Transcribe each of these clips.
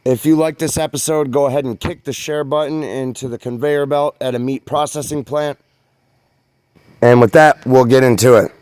If you like this episode, go ahead and kick the share button into the conveyor belt at a meat processing plant. And with that, we'll get into it.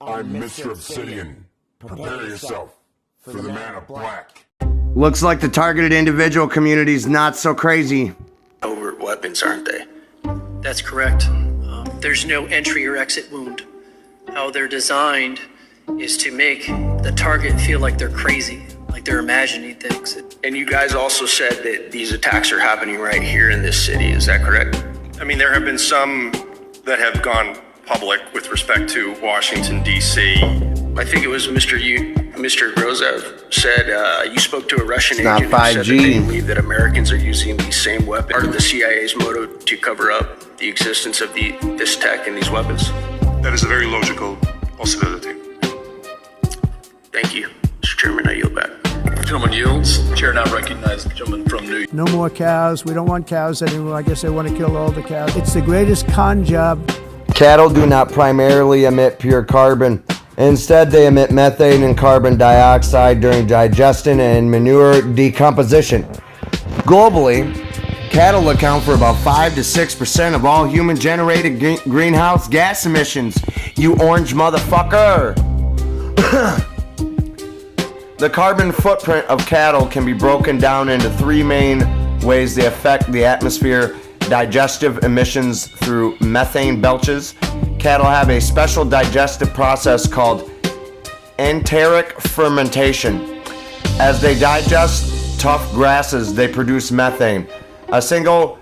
I'm Mr. Obsidian. Prepare yourself for the Man of Black. Looks like the targeted individual community's not so crazy. Overt weapons, aren't they? That's correct. There's no entry or exit wound. How they're designed is to make the target feel like they're crazy, like they're imagining things. And you guys also said that these attacks are happening right here in this city, is that correct? I mean, there have been some that have gone public with respect to Washington, D.C. I think it was Mr. Grozev said you spoke to a Russian not agent who said that 5G. they believe that Americans are using these same weapons. Part of the CIA's motto to cover up the existence of this tech and these weapons. That is a very logical possibility. Thank you, Mr. Chairman. I yield back. Gentleman yields. Chair now recognizes the gentleman from New York. No more cows. We don't want cows anymore. I guess they want to kill all the cows. It's the greatest con job. Cattle do not primarily emit pure carbon. Instead, they emit methane and carbon dioxide during digestion and manure decomposition. Globally, cattle account for about 5 to 6% of all human-generated greenhouse gas emissions. You orange motherfucker! The carbon footprint of cattle can be broken down into three main ways they affect the atmosphere. Digestive emissions through methane belches. Cattle have a special digestive process called enteric fermentation. As they digest tough grasses, they produce methane. A single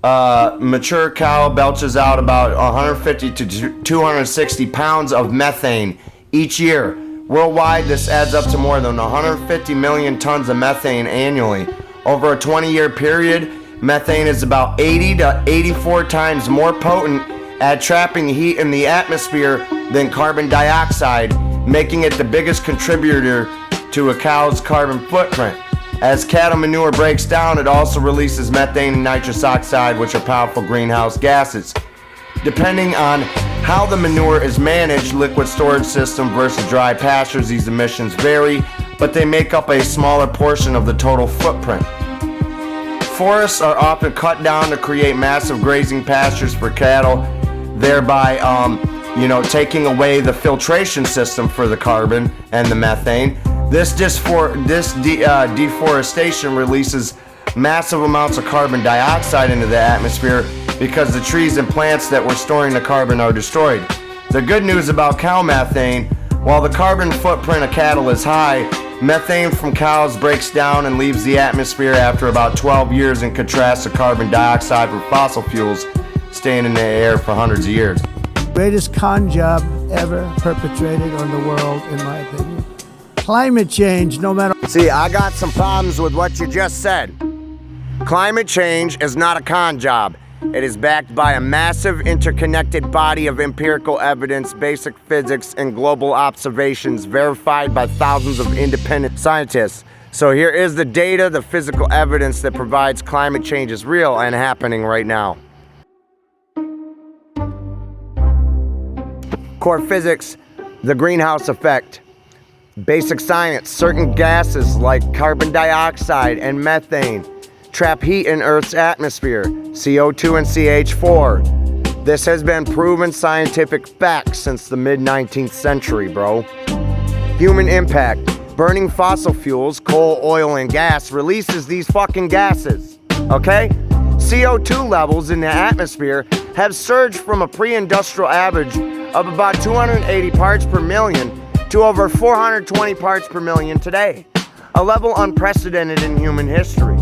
mature cow belches out about 150 to 260 pounds of methane each year. Worldwide, this adds up to more than 150 million tons of methane annually. Over a 20-year period, methane is about 80 to 84 times more potent at trapping heat in the atmosphere than carbon dioxide, making it the biggest contributor to a cow's carbon footprint. As cattle manure breaks down, it also releases methane and nitrous oxide, which are powerful greenhouse gases. Depending on how the manure is managed, liquid storage system versus dry pastures, these emissions vary, but they make up a smaller portion of the total footprint. Forests are often cut down to create massive grazing pastures for cattle, thereby taking away the filtration system for the carbon and the methane. This deforestation releases massive amounts of carbon dioxide into the atmosphere because the trees and plants that were storing the carbon are destroyed. The good news about cow methane, while the carbon footprint of cattle is high, methane from cows breaks down and leaves the atmosphere after about 12 years, in contrast to carbon dioxide from fossil fuels staying in the air for hundreds of years. Greatest con job ever perpetrated on the world, in my opinion. Climate change, no matter... See, I got some problems with what you just said. Climate change is not a con job. It is backed by a massive interconnected body of empirical evidence, basic physics, and global observations verified by thousands of independent scientists. So here is the data, the physical evidence that provides climate change is real and happening right now. Core physics, the greenhouse effect. Basic science, certain gases like carbon dioxide and methane trap heat in Earth's atmosphere, CO2 and CH4. This has been proven scientific fact since the mid-19th century, bro. Human impact. Burning fossil fuels, coal, oil, and gas releases these fucking gases, okay? CO2 levels in the atmosphere have surged from a pre-industrial average of about 280 parts per million to over 420 parts per million today, a level unprecedented in human history.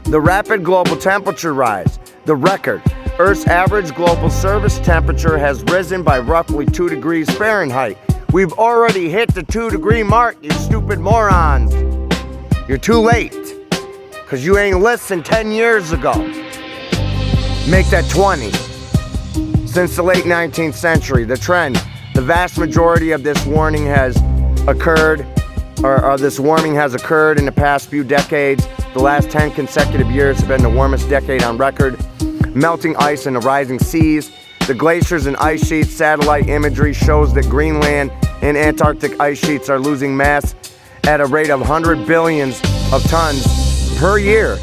The rapid global temperature rise, the record. Earth's average global surface temperature has risen by roughly 2 degrees Fahrenheit. We've already hit the 2-degree mark, you stupid morons. You're too late, because you ain't listened 10 years ago. Make that 20. Since the late 19th century, the vast majority of this warming has occurred in the past few decades. The last 10 consecutive years have been the warmest decade on record. Melting ice and the rising seas. The glaciers and ice sheets satellite imagery shows that Greenland and Antarctic ice sheets are losing mass at a rate of 100 billions of tons per year.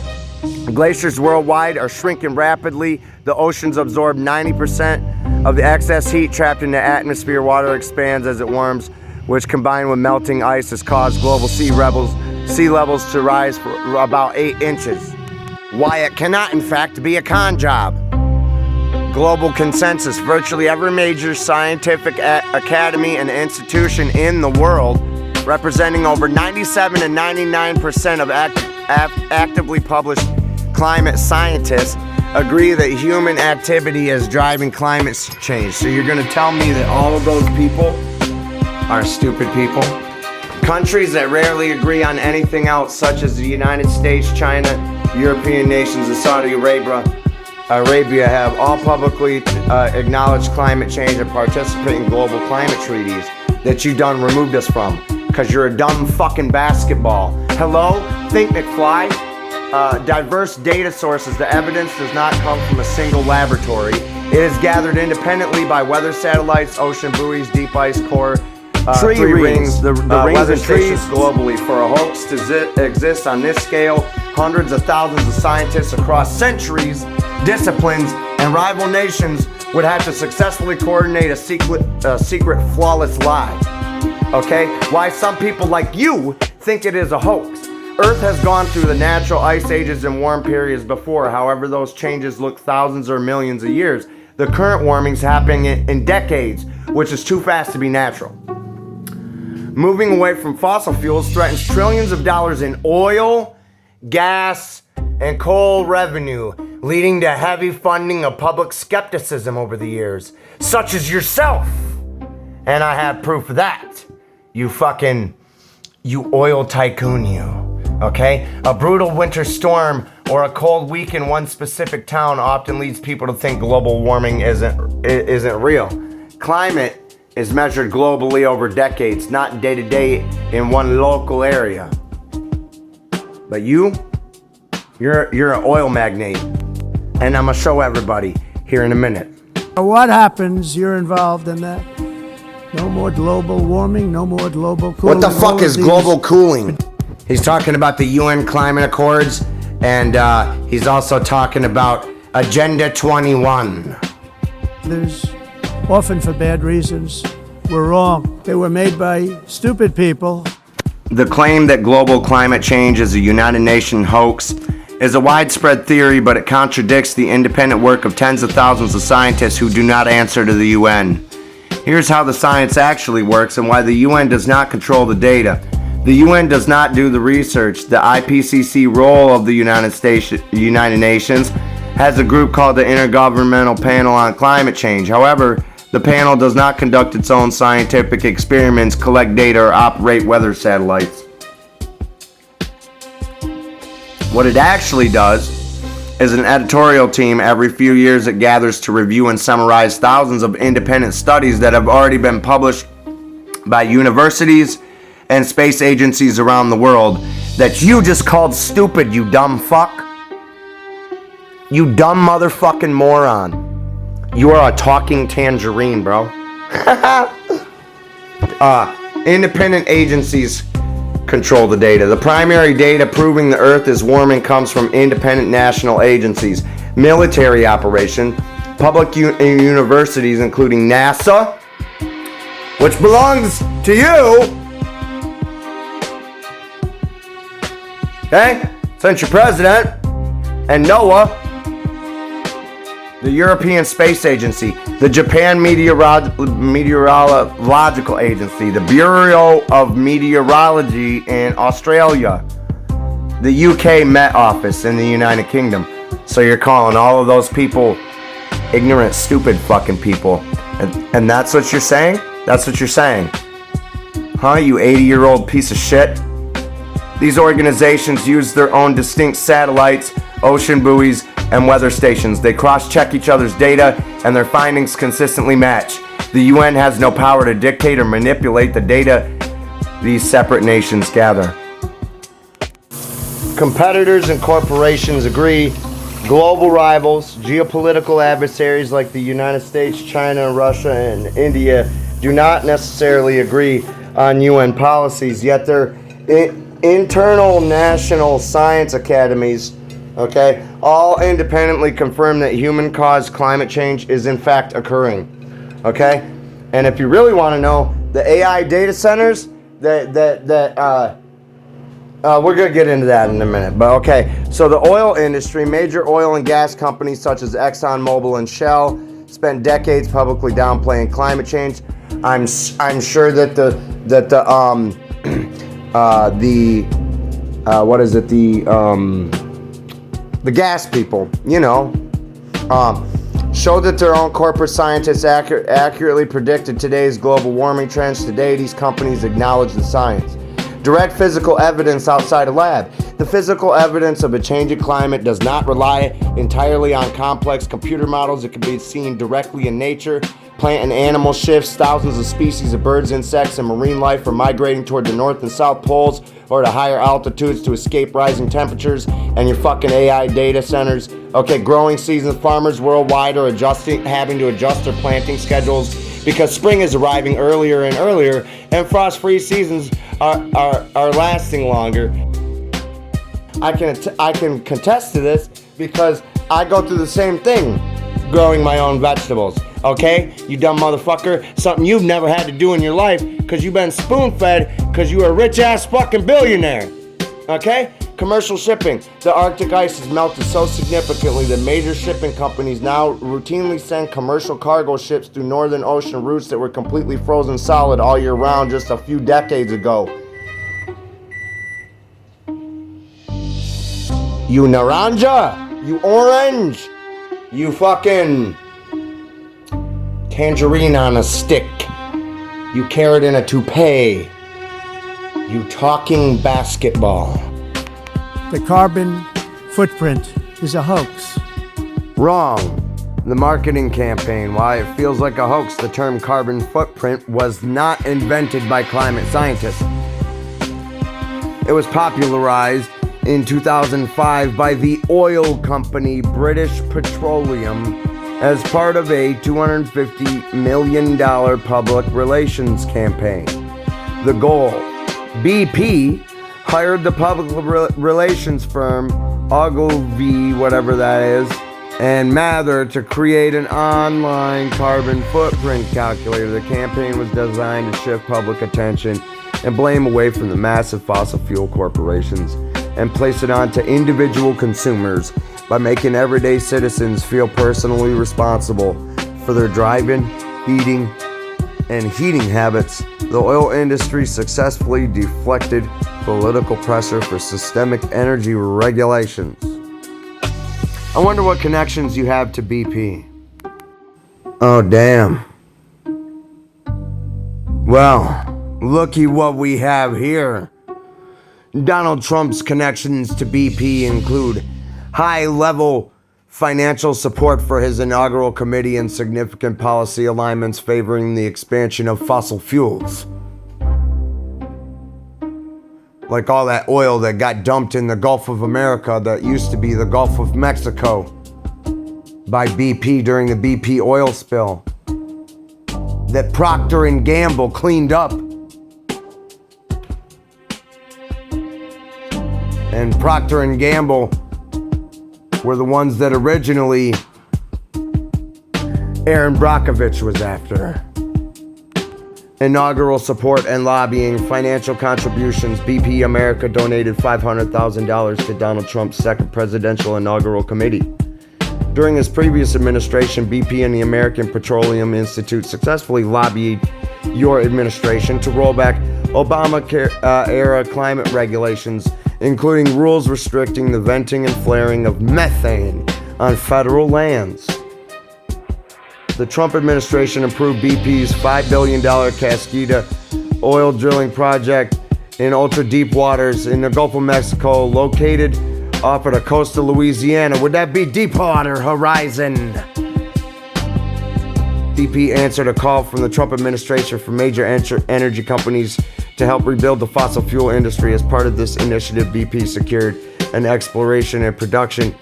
Glaciers worldwide are shrinking rapidly. The oceans absorb 90% of the excess heat trapped in the atmosphere. Water expands as it warms, which combined with melting ice has caused global sea levels to rise for about 8 inches. Why it cannot, in fact, be a con job. Global consensus. Virtually every major scientific academy and institution in the world, representing over 97 and 99% of actively published climate scientists, agree that human activity is driving climate change. So you're going to tell me that all of those people are stupid people? Countries that rarely agree on anything else, such as the United States, China, European nations, and Saudi Arabia have all publicly acknowledged climate change and participate in global climate treaties that you done removed us from, because you're a dumb fucking basketball. Hello? Think McFly? Diverse data sources. The evidence does not come from a single laboratory. It is gathered independently by weather satellites, ocean buoys, deep ice core, tree rings, the weather stations globally. For a hoax to exist on this scale, hundreds of thousands of scientists across centuries, disciplines, and rival nations would have to successfully coordinate a secret flawless lie. Okay? Why some people like you think it is a hoax. Earth has gone through the natural ice ages and warm periods before. However, those changes look thousands or millions of years. The current warming's happening in decades, which is too fast to be natural. Moving away from fossil fuels threatens trillions of dollars in oil, gas, and coal revenue, leading to heavy funding of public skepticism over the years, such as yourself. And I have proof of that. You oil tycoon, you. Okay? A brutal winter storm or a cold week in one specific town often leads people to think global warming isn't real. Climate is measured globally over decades, not day to day in one local area. But you're an oil magnate, and I'm gonna show everybody here in a minute. What happens? You're involved in that. No more global warming, no more global cooling. What the fuck is global cooling? He's talking about the UN Climate Accords, and he's also talking about Agenda 21. There's often for bad reasons. We're wrong. They were made by stupid people. The claim that global climate change is a United Nations hoax is a widespread theory, but it contradicts the independent work of tens of thousands of scientists who do not answer to the UN. Here's how the science actually works and why the UN does not control the data. The UN does not do the research. The IPCC role of the United Nations has a group called the Intergovernmental Panel on Climate Change. However, the panel does not conduct its own scientific experiments, collect data, or operate weather satellites. What it actually does is an editorial team every few years that gathers to review and summarize thousands of independent studies that have already been published by universities and space agencies around the world that you just called stupid, you dumb fuck. You dumb motherfucking moron. You are a talking tangerine, bro. Independent agencies control the data. The primary data proving the Earth is warming comes from independent national agencies, military operation, public universities, including NASA, which belongs to you. Okay? Since you're president. And NOAA, the European Space Agency, the Japan Meteorological Agency, the Bureau of Meteorology in Australia, the UK Met Office in the United Kingdom. So you're calling all of those people ignorant, stupid fucking people. And that's what you're saying? That's what you're saying? Huh, you 80-year-old piece of shit? These organizations use their own distinct satellites, ocean buoys, and weather stations. They cross-check each other's data, and their findings consistently match. The UN has no power to dictate or manipulate the data these separate nations gather. Competitors and corporations agree. Global rivals, geopolitical adversaries like the United States, China, Russia, and India do not necessarily agree on UN policies, yet their internal national science academies, okay, all independently confirm that human-caused climate change is in fact occurring, okay? And if you really want to know, the AI data centers, we're going to get into that in a minute, but okay. So the oil industry, major oil and gas companies such as ExxonMobil and Shell spent decades publicly downplaying climate change. I'm sure that the gas people, show that their own corporate scientists accurately predicted today's global warming trends. Today, these companies acknowledge the science. Direct physical evidence outside a lab. The physical evidence of a changing climate does not rely entirely on complex computer models. It can be seen directly in nature. Plant and animal shifts. Thousands of species of birds, insects, and marine life are migrating toward the north and south poles or to higher altitudes to escape rising temperatures. And your fucking AI data centers. Okay, growing seasons. Farmers worldwide are having to adjust their planting schedules because spring is arriving earlier and earlier, and frost-free seasons are lasting longer. I can contest to this because I go through the same thing growing my own vegetables. Okay, you dumb motherfucker, something you've never had to do in your life because you've been spoon-fed because you're a rich-ass fucking billionaire. Okay? Commercial shipping. The Arctic ice has melted so significantly that major shipping companies now routinely send commercial cargo ships through northern ocean routes that were completely frozen solid all year round just a few decades ago. You naranja! You orange! You fucking tangerine on a stick. You carrot in a toupee. You talking basketball. The carbon footprint is a hoax. Wrong. The marketing campaign, why it feels like a hoax, the term carbon footprint was not invented by climate scientists. It was popularized in 2005 by the oil company British Petroleum as part of a $250 million public relations campaign. The goal: BP hired the public relations firm Ogilvy, whatever that is, and Mather to create an online carbon footprint calculator. The campaign was designed to shift public attention and blame away from the massive fossil fuel corporations and place it onto individual consumers by making everyday citizens feel personally responsible for their driving, heating, and heating habits. The oil industry successfully deflected political pressure for systemic energy regulations. I wonder what connections you have to BP. Oh, damn. Well, looky what we have here. Donald Trump's connections to BP include high-level financial support for his inaugural committee and significant policy alignments favoring the expansion of fossil fuels. Like all that oil that got dumped in the Gulf of America that used to be the Gulf of Mexico by BP during the BP oil spill that Procter & Gamble cleaned up and Procter & Gamble were the ones that originally Aaron Brockovich was after. Inaugural support and lobbying, financial contributions. BP America donated $500,000 to Donald Trump's second presidential inaugural committee. During his previous administration, BP and the American Petroleum Institute successfully lobbied your administration to roll back Obama-era climate regulations, including rules restricting the venting and flaring of methane on federal lands. The Trump administration approved BP's $5 billion Cascada oil drilling project in ultra-deep waters in the Gulf of Mexico, located off of the coast of Louisiana. Would that be Deepwater Horizon? BP answered a call from the Trump administration for major energy companies to help rebuild the fossil fuel industry. As part of this initiative, BP secured an exploration and production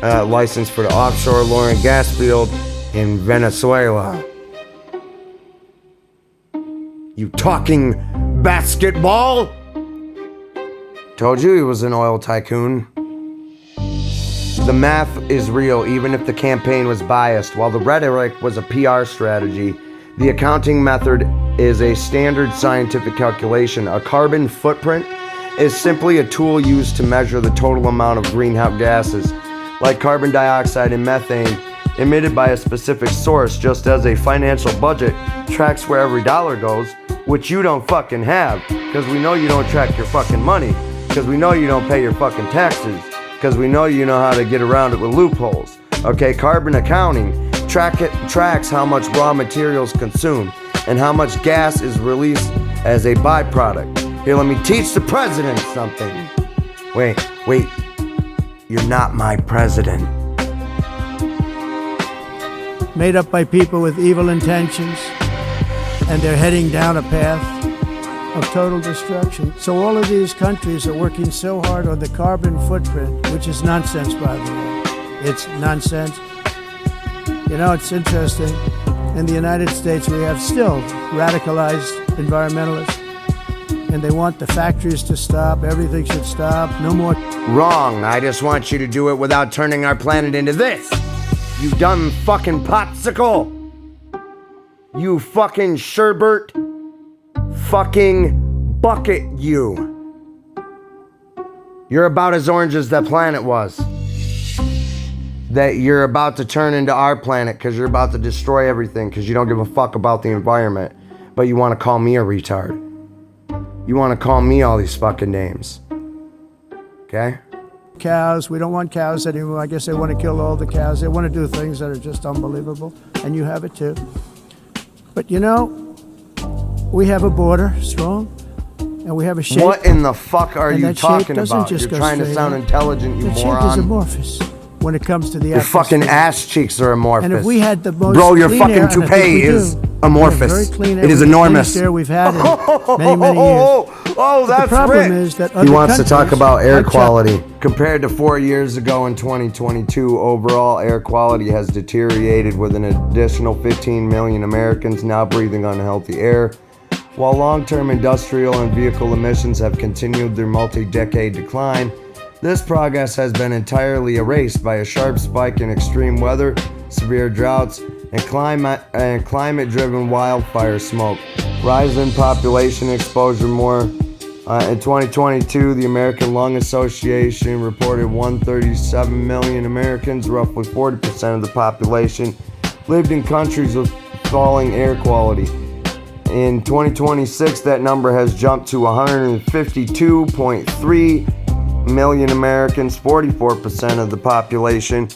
license for the offshore oil and gas field in Venezuela. You talking basketball? Told you he was an oil tycoon. The math is real, even if the campaign was biased. While the rhetoric was a PR strategy, the accounting method is a standard scientific calculation. A carbon footprint is simply a tool used to measure the total amount of greenhouse gases, like carbon dioxide and methane, emitted by a specific source, just as a financial budget tracks where every dollar goes, which you don't fucking have, because we know you don't track your fucking money, because we know you don't pay your fucking taxes, because we know you know how to get around it with loopholes. Okay, carbon accounting tracks how much raw materials consumed and how much gas is released as a byproduct. Here, let me teach the president something. Wait, you're not my president. Made up by people with evil intentions, and they're heading down a path of total destruction. So all of these countries are working so hard on the carbon footprint, which is nonsense, by the way. It's nonsense. You know, it's interesting. In the United States, we have still radicalized environmentalists, and they want the factories to stop, everything should stop, no more. Wrong. I just want you to do it without turning our planet into this. You dumb fucking popsicle. You fucking sherbet. Fucking bucket you. You're about as orange as that planet was. That you're about to turn into our planet because you're about to destroy everything because you don't give a fuck about the environment. But you want to call me a retard. You want to call me all these fucking names. Okay? Cows, we don't want cows anymore. I guess they want to kill all the cows. They want to do things that are just unbelievable. And you have it too. But you know, we have a border, strong, and we have a shape. What in the fuck are you talking doesn't about? just You're go trying to straight sound up. intelligent, you The shape moron. is amorphous when it comes to the Your atmosphere. fucking ass cheeks are amorphous. And if we had the most Bro, your clean fucking air, and I think toupee we do, is we have amorphous. very clean air. It is We have the enormous. cleanest air we've had in many, many years. Oh, that's the problem rich. is that He other wants to talk countries about air like China- quality. Compared to 4 years ago in 2022, overall air quality has deteriorated with an additional 15 million Americans now breathing unhealthy air. While long-term industrial and vehicle emissions have continued their multi-decade decline, this progress has been entirely erased by a sharp spike in extreme weather, severe droughts, and climate-driven wildfire smoke. Rise in population exposure more. In 2022, the American Lung Association reported 137 million Americans, roughly 40% of the population, lived in countries with falling air quality. In 2026, that number has jumped to 152.3 million Americans, 44% of the population.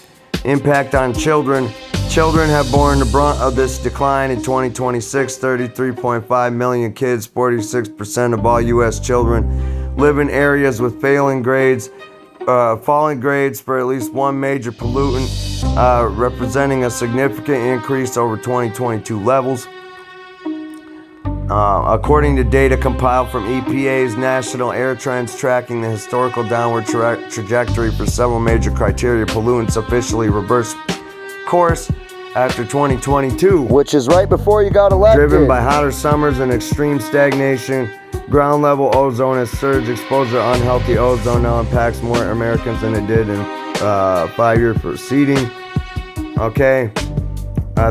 Impact on children. Children have borne the brunt of this decline. In 2026, 33.5 million kids, 46% of all U.S. children, live in areas with falling grades for at least one major pollutant, representing a significant increase over 2022 levels. According to data compiled from EPA's National Air Trends tracking the historical downward trajectory for several major criteria, pollutants officially reversed course after 2022, which is right before you got elected. driven by hotter summers and extreme stagnation. Ground level ozone has surged. Exposure to unhealthy ozone now impacts more Americans than it did in 5 years preceding. Okay.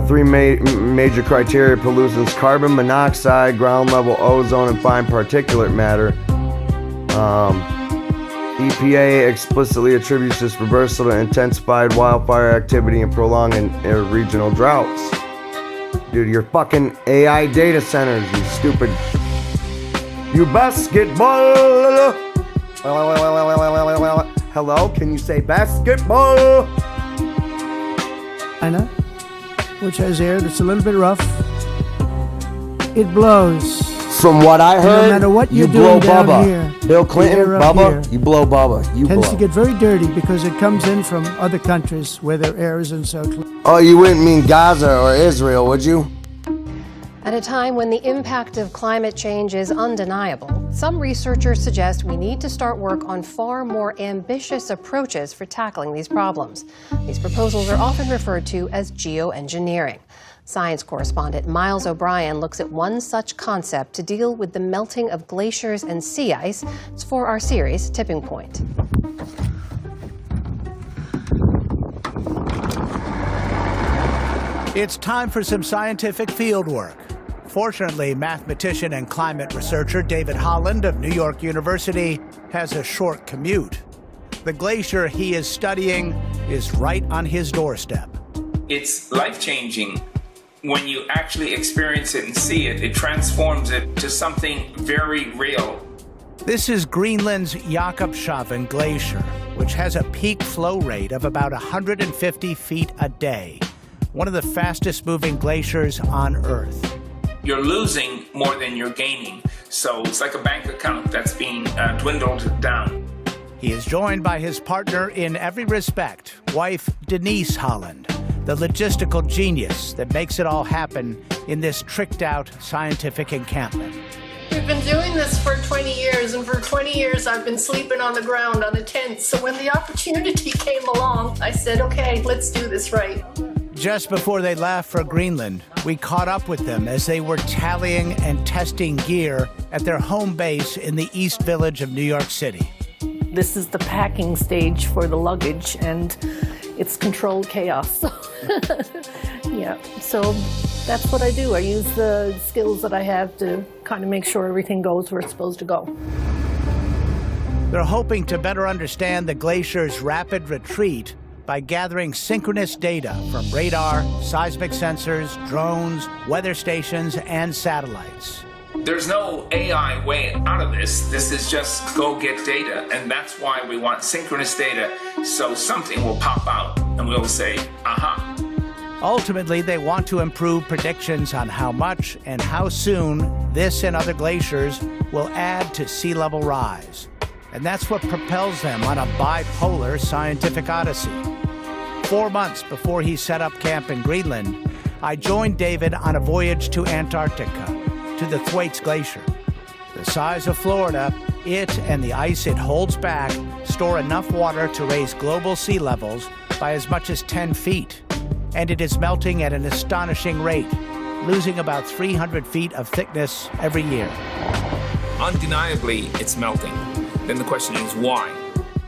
Three major criteria: pollutants, carbon monoxide, ground level ozone, and fine particulate matter. EPA explicitly attributes this reversal to intensified wildfire activity and prolonged regional droughts. Due to your fucking AI data centers, you stupid. You basketball. Hello, can you say basketball? China, which has air that's a little bit rough. It blows. From what I heard, no matter what you you're blow doing down Bubba. here, Bill Clinton, the air up Bubba, here you blow Bubba. You tends blow. to get very dirty because it comes in from other countries where their air isn't so clean. Oh, you wouldn't mean Gaza or Israel, would you? At a time when the impact of climate change is undeniable, some researchers suggest we need to start work on far more ambitious approaches for tackling these problems. These proposals are often referred to as geoengineering. Science correspondent Miles O'Brien looks at one such concept to deal with the melting of glaciers and sea ice. It's for our series, Tipping Point. It's time for some scientific field work. Fortunately, mathematician and climate researcher David Holland of New York University has a short commute. The glacier he is studying is right on his doorstep. It's life-changing. When you actually experience it and see it, it transforms it to something very real. This is Greenland's Jakobshavn Glacier, which has a peak flow rate of about 150 feet a day, one of the fastest moving glaciers on Earth. You're losing more than you're gaining, so it's like a bank account that's being dwindled down. He is joined by his partner in every respect, wife Denise Holland, the logistical genius that makes it all happen in this tricked-out scientific encampment. We've been doing this for 20 years, and for 20 years I've been sleeping on the ground on a tent. So when the opportunity came along, I said, okay, let's do this right. Just before they left for Greenland, we caught up with them as they were tallying and testing gear at their home base in the East Village of New York City. This is the packing stage for the luggage, and it's controlled chaos. Yeah, so that's what I do. I use the skills that I have to kind of make sure everything goes where it's supposed to go. They're hoping to better understand the glacier's rapid retreat by gathering synchronous data from radar, seismic sensors, drones, weather stations, and satellites. There's no AI way out of this. This is just go get data, and that's why we want synchronous data, so something will pop out, and we'll say, aha. Ultimately, they want to improve predictions on how much and how soon this and other glaciers will add to sea level rise. And that's what propels them on a bipolar scientific odyssey. 4 months before he set up camp in Greenland, I joined David on a voyage to Antarctica, to the Thwaites Glacier. The size of Florida, it and the ice it holds back store enough water to raise global sea levels by as much as 10 feet. And it is melting at an astonishing rate, losing about 300 feet of thickness every year. Undeniably, it's melting. Then the question is why?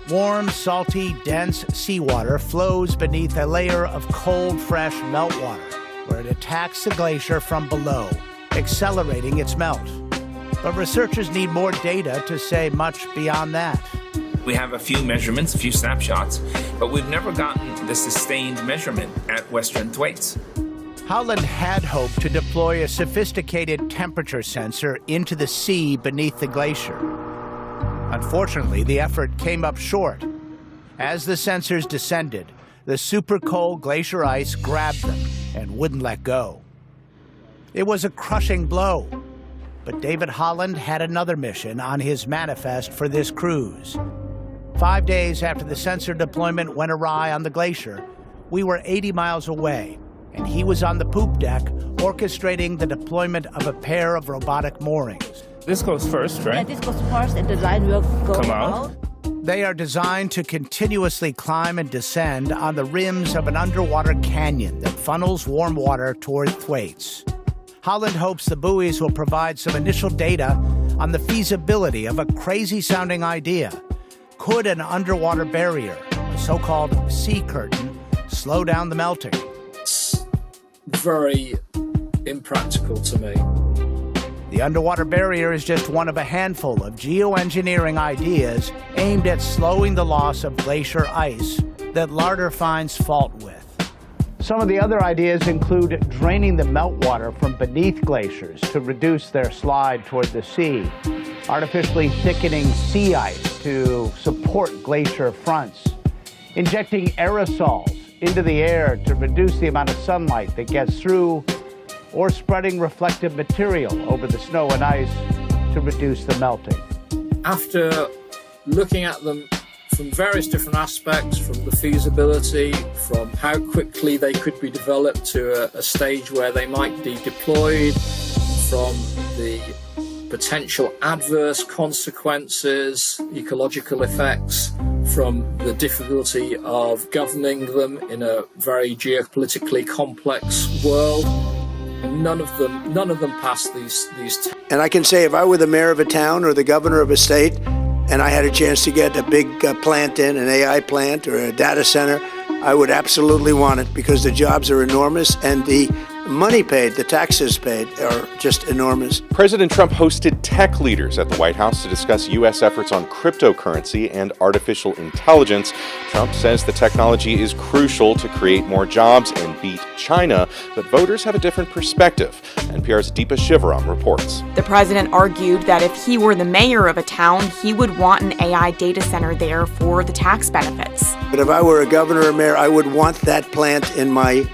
Warm, salty, dense seawater flows beneath a layer of cold, fresh meltwater, where it attacks the glacier from below, accelerating its melt. But researchers need more data to say much beyond that. We have a few measurements, a few snapshots, but we've never gotten the sustained measurement at Western Thwaites. Holland had hoped to deploy a sophisticated temperature sensor into the sea beneath the glacier. Unfortunately, the effort came up short. As the sensors descended, the super cold glacier ice grabbed them and wouldn't let go. It was a crushing blow, but David Holland had another mission on his manifest for this cruise. 5 days after the sensor deployment went awry on the glacier, we were 80 miles away, and he was on the poop deck orchestrating the deployment of a pair of robotic moorings. This goes first, right? Yeah, this goes first, and the line will go Come out. They are designed to continuously climb and descend on the rims of an underwater canyon that funnels warm water toward Thwaites. Holland hopes the buoys will provide some initial data on the feasibility of a crazy-sounding idea. Could an underwater barrier, a so-called sea curtain, slow down the melting? It's very impractical to me. The underwater barrier is just one of a handful of geoengineering ideas aimed at slowing the loss of glacier ice that Larder finds fault with. Some of the other ideas include draining the meltwater from beneath glaciers to reduce their slide toward the sea, artificially thickening sea ice to support glacier fronts, injecting aerosols into the air to reduce the amount of sunlight that gets through, or spreading reflective material over the snow and ice to reduce the melting. After looking at them from various different aspects, from the feasibility, from how quickly they could be developed to a stage where they might be deployed, from the potential adverse consequences, ecological effects, from the difficulty of governing them in a very geopolitically complex world, none of them pass these tests. And I can say if I were the mayor of a town or the governor of a state and I had a chance to get a big plant in, an AI plant or a data center, I would absolutely want it because the jobs are enormous and the money paid, the taxes paid, are just enormous. President Trump hosted tech leaders at the White House to discuss U.S. efforts on cryptocurrency and artificial intelligence. Trump says the technology is crucial to create more jobs and beat China, but voters have a different perspective. NPR's Deepa Shivaram reports. The president argued that if he were the mayor of a town, he would want an AI data center there for the tax benefits. But if I were a governor or mayor, I would want that plant in my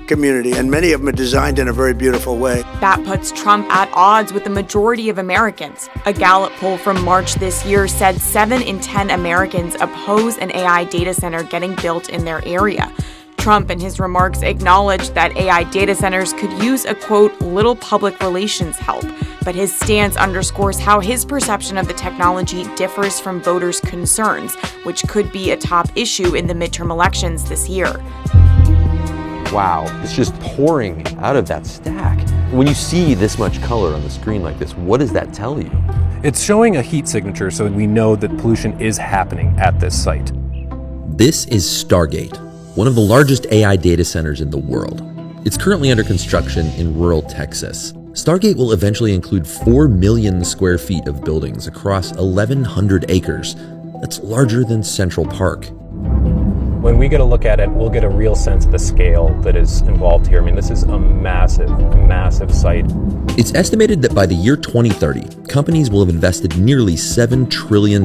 community, and many of them are designed in a very beautiful way. That puts Trump at odds with the majority of Americans. A Gallup poll from March this year said 7 in 10 Americans oppose an AI data center getting built in their area. Trump, in his remarks, acknowledged that AI data centers could use a, quote, little public relations help, but his stance underscores how his perception of the technology differs from voters' concerns, which could be a top issue in the midterm elections this year. Wow, it's just pouring out of that stack. When you see this much color on the screen like this, what does that tell you? It's showing a heat signature, so we know that pollution is happening at this site. This is Stargate, one of the largest AI data centers in the world. It's currently under construction in rural Texas. Stargate will eventually include 4 million square feet of buildings across 1,100 acres. That's larger than Central Park. When we get a look at it, we'll get a real sense of the scale that is involved here. I mean, this is a massive site. It's estimated that by the year 2030, companies will have invested nearly $7 trillion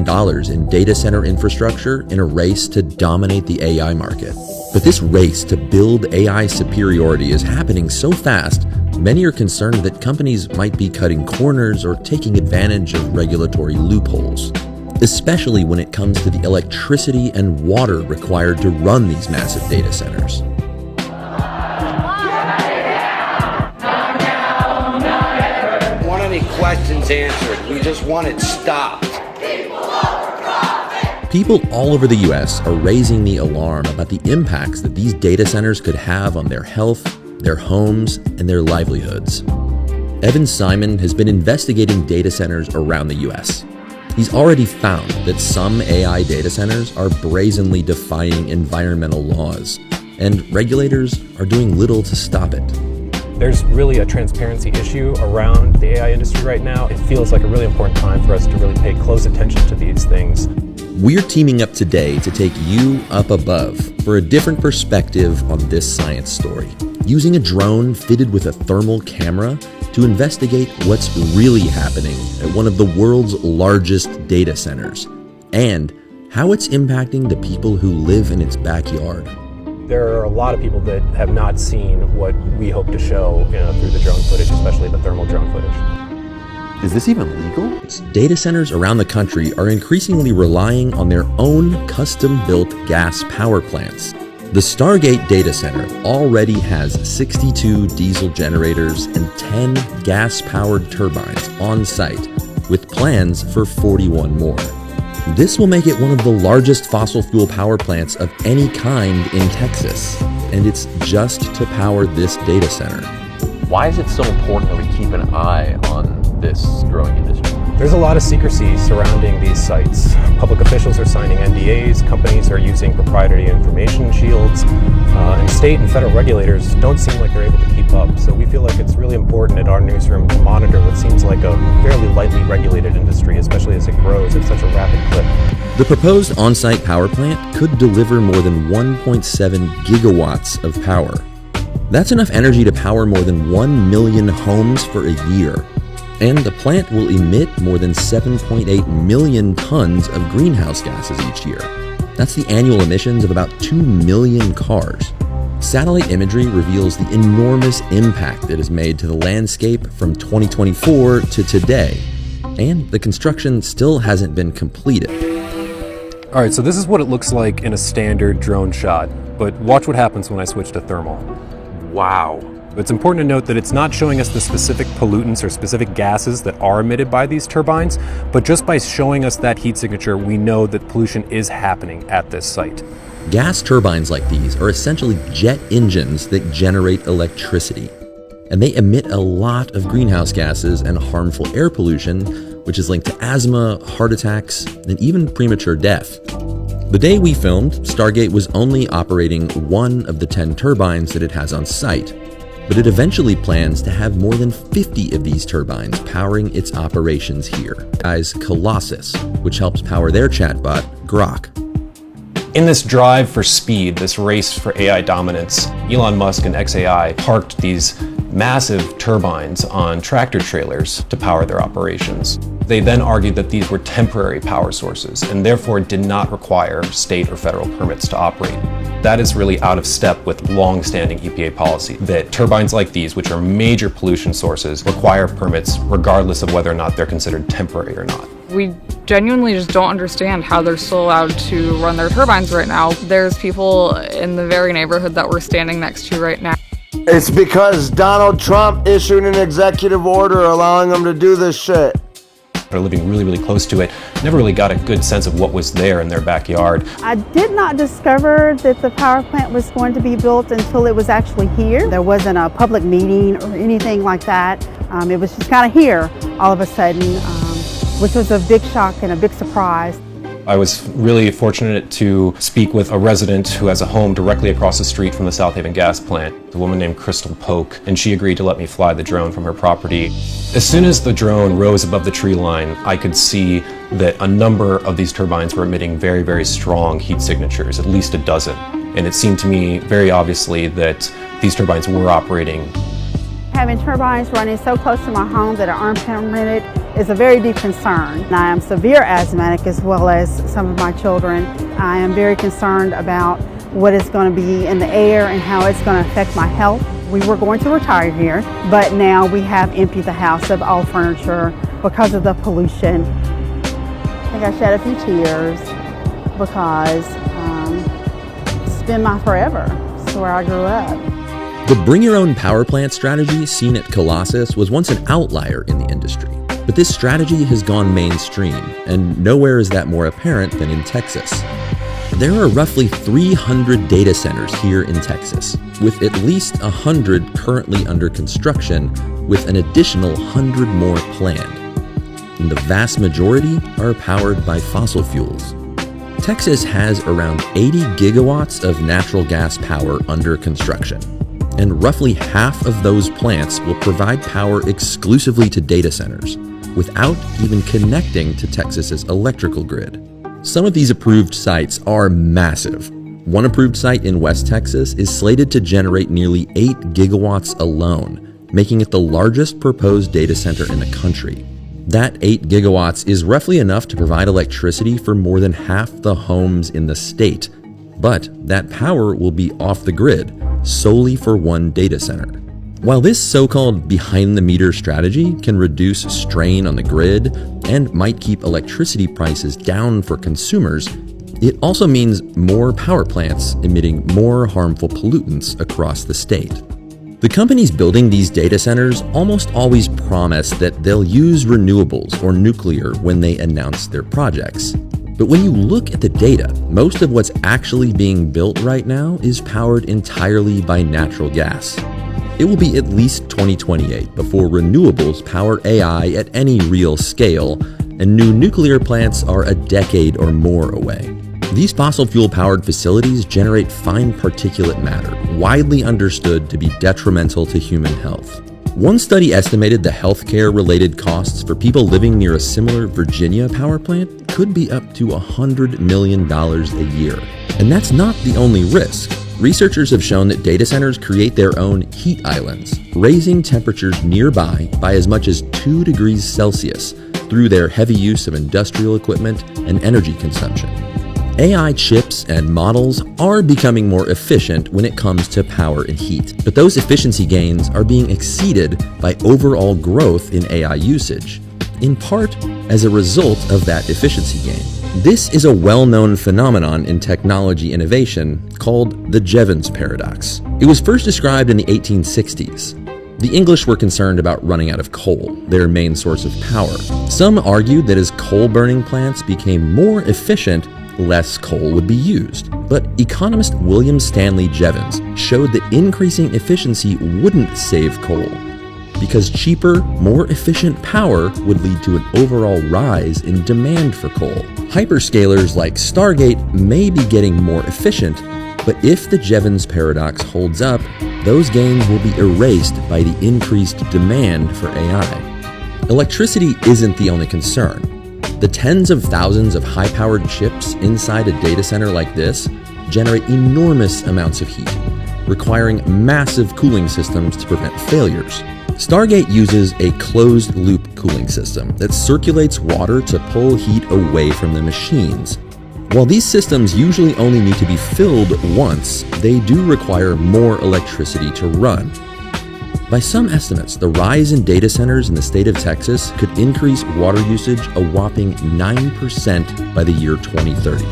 in data center infrastructure in a race to dominate the AI market. But this race to build AI superiority is happening so fast, many are concerned that companies might be cutting corners or taking advantage of regulatory loopholes, especially when it comes to the electricity and water required to run these massive data centers. Want any questions answered? We just want it stopped. People all over the US are raising the alarm about the impacts that these data centers could have on their health, their homes, and their livelihoods. Evan Simon has been investigating data centers around the US. He's already found that some AI data centers are brazenly defying environmental laws, and regulators are doing little to stop it. There's really a transparency issue around the AI industry right now. It feels like a really important time for us to really pay close attention to these things. We're teaming up today to take you up above for a different perspective on this science story, using a drone fitted with a thermal camera to investigate what's really happening at one of the world's largest data centers, and how it's impacting the people who live in its backyard. There are a lot of people that have not seen what we hope to show through the drone footage, especially the thermal drone footage. Is this even legal? Data centers around the country are increasingly relying on their own custom-built gas power plants. The Stargate data center already has 62 diesel generators and 10 gas-powered turbines on site, with plans for 41 more. This will make it one of the largest fossil fuel power plants of any kind in Texas, and it's just to power this data center. Why is it so important that we keep an eye on this growing industry? There's a lot of secrecy surrounding these sites. Public officials are signing NDAs, companies are using proprietary information shields, and state and federal regulators don't seem like they're able to keep up. So we feel like it's really important at our newsroom to monitor what seems like a fairly lightly regulated industry, especially as it grows at such a rapid clip. The proposed on-site power plant could deliver more than 1.7 gigawatts of power. That's enough energy to power more than 1 million homes for a year. And the plant will emit more than 7.8 million tons of greenhouse gases each year. That's the annual emissions of about 2 million cars. Satellite imagery reveals the enormous impact it has made to the landscape from 2024 to today. And the construction still hasn't been completed. All right, so this is what it looks like in a standard drone shot, but watch what happens when I switch to thermal. Wow. It's important to note that it's not showing us the specific pollutants or specific gases that are emitted by these turbines, but just by showing us that heat signature, we know that pollution is happening at this site. Gas turbines like these are essentially jet engines that generate electricity. And they emit a lot of greenhouse gases and harmful air pollution, which is linked to asthma, heart attacks, and even premature death. The day we filmed, Stargate was only operating one of the 10 turbines that it has on site. But it eventually plans to have more than 50 of these turbines powering its operations here. As Colossus, which helps power their chatbot, Grok. In this drive for speed, this race for AI dominance, Elon Musk and XAI parked these massive turbines on tractor trailers to power their operations. They then argued that these were temporary power sources and therefore did not require state or federal permits to operate. That is really out of step with long-standing EPA policy that turbines like these, which are major pollution sources, require permits regardless of whether or not they're considered temporary or not. We genuinely just don't understand how they're still allowed to run their turbines right now. There's people in the very neighborhood that we're standing next to right now. It's because Donald Trump issued an executive order allowing them to do this shit. They're living really, really close to it. Never really got a good sense of what was there in their backyard. I did not discover that the power plant was going to be built until it was actually here. There wasn't a public meeting or anything like that. It was just kind of here all of a sudden, which was a big shock and a big surprise. I was really fortunate to speak with a resident who has a home directly across the street from the South Haven gas plant, a woman named Crystal Polk, and she agreed to let me fly the drone from her property. As soon as the drone rose above the tree line, I could see that a number of these turbines were emitting very, very strong heat signatures, at least a dozen. And it seemed to me very obviously that these turbines were operating. Having turbines running so close to my home that are unpermitted is a very deep concern. I am severe asthmatic as well as some of my children. I am very concerned about what is going to be in the air and how it's going to affect my health. We were going to retire here, but now we have emptied the house of all furniture because of the pollution. I think I shed a few tears because it's been my forever. It's where I grew up. The bring your own power plant strategy seen at Colossus was once an outlier in the industry. But this strategy has gone mainstream, and nowhere is that more apparent than in Texas. There are roughly 300 data centers here in Texas, with at least 100 currently under construction, with an additional 100 more planned. And the vast majority are powered by fossil fuels. Texas has around 80 gigawatts of natural gas power under construction. And roughly half of those plants will provide power exclusively to data centers, without even connecting to Texas's electrical grid. Some of these approved sites are massive. One approved site in West Texas is slated to generate nearly 8 gigawatts alone, making it the largest proposed data center in the country. That 8 gigawatts is roughly enough to provide electricity for more than half the homes in the state. But that power will be off the grid, solely for one data center. While this so-called behind-the-meter strategy can reduce strain on the grid and might keep electricity prices down for consumers, it also means more power plants emitting more harmful pollutants across the state. The companies building these data centers almost always promise that they'll use renewables or nuclear when they announce their projects. But when you look at the data, most of what's actually being built right now is powered entirely by natural gas. It will be at least 2028 before renewables power AI at any real scale, and new nuclear plants are a decade or more away. These fossil fuel-powered facilities generate fine particulate matter, widely understood to be detrimental to human health. One study estimated the healthcare-related costs for people living near a similar Virginia power plant could be up to $100 million a year. And that's not the only risk. Researchers have shown that data centers create their own heat islands, raising temperatures nearby by as much as 2 degrees Celsius through their heavy use of industrial equipment and energy consumption. AI chips and models are becoming more efficient when it comes to power and heat, but those efficiency gains are being exceeded by overall growth in AI usage, in part as a result of that efficiency gain. This is a well-known phenomenon in technology innovation called the Jevons paradox. It was first described in the 1860s. The English were concerned about running out of coal, their main source of power. Some argued that as coal-burning plants became more efficient, less coal would be used. But economist William Stanley Jevons showed that increasing efficiency wouldn't save coal, because cheaper, more efficient power would lead to an overall rise in demand for coal. Hyperscalers like Stargate may be getting more efficient, but if the Jevons paradox holds up, those gains will be erased by the increased demand for AI. Electricity isn't the only concern. The tens of thousands of high-powered chips inside a data center like this generate enormous amounts of heat, requiring massive cooling systems to prevent failures. Stargate uses a closed-loop cooling system that circulates water to pull heat away from the machines. While these systems usually only need to be filled once, they do require more electricity to run. By some estimates, the rise in data centers in the state of Texas could increase water usage a whopping 9% by the year 2030.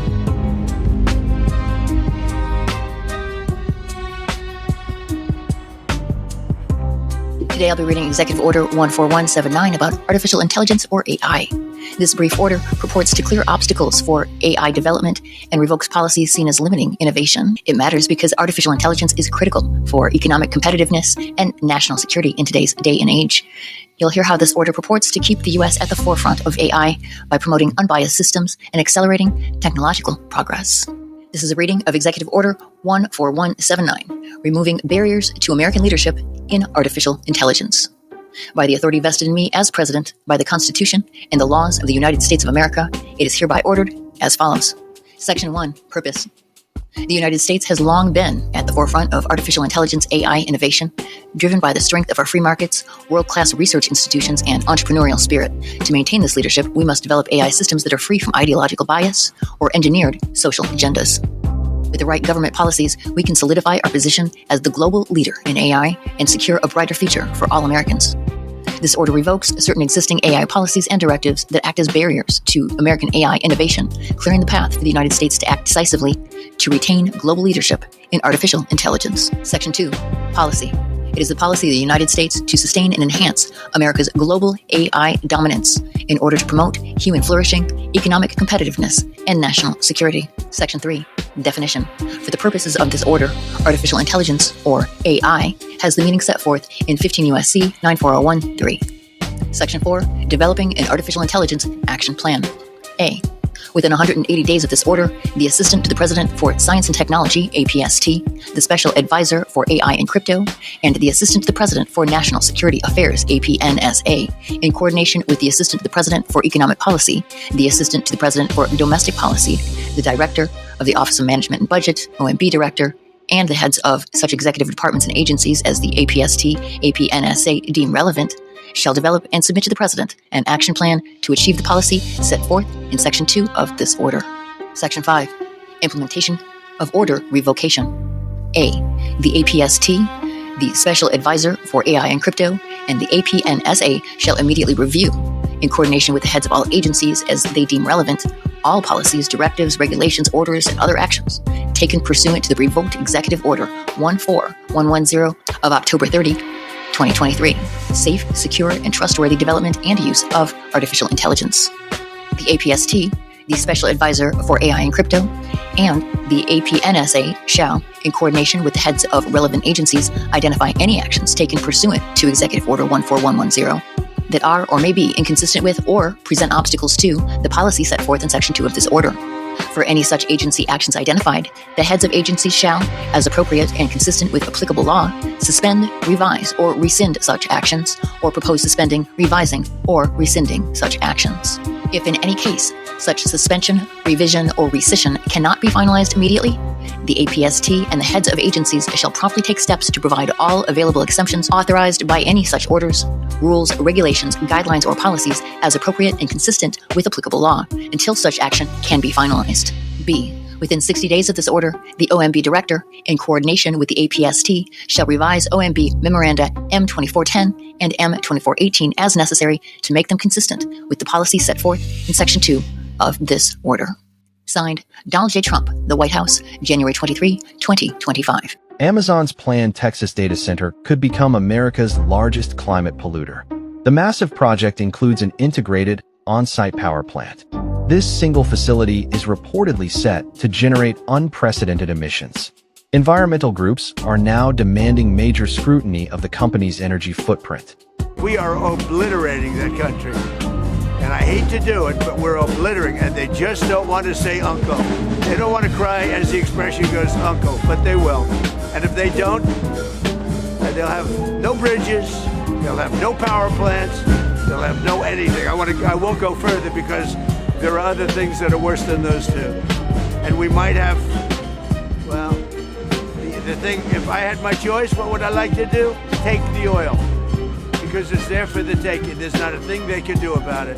Today I'll be reading Executive Order 14179 about artificial intelligence, or AI. This brief order purports to clear obstacles for AI development and revokes policies seen as limiting innovation. It matters because artificial intelligence is critical for economic competitiveness and national security in today's day and age. You'll hear how this order purports to keep the U.S. at the forefront of AI by promoting unbiased systems and accelerating technological progress. This is a reading of Executive Order 14179, removing barriers to American leadership in artificial intelligence. By the authority vested in me as President, by the Constitution and the laws of the United States of America, it is hereby ordered as follows. Section 1, Purpose. The United States has long been at the forefront of artificial intelligence AI innovation, driven by the strength of our free markets, world-class research institutions, and entrepreneurial spirit. To maintain this leadership, we must develop AI systems that are free from ideological bias or engineered social agendas. With the right government policies, we can solidify our position as the global leader in AI and secure a brighter future for all Americans. This order revokes certain existing AI policies and directives that act as barriers to American AI innovation, clearing the path for the United States to act decisively to retain global leadership in artificial intelligence. Section 2, Policy. It is the policy of the United States to sustain and enhance America's global AI dominance in order to promote human flourishing, economic competitiveness, and national security. Section 3, Definition. For the purposes of this order, artificial intelligence, or AI, has the meaning set forth in 15 U.S.C. 94013. Section 4, Developing an Artificial Intelligence Action Plan. A. Within 180 days of this order, the Assistant to the President for Science and Technology, APST, the Special Advisor for AI and Crypto, and the Assistant to the President for National Security Affairs, APNSA, in coordination with the Assistant to the President for Economic Policy, the Assistant to the President for Domestic Policy, the Director of the Office of Management and Budget, OMB Director, and the heads of such executive departments and agencies as the APST, APNSA deem relevant, shall develop and submit to the President an action plan to achieve the policy set forth in Section 2 of this order. Section 5, Implementation of Order Revocation. A. The APST, the Special Advisor for AI and Crypto, and the APNSA shall immediately review, in coordination with the heads of all agencies as they deem relevant, all policies, directives, regulations, orders, and other actions taken pursuant to the revoked Executive Order 14110 of October 30, 2023, safe, secure, and trustworthy development and use of artificial intelligence. The APST the Special Advisor for AI and Crypto, and the APNSA shall, in coordination with the heads of relevant agencies, identify any actions taken pursuant to Executive Order 14110 that are or may be inconsistent with or present obstacles to the policy set forth in Section 2 of this order. For any such agency actions identified, the heads of agencies shall, as appropriate and consistent with applicable law, suspend, revise, or rescind such actions, or propose suspending, revising, or rescinding such actions. If in any case such suspension, revision, or rescission cannot be finalized immediately, the APST and the heads of agencies shall promptly take steps to provide all available exemptions authorized by any such orders, rules, regulations, guidelines, or policies as appropriate and consistent with applicable law until such action can be finalized. B. Within 60 days of this order, the OMB Director, in coordination with the APST, shall revise OMB Memoranda M2410 and M2418 as necessary to make them consistent with the policy set forth in Section 2 of this order. Signed, Donald J. Trump, the White House, January 23, 2025. Amazon's planned Texas data center could become America's largest climate polluter. The massive project includes an integrated, on-site power plant. This single facility is reportedly set to generate unprecedented emissions. Environmental groups are now demanding major scrutiny of the company's energy footprint. We are obliterating that country. And I hate to do it, but we're obliterating, and they just don't want to say uncle. They don't want to cry as the expression goes, uncle, but they will. And if they don't, they'll have no bridges, they'll have no power plants, they'll have no anything. I won't go further because there are other things that are worse than those two. And we might have, well, the thing, if I had my choice, what would I like to do? Take the oil. Because it's there for the taking. There's not a thing they can do about it.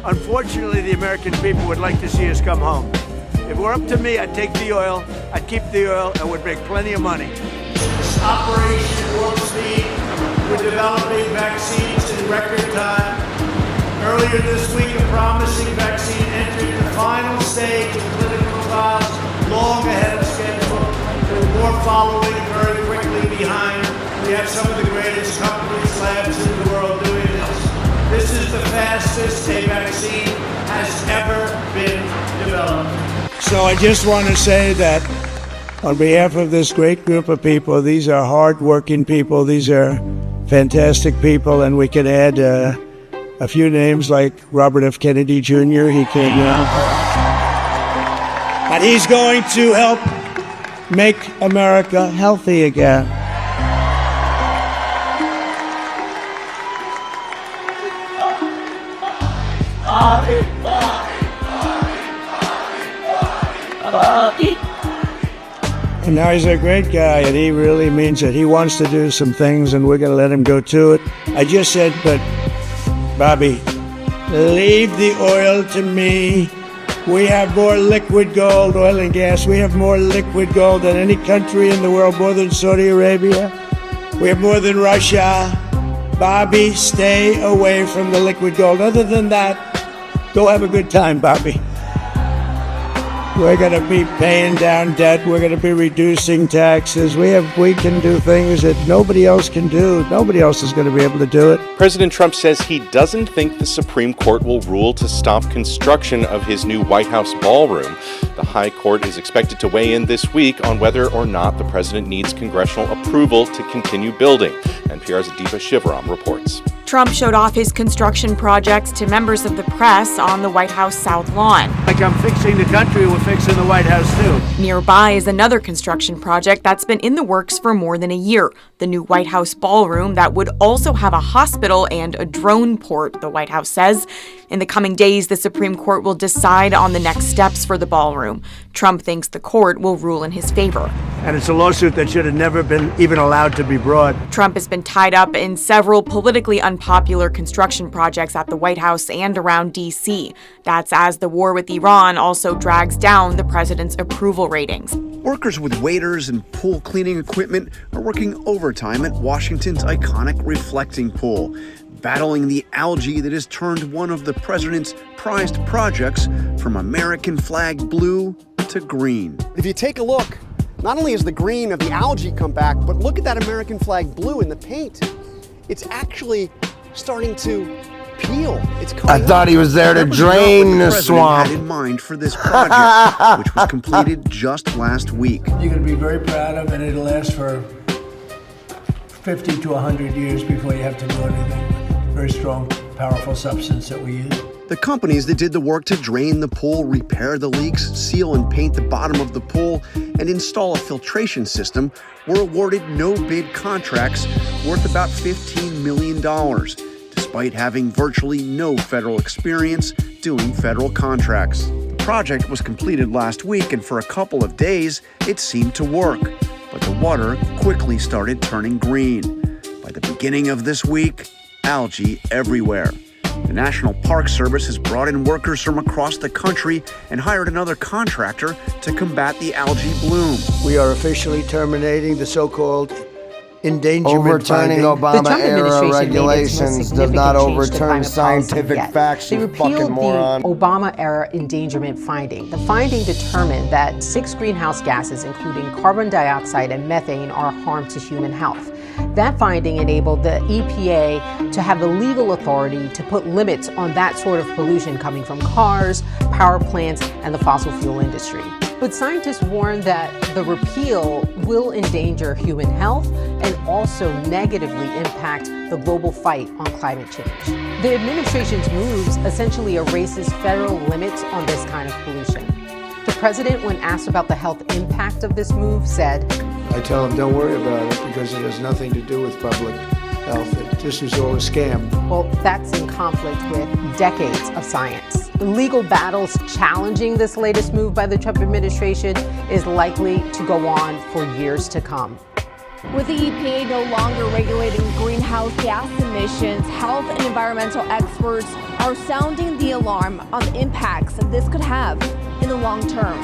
Unfortunately, the American people would like to see us come home. If it were up to me, I'd take the oil, I'd keep the oil, and would make plenty of money. This Operation Warp Speed, we're developing vaccines in record time. Earlier this week, a promising vaccine entered the final stage of clinical trials, long ahead of schedule. There are more following very quickly behind. We have some of the greatest companies, labs in the world doing this. This is the fastest a vaccine has ever been developed. So I just want to say that on behalf of this great group of people, these are hard-working people, these are fantastic people, and we can add a few names like Robert F. Kennedy Jr. He came down. And he's going to help make America healthy again. And now he's a great guy, and he really means it. He wants to do some things, and we're going to let him go to it. I just said, but, Bobby, leave the oil to me. We have more liquid gold, oil and gas. We have more liquid gold than any country in the world, more than Saudi Arabia. We have more than Russia. Bobby, stay away from the liquid gold. Other than that, go have a good time, Bobby. We're going to be paying down debt. We're going to be reducing taxes. We can do things that nobody else can do. Nobody else is going to be able to do it. President Trump says he doesn't think the Supreme Court will rule to stop construction of his new White House ballroom. The High Court is expected to weigh in this week on whether or not the president needs congressional approval to continue building. NPR's Deepa Shivaram reports. Trump showed off his construction projects to members of the press on the White House South Lawn. Like I'm fixing the country, we're fixing the White House too. Nearby is another construction project that's been in the works for more than a year. The new White House ballroom that would also have a hospital and a drone port, the White House says. In the coming days, the Supreme Court will decide on the next steps for the ballroom. Trump thinks the court will rule in his favor. And it's a lawsuit that should have never been even allowed to be brought. Trump has been tied up in several politically unpopular construction projects at the White House and around D.C. That's as the war with Iran also drags down the president's approval ratings. Workers with waiters and pool cleaning equipment are working overtime at Washington's iconic reflecting pool, battling the algae that has turned one of the president's prized projects from American flag blue to green. If you take a look, not only has the green of the algae come back, but look at that American flag blue in the paint. It's actually starting to repeal. It's I thought he was there to drain the swamp. Had in mind for this project, which was completed just last week. You're going to be very proud of, and it'll last for 50 to 100 years before you have to do anything. Very strong, powerful substance that we use. The companies that did the work to drain the pool, repair the leaks, seal and paint the bottom of the pool, and install a filtration system were awarded no-bid contracts worth about $15 million, despite having virtually no federal experience doing federal contracts. The project was completed last week, and for a couple of days, it seemed to work. But the water quickly started turning green. By the beginning of this week, algae everywhere. The National Park Service has brought in workers from across the country and hired another contractor to combat the algae bloom. We are officially terminating the so-called endangerment Overturning finding. Obama-era regulations does not overturn scientific facts, They you repealed fucking moron. the Obama-era endangerment finding. The finding determined that 6 greenhouse gases, including carbon dioxide and methane, are a harm to human health. That finding enabled the EPA to have the legal authority to put limits on that sort of pollution coming from cars, power plants, and the fossil fuel industry. But scientists warn that the repeal will endanger human health and also negatively impact the global fight on climate change. The administration's moves essentially erases federal limits on this kind of pollution. The president, when asked about the health impact of this move, said, I tell them don't worry about it because it has nothing to do with public health. This was all a scam. well, that's in conflict with decades of science. The legal battles challenging this latest move by the Trump administration is likely to go on for years to come. With the EPA no longer regulating greenhouse gas emissions, health and environmental experts are sounding the alarm on the impacts that this could have in the long term.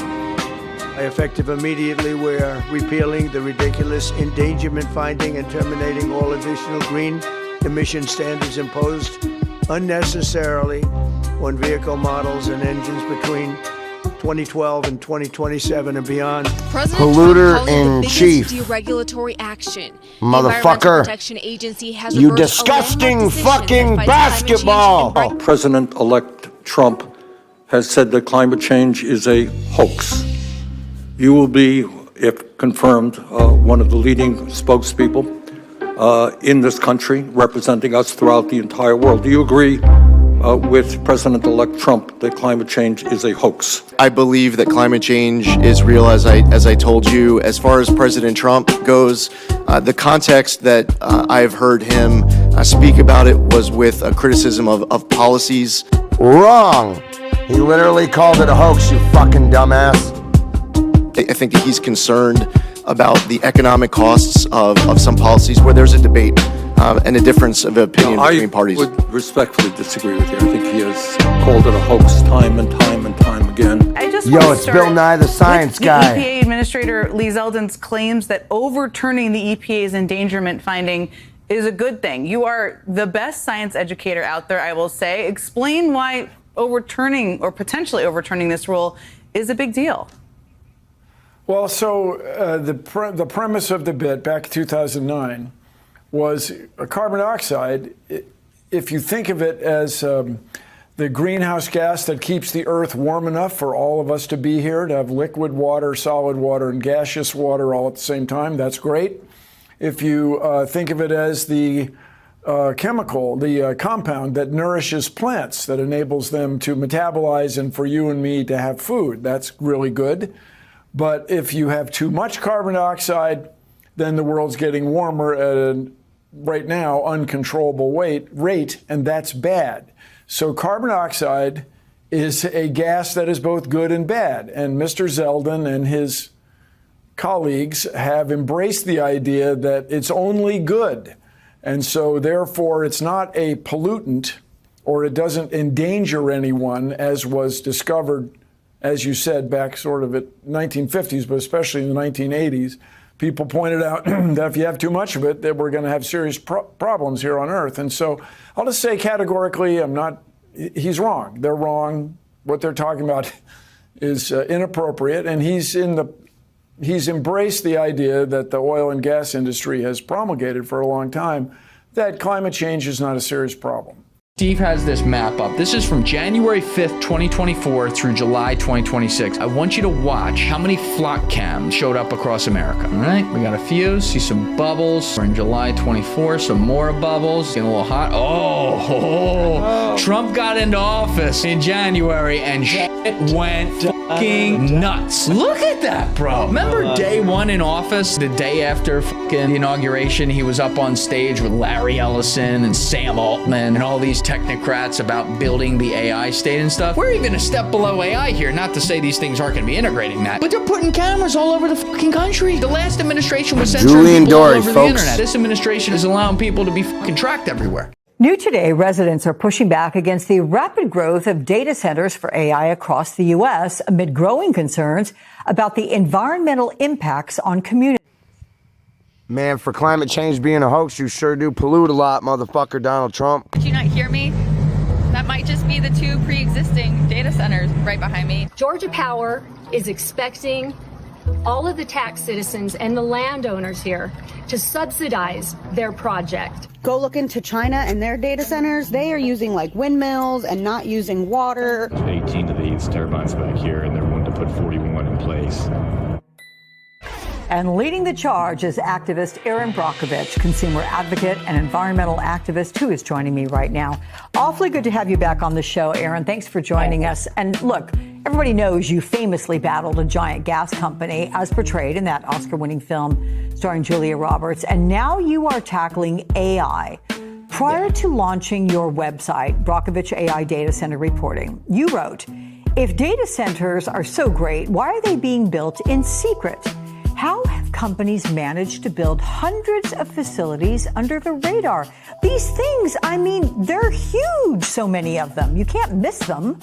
Effective immediately, we're repealing the ridiculous endangerment finding and terminating all additional green emission standards imposed unnecessarily on vehicle models and engines between 2012 and 2027 and beyond. President Polluter Trump calls it in the biggest chief. deregulatory action. The Motherfucker. Environmental Protection Agency has You reversed a landmark disgusting decision fucking that fights climate change basketball. and President-elect Trump has said that climate change is a hoax. You will be, if confirmed, one of the leading spokespeople in this country, representing us throughout the entire world. Do you agree with President-elect Trump that climate change is a hoax? I believe that climate change is real, as I told you. As far as President Trump goes, the context that I've heard him speak about it was with a criticism of policies. Wrong. He literally called it a hoax, you fucking dumbass. I think that he's concerned about the economic costs of some policies where there's a debate and a difference of opinion between parties. I would respectfully disagree with you. I think he has called it a hoax time and time and time again. I just Yo, want to it's start Bill Nye, the science with guy. The EPA Administrator Lee Zeldin's claims that overturning the EPA's endangerment finding is a good thing. You are the best science educator out there, I will say. Explain why overturning or potentially overturning this rule is a big deal. Well, so the premise of the bid back in 2009 was carbon dioxide. If you think of it as the greenhouse gas that keeps the earth warm enough for all of us to be here, to have liquid water, solid water, and gaseous water all at the same time, that's great. If you think of it as the chemical, the compound that nourishes plants, that enables them to metabolize and for you and me to have food, that's really good. But if you have too much carbon dioxide, then the world's getting warmer at a, right now, uncontrollable rate, and that's bad. So carbon dioxide is a gas that is both good and bad. And Mr. Zeldin and his colleagues have embraced the idea that it's only good. And so therefore, it's not a pollutant, or it doesn't endanger anyone, as was discovered, as you said, back sort of at 1950s, but especially in the 1980s. People pointed out that if you have too much of it, that we're going to have serious problems here on Earth. And so I'll just say categorically, he's wrong. They're wrong. What they're talking about is inappropriate. And he's embraced the idea that the oil and gas industry has promulgated for a long time, that climate change is not a serious problem. Steve has this map up. This is from January 5th, 2024 through July 2026. I want you to watch how many flock cams showed up across America. All right, we got a few. See some bubbles. We're in July 24, some more bubbles. Getting a little hot. Oh, Trump got into office in January and shit went fucking nuts. Look at that, bro. Remember day one in office, the day after fucking the inauguration, he was up on stage with Larry Ellison and Sam Altman and all these technocrats about building the AI state and stuff. We're even a step below AI here. Not to say these things aren't going to be integrating that, but they're putting cameras all over the fucking country. The last administration was censoring people all over the internet. This administration is allowing people to be fucking tracked everywhere. New today, residents are pushing back against the rapid growth of data centers for AI across the U.S. amid growing concerns about the environmental impacts on communities. Man, for climate change being a hoax, you sure do pollute a lot, motherfucker, Donald Trump. Did you not hear me? That might just be the two pre-existing data centers right behind me. Georgia Power is expecting all of the tax citizens and the landowners here to subsidize their project. Go look into China and their data centers. They are using like windmills and not using water. 18 of these turbines back here, and they're wanting to put 41 in place. And leading the charge is activist Erin Brockovich, consumer advocate and environmental activist, who is joining me right now. Awfully good to have you back on the show, Erin. Thanks for joining us. And look, everybody knows you famously battled a giant gas company, as portrayed in that Oscar-winning film starring Julia Roberts. And now you are tackling AI. Prior to launching your website, Brockovich AI Data Center Reporting, you wrote, if data centers are so great, why are they being built in secret? How have companies managed to build hundreds of facilities under the radar? These things, I mean, they're huge, so many of them. You can't miss them.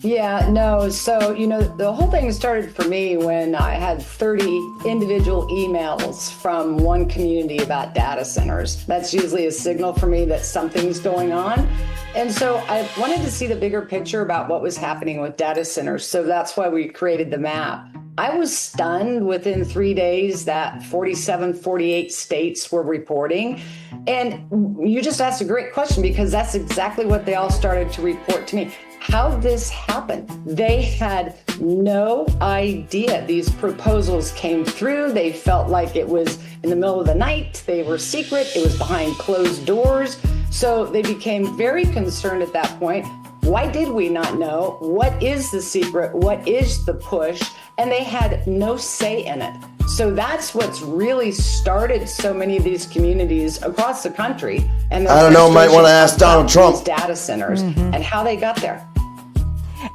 Yeah, no. So, the whole thing started for me when I had 30 individual emails from one community about data centers. That's usually a signal for me that something's going on. And so I wanted to see the bigger picture about what was happening with data centers. So that's why we created the map. I was stunned within 3 days that 47, 48 states were reporting. And you just asked a great question, because that's exactly what they all started to report to me. How this happened. They had no idea. These proposals came through. They felt like it was in the middle of the night. They were secret. It was behind closed doors. So they became very concerned at that point. Why did we not know? What is the secret? What is the push? And they had no say in it. So that's what's really started so many of these communities across the country. And I don't know, might want to ask Donald Trump. Data centers and how they got there.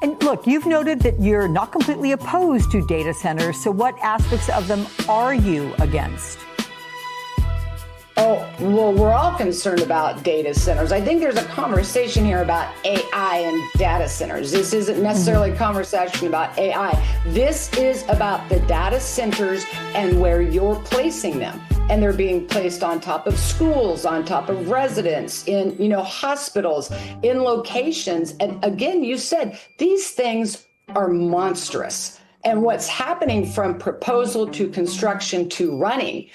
And look, you've noted that you're not completely opposed to data centers. So what aspects of them are you against? Oh, well, we're all concerned about data centers. I think there's a conversation here about AI and data centers. This isn't necessarily a conversation about AI. This is about the data centers and where you're placing them. And they're being placed on top of schools, on top of residents, in, hospitals, in locations. And again, you said these things are monstrous. And what's happening from proposal to construction to running,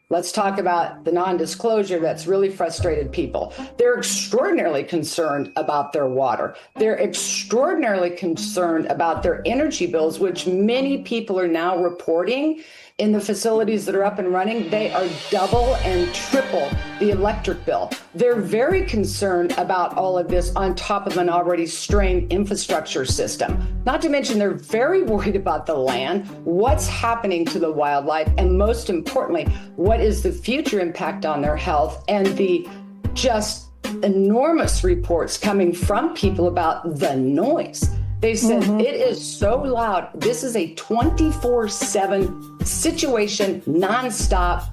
let's talk about the non-disclosure that's really frustrated people. They're extraordinarily concerned about their water. They're extraordinarily concerned about their energy bills, which many people are now reporting in the facilities that are up and running. They are double and triple the electric bill. They're very concerned about all of this on top of an already strained infrastructure system. Not to mention, they're very worried about the land, what's happening to the wildlife, and most importantly, what is the future impact on their health, and the just enormous reports coming from people about the noise. They said it is so loud. This is a 24/7 situation, nonstop,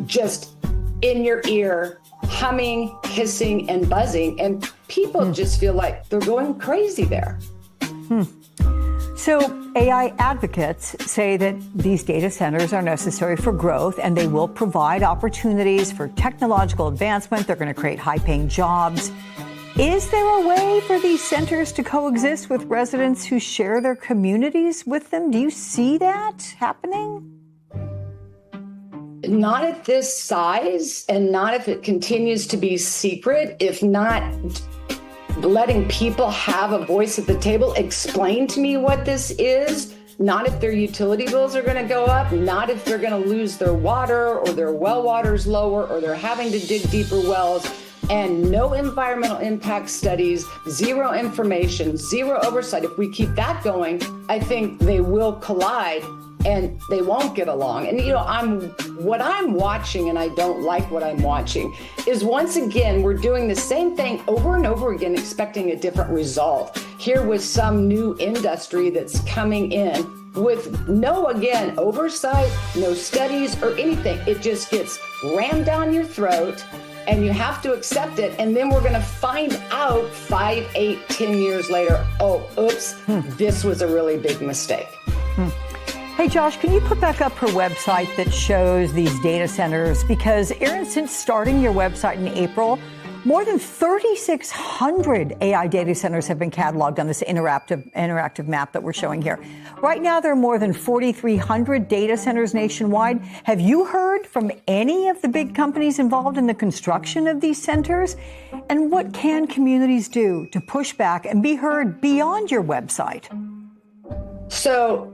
just in your ear, humming, hissing, and buzzing. And people just feel like they're going crazy there. So AI advocates say that these data centers are necessary for growth, and they will provide opportunities for technological advancement. They're going to create high-paying jobs. Is there a way for these centers to coexist with residents who share their communities with them? Do you see that happening? Not at this size, and not if it continues to be secret, if not letting people have a voice at the table. Explain to me what this is. Not if their utility bills are going to go up, not if they're going to lose their water or their well water's lower or they're having to dig deeper wells. And no environmental impact studies, zero information, zero oversight. If we keep that going, I think they will collide and they won't get along. And what I'm watching, and I don't like what I'm watching, is once again, we're doing the same thing over and over again, expecting a different result. Here with some new industry that's coming in with no, again, oversight, no studies or anything. It just gets rammed down your throat and you have to accept it. And then we're going to find out 5, 8, 10 years later, oh, oops, this was a really big mistake. Hey, Josh, can you put back up her website that shows these data centers? Because, Erin, since starting your website in April, more than 3,600 AI data centers have been cataloged on this interactive map that we're showing here. Right now, there are more than 4,300 data centers nationwide. Have you heard from any of the big companies involved in the construction of these centers? And what can communities do to push back and be heard beyond your website? So,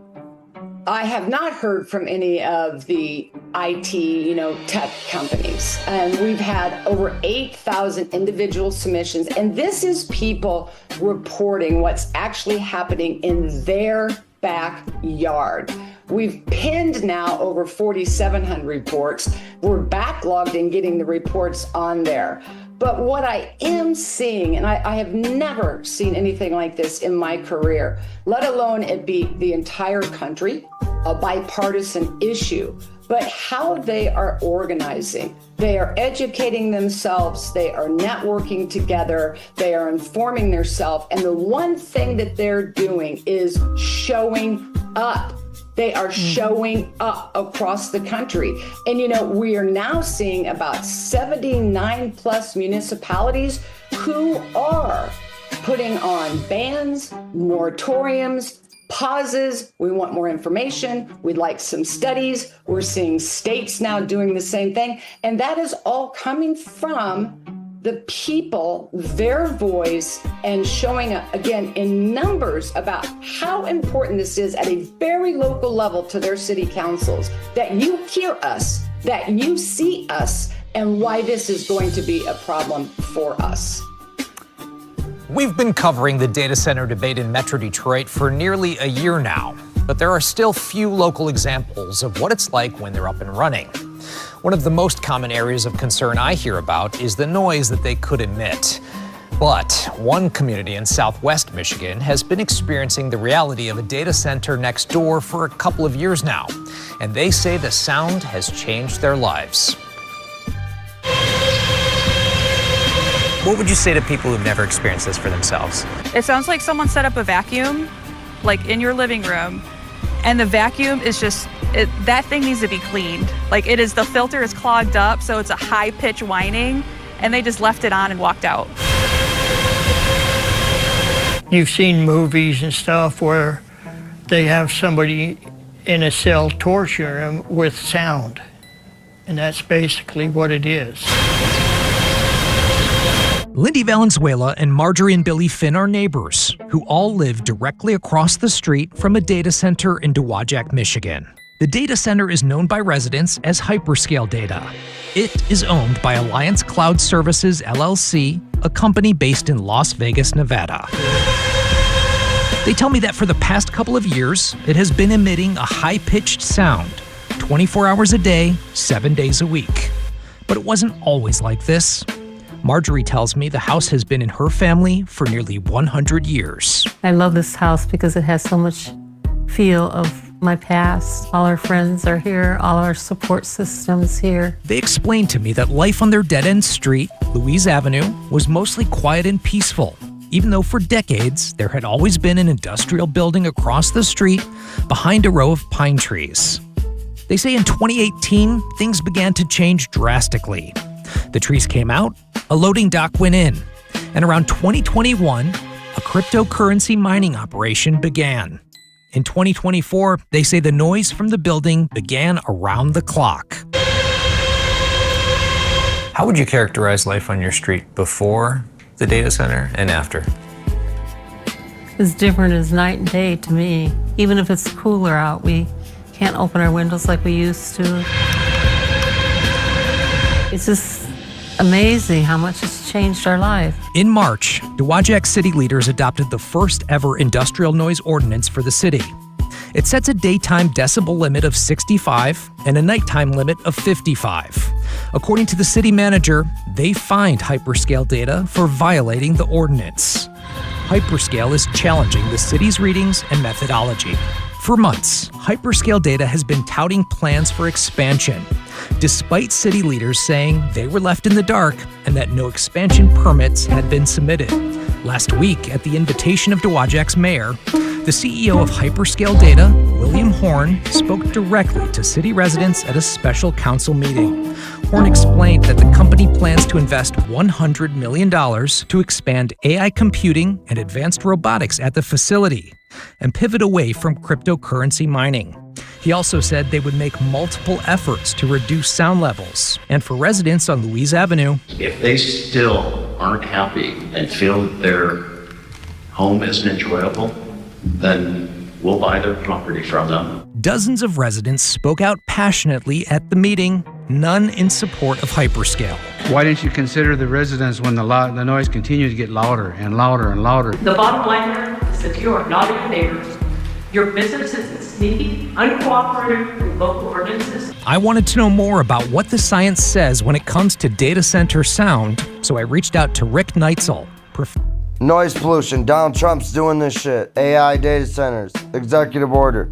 I have not heard from any of the IT, tech companies. And we've had over 8,000 individual submissions. And this is people reporting what's actually happening in their backyard. We've pinned now over 4,700 reports. We're backlogged in getting the reports on there. But what I am seeing, and I have never seen anything like this in my career, let alone it be the entire country, a bipartisan issue, but how they are organizing. They are educating themselves, they are networking together, they are informing themselves, and the one thing that they're doing is showing up. They are showing up across the country. And, we are now seeing about 79 plus municipalities who are putting on bans, moratoriums, pauses. We want more information. We'd like some studies. We're seeing states now doing the same thing. And that is all coming from the people, their voice, and showing up again in numbers about how important this is at a very local level to their city councils, that you hear us, that you see us, and why this is going to be a problem for us. We've been covering the data center debate in Metro Detroit for nearly a year now, but there are still few local examples of what it's like when they're up and running. One of the most common areas of concern I hear about is the noise that they could emit. But one community in Southwest Michigan has been experiencing the reality of a data center next door for a couple of years now, and they say the sound has changed their lives. What would you say to people who've never experienced this for themselves? It sounds like someone set up a vacuum, like in your living room, and the vacuum is just, that thing needs to be cleaned. The filter is clogged up, so it's a high pitch whining, and they just left it on and walked out. You've seen movies and stuff where they have somebody in a cell torture them with sound, and that's basically what it is. Lindy Valenzuela and Marjorie and Billy Finn are neighbors who all live directly across the street from a data center in Dowagiac, Michigan. The data center is known by residents as Hyperscale Data. It is owned by Alliance Cloud Services, LLC, a company based in Las Vegas, Nevada. They tell me that for the past couple of years, it has been emitting a high-pitched sound, 24 hours a day, 7 days a week. But it wasn't always like this. Marjorie tells me the house has been in her family for nearly 100 years. I love this house because it has so much feel of my past. All our friends are here, all our support systems here. They explained to me that life on their dead-end street, Louise Avenue, was mostly quiet and peaceful, even though for decades there had always been an industrial building across the street behind a row of pine trees. They say in 2018, things began to change drastically. The trees came out, a loading dock went in, and around 2021, a cryptocurrency mining operation began. In 2024, they say the noise from the building began around the clock. How would you characterize life on your street before the data center and after? It's different as night and day to me. Even if it's cooler out, we can't open our windows like we used to. It's just amazing how much it's changed our life. In March, Dowagiac city leaders adopted the first ever industrial noise ordinance for the city. It sets a daytime decibel limit of 65 and a nighttime limit of 55. According to the city manager, they fined Hyperscale Data for violating the ordinance. Hyperscale is challenging the city's readings and methodology. For months, Hyperscale Data has been touting plans for expansion, despite city leaders saying they were left in the dark and that no expansion permits had been submitted. Last week, at the invitation of Dowagiac's mayor, the CEO of Hyperscale Data, William Horn, spoke directly to city residents at a special council meeting. Horn explained that the company plans to invest $100 million to expand AI computing and advanced robotics at the facility and pivot away from cryptocurrency mining. He also said they would make multiple efforts to reduce sound levels. And for residents on Louise Avenue, if they still aren't happy and feel that their home isn't enjoyable, then we'll buy their property from them. Dozens of residents spoke out passionately at the meeting, none in support of Hyperscale. Why didn't you consider the residents when the noise continues to get louder and louder and louder? The bottom line here is that you are not your neighbors. Your business is sneaky, uncooperative with local ordinances. I wanted to know more about what the science says when it comes to data center sound, so I reached out to Rick Neitzel. Noise pollution. Donald Trump's doing this shit. AI data centers. Executive order.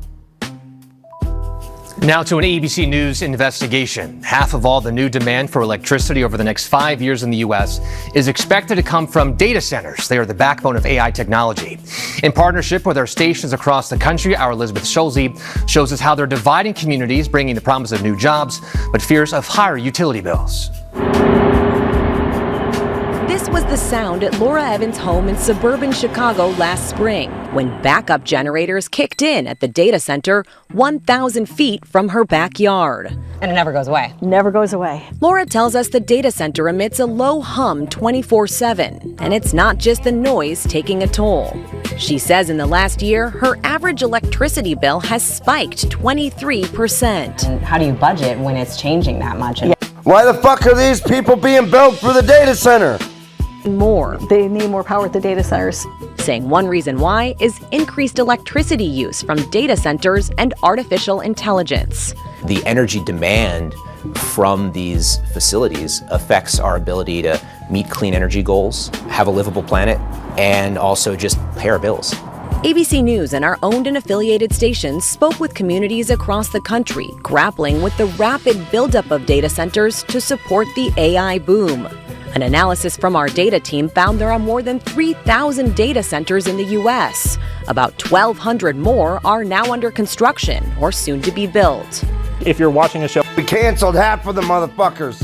Now to an ABC News investigation. Half of all the new demand for electricity over the next 5 years in the U.S. is expected to come from data centers. They are the backbone of AI technology. In partnership with our stations across the country, our Elizabeth Schulze shows us how they're dividing communities, bringing the promise of new jobs, but fears of higher utility bills. This was the sound at Laura Evans' home in suburban Chicago last spring when backup generators kicked in at the data center 1,000 feet from her backyard. And it never goes away. Never goes away. Laura tells us the data center emits a low hum 24/7, and it's not just the noise taking a toll. She says in the last year, her average electricity bill has spiked 23%. And how do you budget when it's changing that much? Why the fuck are these people being built for the data center? More. They need more power at the data centers. Saying one reason why is increased electricity use from data centers and artificial intelligence. The energy demand from these facilities affects our ability to meet clean energy goals, have a livable planet, and also just pay our bills. ABC News and our owned and affiliated stations spoke with communities across the country grappling with the rapid buildup of data centers to support the AI boom. An analysis from our data team found there are more than 3,000 data centers in the U.S. About 1,200 more are now under construction or soon to be built. If you're watching a show, we canceled half of the motherfuckers.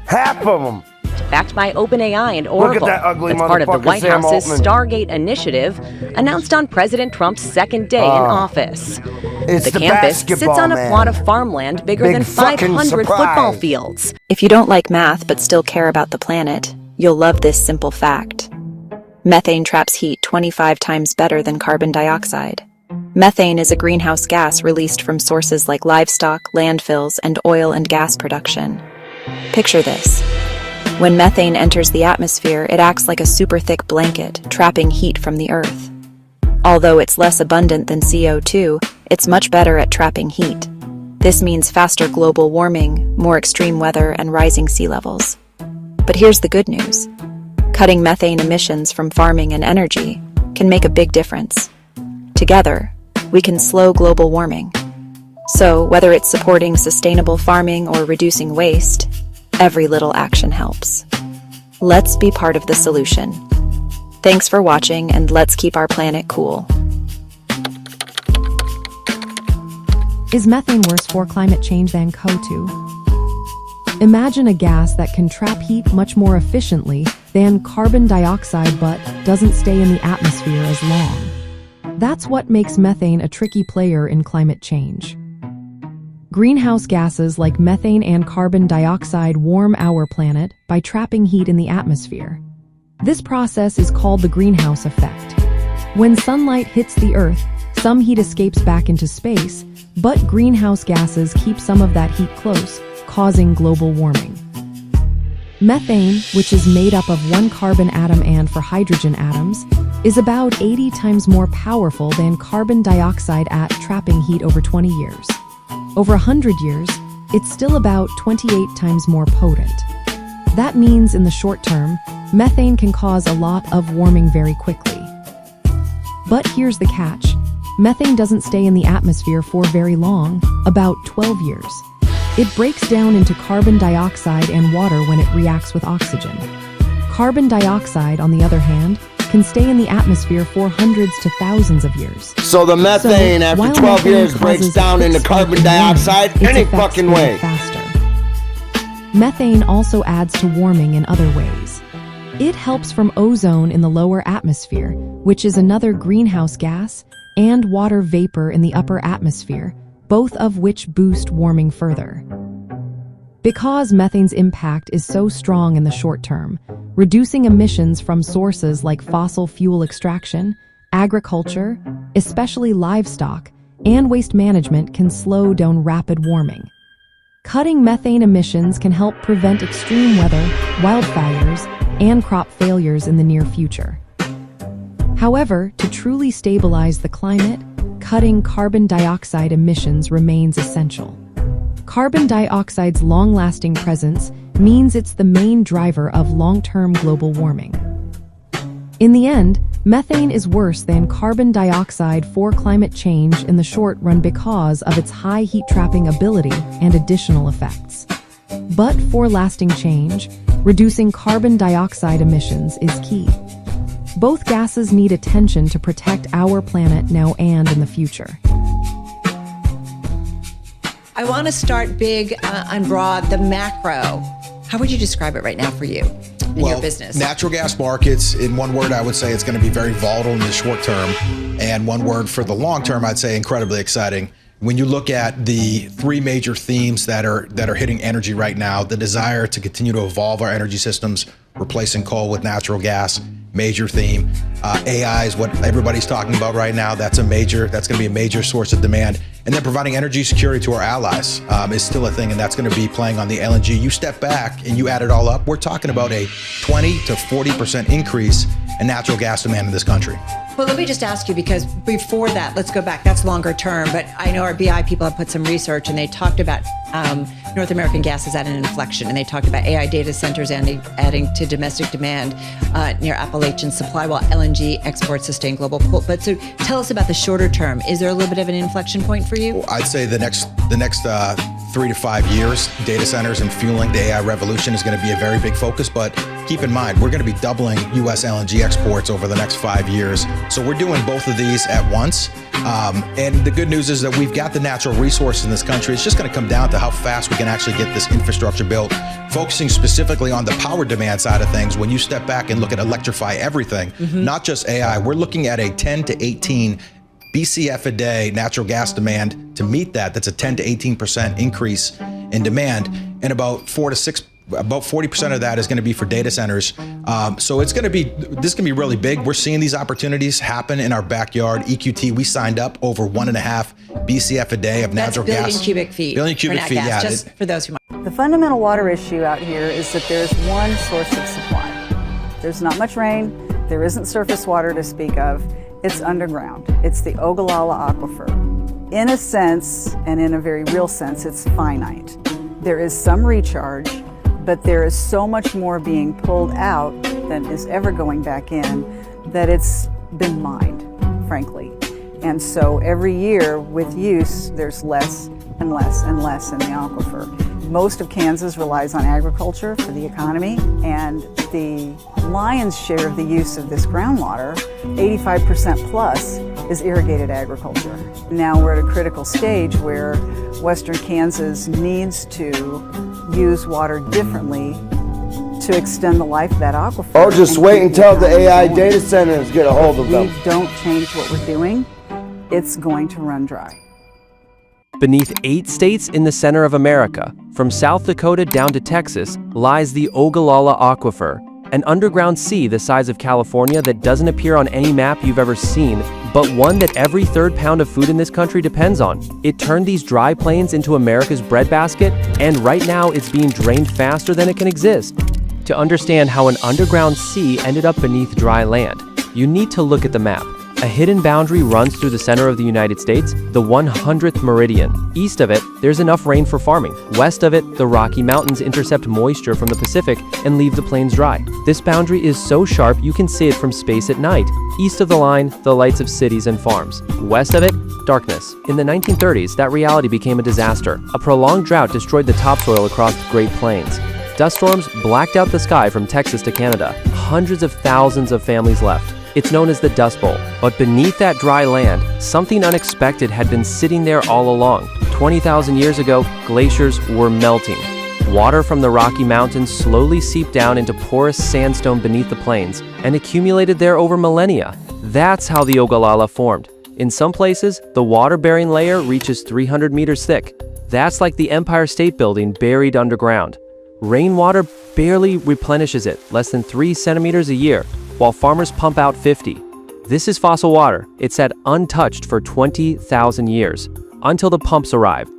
Half of them. Backed by OpenAI and Oracle. Look at that ugly That's part of the motherfucker, White Sam House's Altman. Stargate initiative, announced on President Trump's second day in office. It's the the campus sits on a basketball plot man. of farmland bigger Big than fucking 500 football surprise. fields. If you don't like math but still care about the planet, you'll love this simple fact. Methane traps heat 25 times better than carbon dioxide. Methane is a greenhouse gas released from sources like livestock, landfills, and oil and gas production. Picture this. When methane enters the atmosphere, it acts like a super thick blanket, trapping heat from the Earth. Although it's less abundant than CO2, it's much better at trapping heat. This means faster global warming, more extreme weather, and rising sea levels. But here's the good news. Cutting methane emissions from farming and energy can make a big difference. Together, we can slow global warming. So, whether it's supporting sustainable farming or reducing waste, every little action helps. Let's be part of the solution. Thanks for watching, and let's keep our planet cool. Is methane worse for climate change than CO2? Imagine a gas that can trap heat much more efficiently than carbon dioxide but doesn't stay in the atmosphere as long. That's what makes methane a tricky player in climate change. Greenhouse gases like methane and carbon dioxide warm our planet by trapping heat in the atmosphere. This process is called the greenhouse effect. When sunlight hits the Earth, some heat escapes back into space, but greenhouse gases keep some of that heat close, causing global warming. Methane, which is made up of one carbon atom and 4 hydrogen atoms, is about 80 times more powerful than carbon dioxide at trapping heat over 20 years. Over 100 years, it's still about 28 times more potent. That means in the short term, methane can cause a lot of warming very quickly. But here's the catch. Methane doesn't stay in the atmosphere for very long, about 12 years. It breaks down into carbon dioxide and water when it reacts with oxygen. Carbon dioxide, on the other hand, can stay in the atmosphere for hundreds to thousands of years. So the methane, after while 12 methane years, breaks causes down into quick carbon spike in warming, dioxide its any effects fucking fade way. Faster. Methane also adds to warming in other ways. It helps from ozone in the lower atmosphere, which is another greenhouse gas, and water vapor in the upper atmosphere, both of which boost warming further. Because methane's impact is so strong in the short term, reducing emissions from sources like fossil fuel extraction, agriculture, especially livestock, and waste management can slow down rapid warming. Cutting methane emissions can help prevent extreme weather, wildfires, and crop failures in the near future. However, to truly stabilize the climate, cutting carbon dioxide emissions remains essential. Carbon dioxide's long-lasting presence means it's the main driver of long-term global warming. In the end, methane is worse than carbon dioxide for climate change in the short run because of its high heat-trapping ability and additional effects. But for lasting change, reducing carbon dioxide emissions is key. Both gases need attention to protect our planet now and in the future. I want to start big and broad, the macro. How would you describe it right now for you in your business? Natural gas markets, in one word, I would say it's going to be very volatile in the short term. And one word for the long term, I'd say incredibly exciting. When you look at the 3 major themes that are hitting energy right now, the desire to continue to evolve our energy systems, replacing coal with natural gas, major theme. AI is what everybody's talking about right now. That's going to be a major source of demand. And then providing energy security to our allies is still a thing, and that's going to be playing on the LNG. You step back and you add it all up, we're talking about a 20 to 40% increase in natural gas demand in this country. Well, let me just ask you, because before that, let's go back, that's longer term, but I know our BI people have put some research and they talked about North American gas is at an inflection, and they talked about AI data centers adding to domestic demand near Appalachian supply while LNG exports sustain global pull. But so tell us about the shorter term. Is there a little bit of an inflection point for you? I'd say the next 3 to 5 years, data centers and fueling the AI revolution is going to be a very big focus. But keep in mind, we're going to be doubling U.S. LNG exports over the next 5 years. So we're doing both of these at once. And the good news is that we've got the natural resources in this country. It's just going to come down to how fast we can actually get this infrastructure built. Focusing specifically on the power demand side of things, when you step back and look at electrify everything, not just AI, we're looking at a 10 to 18 BCF a day natural gas demand to meet that. That's a 10 to 18% increase in demand, and about 40% of that is going to be for data centers. So this is going to be really big. We're seeing these opportunities happen in our backyard. EQT, we signed up over 1.5 BCF a day of natural gas. Billion cubic feet. Billion cubic feet, yeah. Just for those who might. The fundamental water issue out here is that there's one source of supply. There's not much rain. There isn't surface water to speak of. It's underground. It's the Ogallala Aquifer. In a sense, and in a very real sense, it's finite. There is some recharge, but there is so much more being pulled out than is ever going back in that it's been mined, frankly. And so every year with use, there's less and less and less in the aquifer. Most of Kansas relies on agriculture for the economy, and the lion's share of the use of this groundwater, 85% plus, is irrigated agriculture. Now we're at a critical stage where Western Kansas needs to use water differently to extend the life of that aquifer. Or just wait until the AI data centers get a hold of them. If we don't change what we're doing, it's going to run dry. Beneath 8 states in the center of America, from South Dakota down to Texas, lies the Ogallala Aquifer, an underground sea the size of California that doesn't appear on any map you've ever seen, but one that every third pound of food in this country depends on. It turned these dry plains into America's breadbasket, and right now it's being drained faster than it can exist. To understand how an underground sea ended up beneath dry land, you need to look at the map. A hidden boundary runs through the center of the United States, the 100th meridian. East of it, there's enough rain for farming. West of it, the Rocky Mountains intercept moisture from the Pacific and leave the plains dry. This boundary is so sharp you can see it from space at night. East of the line, the lights of cities and farms. West of it, darkness. In the 1930s, that reality became a disaster. A prolonged drought destroyed the topsoil across the Great Plains. Dust storms blacked out the sky from Texas to Canada. Hundreds of thousands of families left. It's known as the Dust Bowl. But beneath that dry land, something unexpected had been sitting there all along. 20,000 years ago, glaciers were melting. Water from the Rocky Mountains slowly seeped down into porous sandstone beneath the plains and accumulated there over millennia. That's how the Ogallala formed. In some places, the water-bearing layer reaches 300 meters thick. That's like the Empire State Building buried underground. Rainwater barely replenishes it, less than 3 centimeters a year, while farmers pump out 50. This is fossil water. It sat untouched for 20,000 years, until the pumps arrived.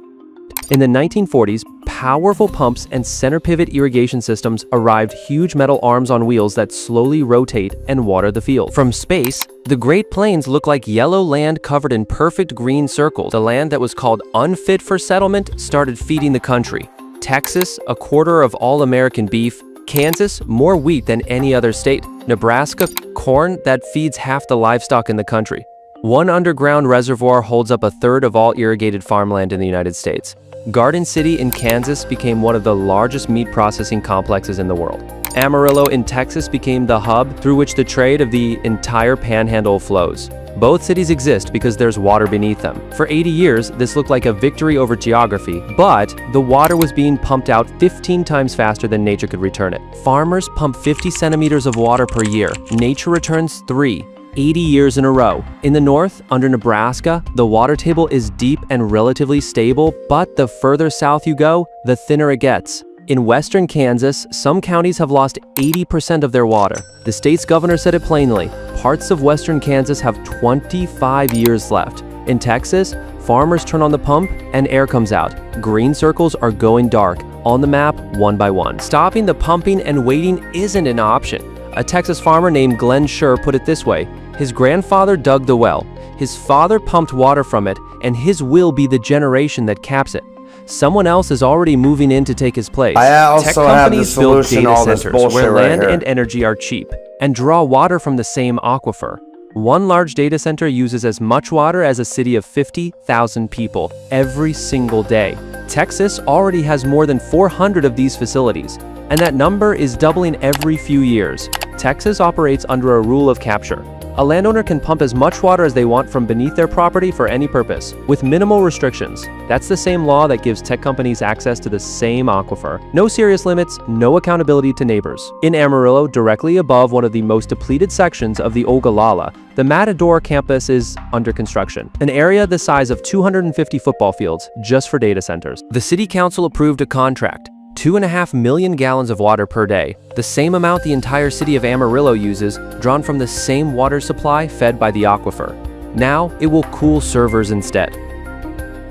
In the 1940s, powerful pumps and center pivot irrigation systems arrived, huge metal arms on wheels that slowly rotate and water the field. From space, the Great Plains look like yellow land covered in perfect green circles. The land that was called unfit for settlement started feeding the country. Texas, a quarter of all American beef. Kansas, more wheat than any other state. Nebraska, corn that feeds half the livestock in the country. One underground reservoir holds up a third of all irrigated farmland in the United States. Garden City in Kansas became one of the largest meat processing complexes in the world. Amarillo in Texas became the hub through which the trade of the entire panhandle flows. Both cities exist because there's water beneath them. For 80 years, this looked like a victory over geography, but the water was being pumped out 15 times faster than nature could return it. Farmers pump 50 centimeters of water per year. Nature returns 3. 80 years in a row. In the north, under Nebraska, the water table is deep and relatively stable, but the further south you go, the thinner it gets. In western Kansas, some counties have lost 80% of their water. The state's governor said it plainly. Parts of western Kansas have 25 years left. In Texas, farmers turn on the pump and air comes out. Green circles are going dark on the map one by one. Stopping the pumping and waiting isn't an option. A Texas farmer named Glenn Schur put it this way. His grandfather dug the well. His father pumped water from it, and his will be the generation that caps it. Someone else is already moving in to take his place. I also Tech have the companies build solution to data all this centers bullshit where right land here. and energy are cheap and draw water from the same aquifer. One large data center uses as much water as a city of 50,000 people every single day. Texas already has more than 400 of these facilities, and that number is doubling every few years. Texas operates under a rule of capture. A landowner can pump as much water as they want from beneath their property for any purpose, with minimal restrictions. That's the same law that gives tech companies access to the same aquifer. No serious limits, no accountability to neighbors. In Amarillo, directly above one of the most depleted sections of the Ogallala, the Matador campus is under construction, an area the size of 250 football fields just for data centers. The city council approved a contract. 2.5 million gallons of water per day, the same amount the entire city of Amarillo uses, drawn from the same water supply fed by the aquifer. Now, it will cool servers instead.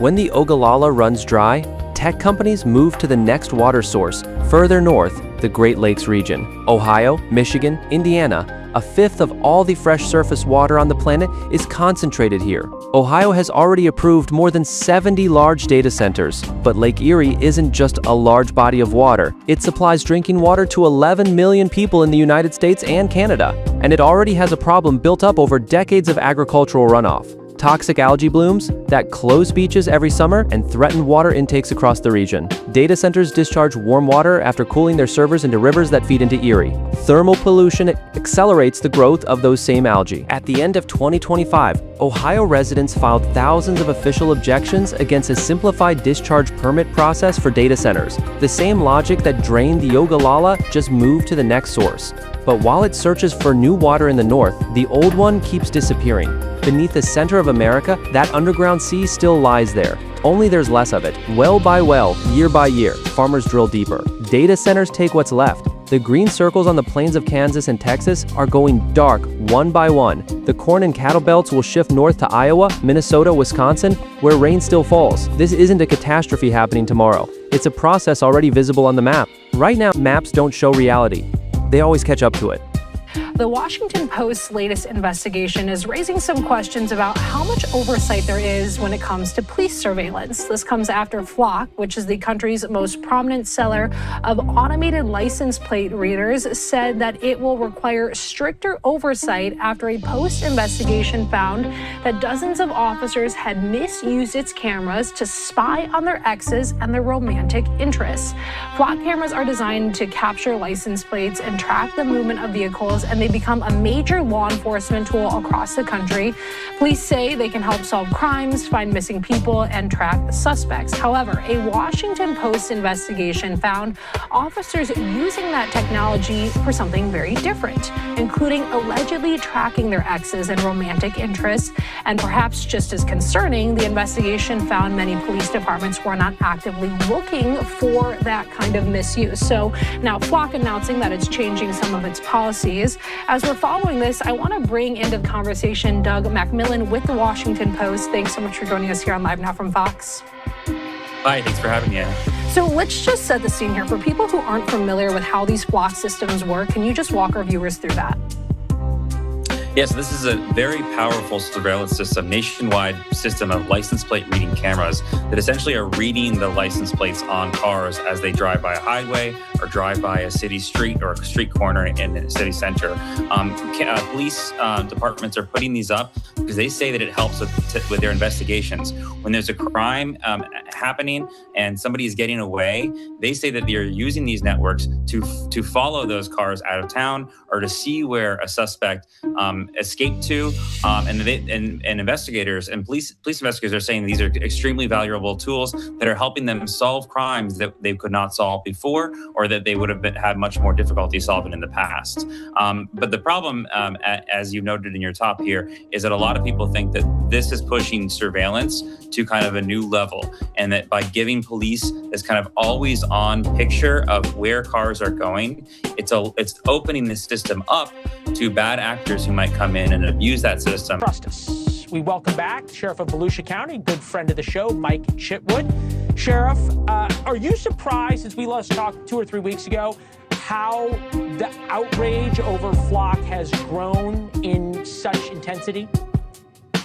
When the Ogallala runs dry, tech companies move to the next water source, further north, the Great Lakes region. Ohio, Michigan, Indiana, a fifth of all the fresh surface water on the planet is concentrated here. Ohio has already approved more than 70 large data centers, but Lake Erie isn't just a large body of water. It supplies drinking water to 11 million people in the United States and Canada, and it already has a problem built up over decades of agricultural runoff. Toxic algae blooms that close beaches every summer and threaten water intakes across the region. Data centers discharge warm water after cooling their servers into rivers that feed into Erie. Thermal pollution accelerates the growth of those same algae. At the end of 2025, Ohio residents filed thousands of official objections against a simplified discharge permit process for data centers. The same logic that drained the Ogallala just moved to the next source. But while it searches for new water in the north, the old one keeps disappearing. Beneath the center of America, that underground sea still lies there. Only there's less of it. Well by well, year by year, farmers drill deeper. Data centers take what's left. The green circles on the plains of Kansas and Texas are going dark one by one. The corn and cattle belts will shift north to Iowa, Minnesota, Wisconsin, where rain still falls. This isn't a catastrophe happening tomorrow. It's a process already visible on the map. Right now, maps don't show reality. They always catch up to it. The Washington Post's latest investigation is raising some questions about how much oversight there is when it comes to police surveillance. This comes after Flock, which is the country's most prominent seller of automated license plate readers, said that it will require stricter oversight after a Post investigation found that dozens of officers had misused its cameras to spy on their exes and their romantic interests. Flock cameras are designed to capture license plates and track the movement of vehicles, and they become a major law enforcement tool across the country. Police say they can help solve crimes, find missing people, and track suspects. However, a Washington Post investigation found officers using that technology for something very different, including allegedly tracking their exes and romantic interests. And perhaps just as concerning, the investigation found many police departments were not actively looking for that kind of misuse. So now Flock announcing that it's changing some of its policies. As we're following this, I want to bring into the conversation Doug Macmillan with the Washington Post. Thanks so much for joining us here on Live Now from Fox. Hi, thanks for having me. So let's just set the scene here. For people who aren't familiar with how these Flock systems work, can you just walk our viewers through that? Yes, this is a very powerful surveillance system, nationwide system of license plate reading cameras that essentially are reading the license plates on cars as they drive by a highway or drive by a city street or a street corner in the city center. Police departments are putting these up because they say that it helps with their investigations. When there's a crime happening and somebody is getting away, they say that they're using these networks to follow those cars out of town or to see where a suspect escaped to, and investigators and police investigators are saying these are extremely valuable tools that are helping them solve crimes that they could not solve before, or that they would have had much more difficulty solving in the past. But the problem, as you noted in your top here, is that a lot of people think that this is pushing surveillance to kind of a new level, and that by giving police this kind of always on picture of where cars are going, it's opening the system up to bad actors who might come in and abuse that system. Justice. We welcome back Sheriff of Volusia County, good friend of the show, Mike Chitwood. Sheriff, are you surprised, as we last talked 2 or 3 weeks ago, how the outrage over Flock has grown in such intensity?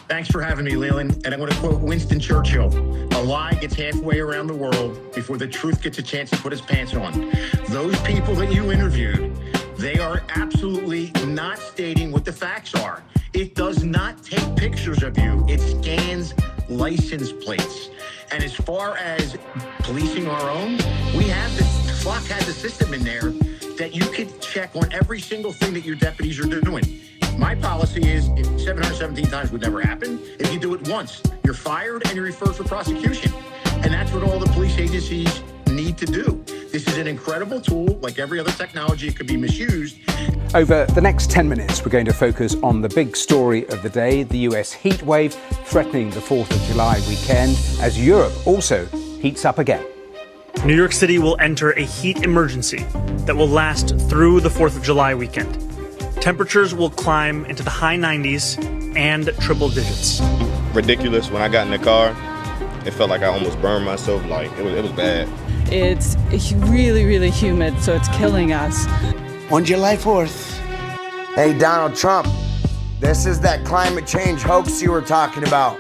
Thanks for having me, Leland. And I'm going to quote Winston Churchill: "A lie gets halfway around the world before the truth gets a chance to put its pants on." Those people that you interviewed, they are absolutely not stating what the facts are. It does not take pictures of you. It scans license plates. And as far as policing our own, Flock has a system in there that you could check on every single thing that your deputies are doing. My policy is 717 times would never happen. If you do it once, you're fired and you're referred for prosecution. And that's what all the police agencies need to do. This is an incredible tool. Like every other technology, it could be misused. Over the next 10 minutes, we're going to focus on the big story of the day, the US heat wave threatening the 4th of July weekend, as Europe also heats up again. New York City will enter a heat emergency that will last through the 4th of July weekend. Temperatures will climb into the high 90s and triple digits. Ridiculous. When I got in the car, it felt like I almost burned myself. Like it was bad. It's really, really humid, so it's killing us. On July 4th. Hey, Donald Trump, this is that climate change hoax you were talking about.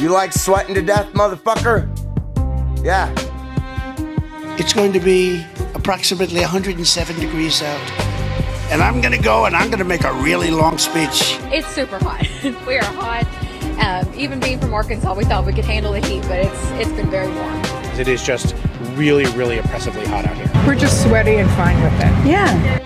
You like sweating to death, motherfucker? Yeah. It's going to be approximately 107 degrees out. And I'm going to go and I'm going to make a really long speech. It's super hot. We are hot. Even being from Arkansas, we thought we could handle the heat, but it's been very warm. It is just really, really oppressively hot out here. We're just sweaty and fine with it. Yeah.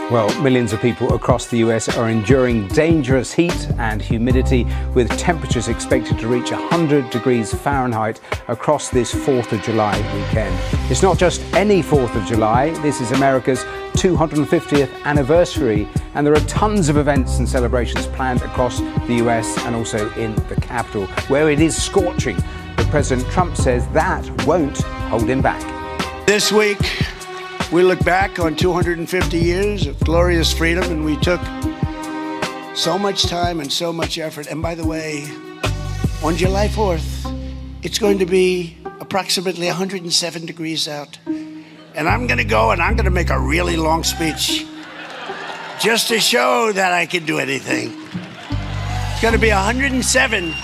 Well, millions of people across the US are enduring dangerous heat and humidity, with temperatures expected to reach 100 degrees Fahrenheit across this 4th of July weekend. It's not just any 4th of July, this is America's 250th anniversary, and there are tons of events and celebrations planned across the US and also in the capital, where it is scorching. But President Trump says that won't hold him back. This week, we look back on 250 years of glorious freedom, and we took so much time and so much effort. And by the way, on July 4th, it's going to be approximately 107 degrees out. And I'm going to go and I'm going to make a really long speech just to show that I can do anything. It's going to be 107.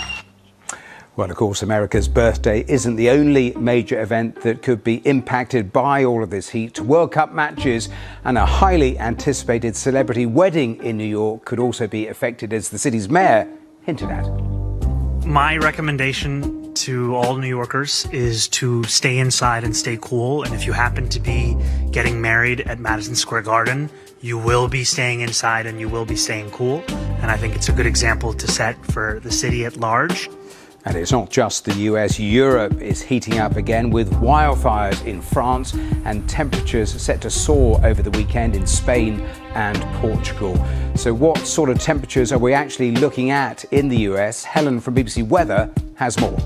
Well, of course, America's birthday isn't the only major event that could be impacted by all of this heat. World Cup matches and a highly anticipated celebrity wedding in New York could also be affected, as the city's mayor hinted at. My recommendation to all New Yorkers is to stay inside and stay cool. And if you happen to be getting married at Madison Square Garden, you will be staying inside and you will be staying cool. And I think it's a good example to set for the city at large. And it's not just the US. Europe is heating up again, with wildfires in France and temperatures set to soar over the weekend in Spain and Portugal. So what sort of temperatures are we actually looking at in the US? Helen from BBC Weather has more.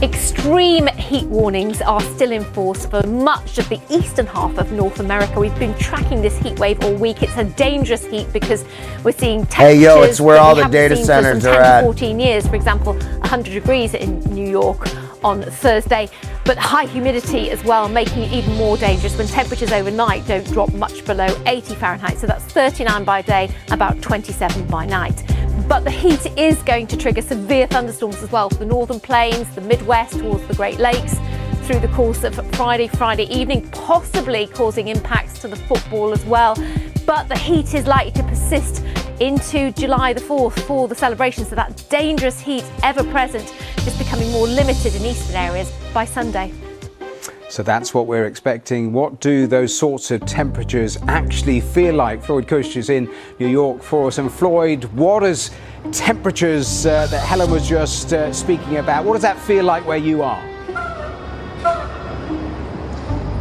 Extreme heat warnings are still in force for much of the eastern half of North America. We've been tracking this heat wave all week. It's a dangerous heat because we're seeing temperatures it's where all the data centers are at. 14 years, for example, 100 degrees in New York on Thursday, but high humidity as well, making it even more dangerous when temperatures overnight don't drop much below 80 Fahrenheit. So that's 39 by day, about 27 by night. But the heat is going to trigger severe thunderstorms as well for the northern plains, the Midwest, towards the Great Lakes through the course of Friday evening, possibly causing impacts to the football as well. But the heat is likely to persist into July the 4th for the celebration, so that dangerous heat ever present is becoming more limited in eastern areas by Sunday. So that's what we're expecting. What do those sorts of temperatures actually feel like? Floyd Cush is in New York for us. And Floyd, what is temperatures that Helen was just speaking about? What does that feel like where you are?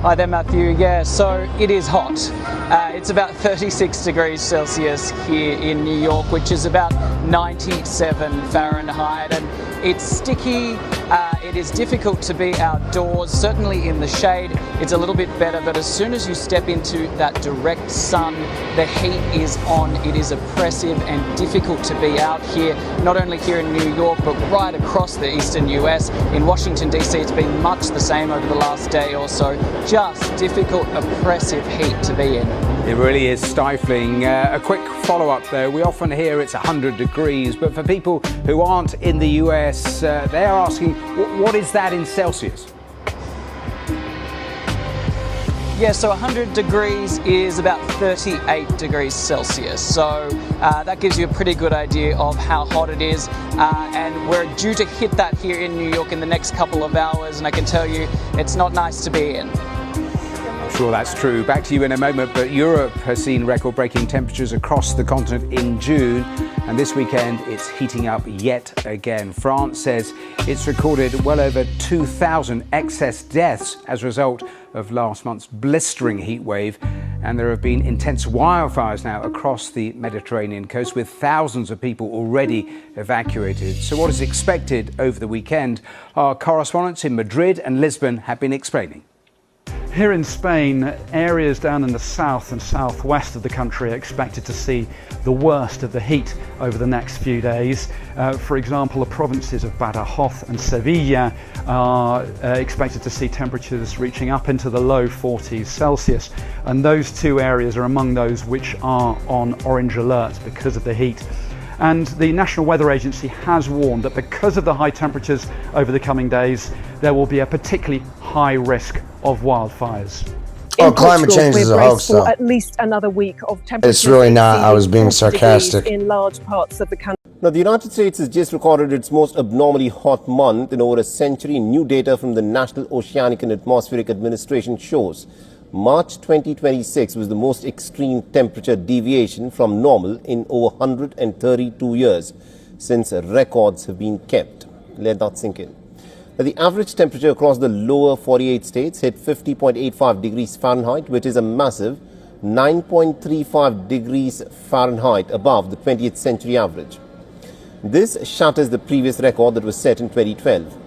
Hi there, Matthew. Yeah, so it is hot. It's about 36 degrees Celsius here in New York, which is about 97 Fahrenheit. And it's sticky. It is difficult to be outdoors. Certainly in the shade, it's a little bit better. But as soon as you step into that direct sun, the heat is on. It is oppressive and difficult to be out here, not only here in New York, but right across the eastern US. In Washington, D.C., it's been much the same over the last day or so. Just difficult, oppressive heat to be in. It really is stifling. A quick follow-up though, we often hear it's 100 degrees, but for people who aren't in the US, they are asking, what is that in Celsius? Yeah, so 100 degrees is about 38 degrees Celsius. So that gives you a pretty good idea of how hot it is. And we're due to hit that here in New York in the next couple of hours. And I can tell you, it's not nice to be in. Sure, that's true. Back to you in a moment, but Europe has seen record-breaking temperatures across the continent in June, and this weekend it's heating up yet again. France says it's recorded well over 2,000 excess deaths as a result of last month's blistering heat wave, and there have been intense wildfires now across the Mediterranean coast, with thousands of people already evacuated. So what is expected over the weekend? Our correspondents in Madrid and Lisbon have been explaining. Here in Spain, areas down in the south and southwest of the country are expected to see the worst of the heat over the next few days. For example, the provinces of Badajoz and Sevilla are expected to see temperatures reaching up into the low 40s Celsius. And those two areas are among those which are on orange alert because of the heat. And the National Weather Agency has warned that because of the high temperatures over the coming days, there will be a particularly high risk of wildfires. Oh, climate change is a hoax, though. At least another week of temperatures. It's really not. I was being sarcastic. In large parts of the country. Now, the United States has just recorded its most abnormally hot month in over a century. New data from the National Oceanic and Atmospheric Administration shows March 2026 was the most extreme temperature deviation from normal in over 132 years since records have been kept. Let that sink in. Now, the average temperature across the lower 48 states hit 50.85 degrees Fahrenheit, which is a massive 9.35 degrees Fahrenheit above the 20th century average. This shatters the previous record that was set in 2012.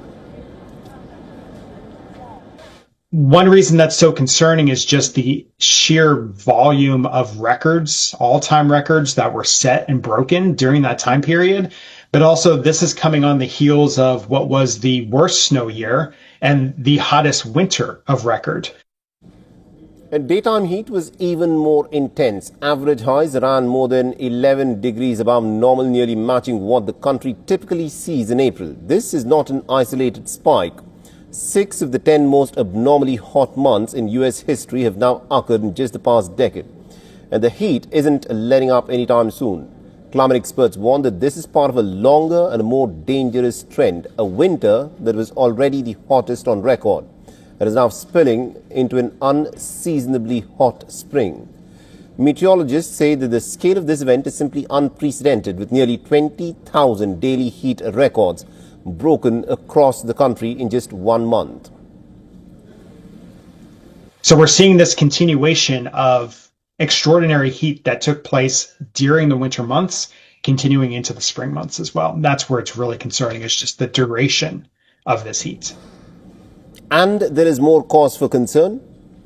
One reason that's so concerning is just the sheer volume of records, all-time records that were set and broken during that time period. But also this is coming on the heels of what was the worst snow year and the hottest winter of record. And daytime heat was even more intense. Average highs ran more than 11 degrees above normal, nearly matching what the country typically sees in April. This is not an isolated spike. 6 of the 10 most abnormally hot months in US history have now occurred in just the past decade. And the heat isn't letting up anytime soon. Climate experts warn that this is part of a longer and a more dangerous trend, a winter that was already the hottest on record and is now spilling into an unseasonably hot spring. Meteorologists say that the scale of this event is simply unprecedented, with nearly 20,000 daily heat records broken across the country in just 1 month. So we're seeing this continuation of extraordinary heat that took place during the winter months, continuing into the spring months as well. That's where it's really concerning, is just the duration of this heat. And there is more cause for concern.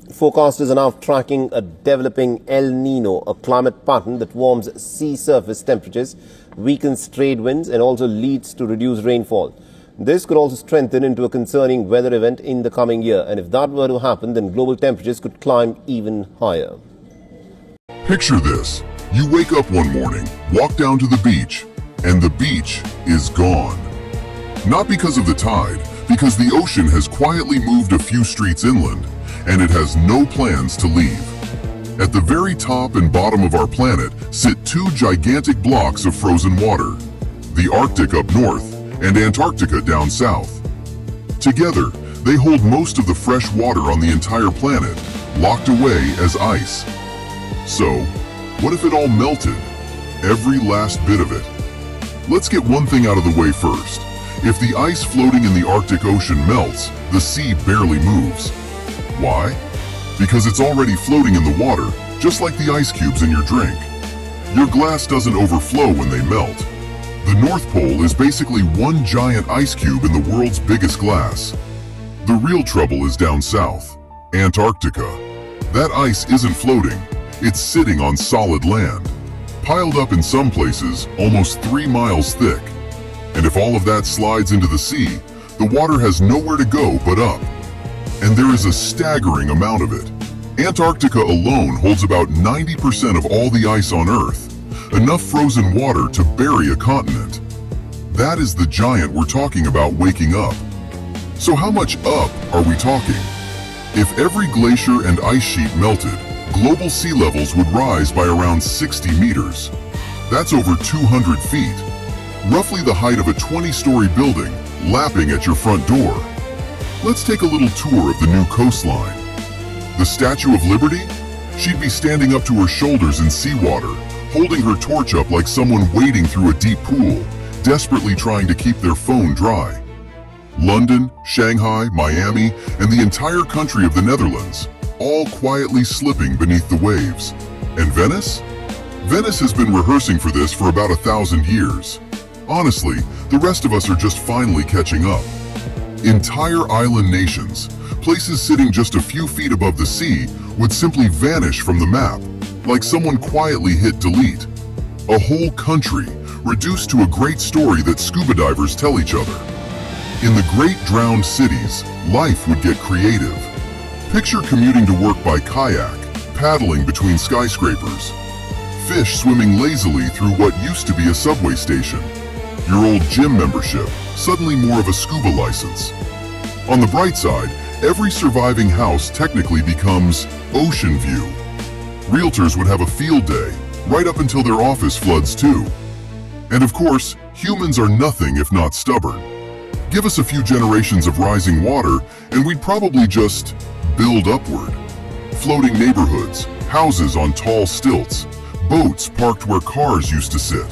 Forecasters are now tracking a developing El Nino, a climate pattern that warms sea surface temperatures, weakens trade winds, and also leads to reduced rainfall. This could also strengthen into a concerning weather event in the coming year. And if that were to happen, then global temperatures could climb even higher. Picture this. You wake up one morning, walk down to the beach, and the beach is gone. Not because of the tide, because the ocean has quietly moved a few streets inland, and it has no plans to leave. At the very top and bottom of our planet sit 2 gigantic blocks of frozen water, the Arctic up north and Antarctica down south. Together, they hold most of the fresh water on the entire planet, locked away as ice. So, what if it all melted? Every last bit of it. Let's get one thing out of the way first. If the ice floating in the Arctic Ocean melts, the sea barely moves. Why? Because it's already floating in the water, just like the ice cubes in your drink. Your glass doesn't overflow when they melt. The North Pole is basically one giant ice cube in the world's biggest glass. The real trouble is down south, Antarctica. That ice isn't floating, it's sitting on solid land, piled up in some places almost 3 miles thick. And if all of that slides into the sea, the water has nowhere to go but up. And there is a staggering amount of it. Antarctica alone holds about 90% of all the ice on Earth, enough frozen water to bury a continent. That is the giant we're talking about waking up. So how much up are we talking? If every glacier and ice sheet melted, global sea levels would rise by around 60 meters. That's over 200 feet. Roughly the height of a 20-story building, lapping at your front door. Let's take a little tour of the new coastline. The Statue of Liberty? She'd be standing up to her shoulders in seawater, holding her torch up like someone wading through a deep pool, desperately trying to keep their phone dry. London, Shanghai, Miami, and the entire country of the Netherlands, all quietly slipping beneath the waves. And Venice? Venice has been rehearsing for this for about 1,000 years. Honestly, the rest of us are just finally catching up. Entire island nations, places sitting just a few feet above the sea, would simply vanish from the map, like someone quietly hit delete. A whole country, reduced to a great story that scuba divers tell each other. In the great drowned cities, life would get creative. Picture commuting to work by kayak, paddling between skyscrapers. Fish swimming lazily through what used to be a subway station. Your old gym membership, suddenly more of a scuba license. On the bright side, every surviving house technically becomes ocean view. Realtors would have a field day, right up until their office floods too. And of course, humans are nothing if not stubborn. Give us a few generations of rising water, and we'd probably just build upward. floating neighborhoods, houses on tall stilts, boats parked where cars used to sit.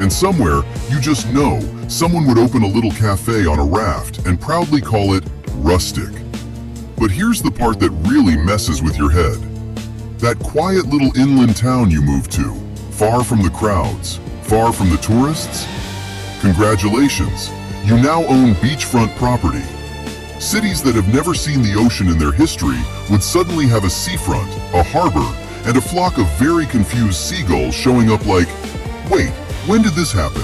And somewhere, you just know, someone would open a little cafe on a raft and proudly call it rustic. But here's the part that really messes with your head. That quiet little inland town you moved to, far from the crowds, far from the tourists? Congratulations, you now own beachfront property. Cities that have never seen the ocean in their history would suddenly have a seafront, a harbor, and a flock of very confused seagulls showing up like, wait, when did this happen?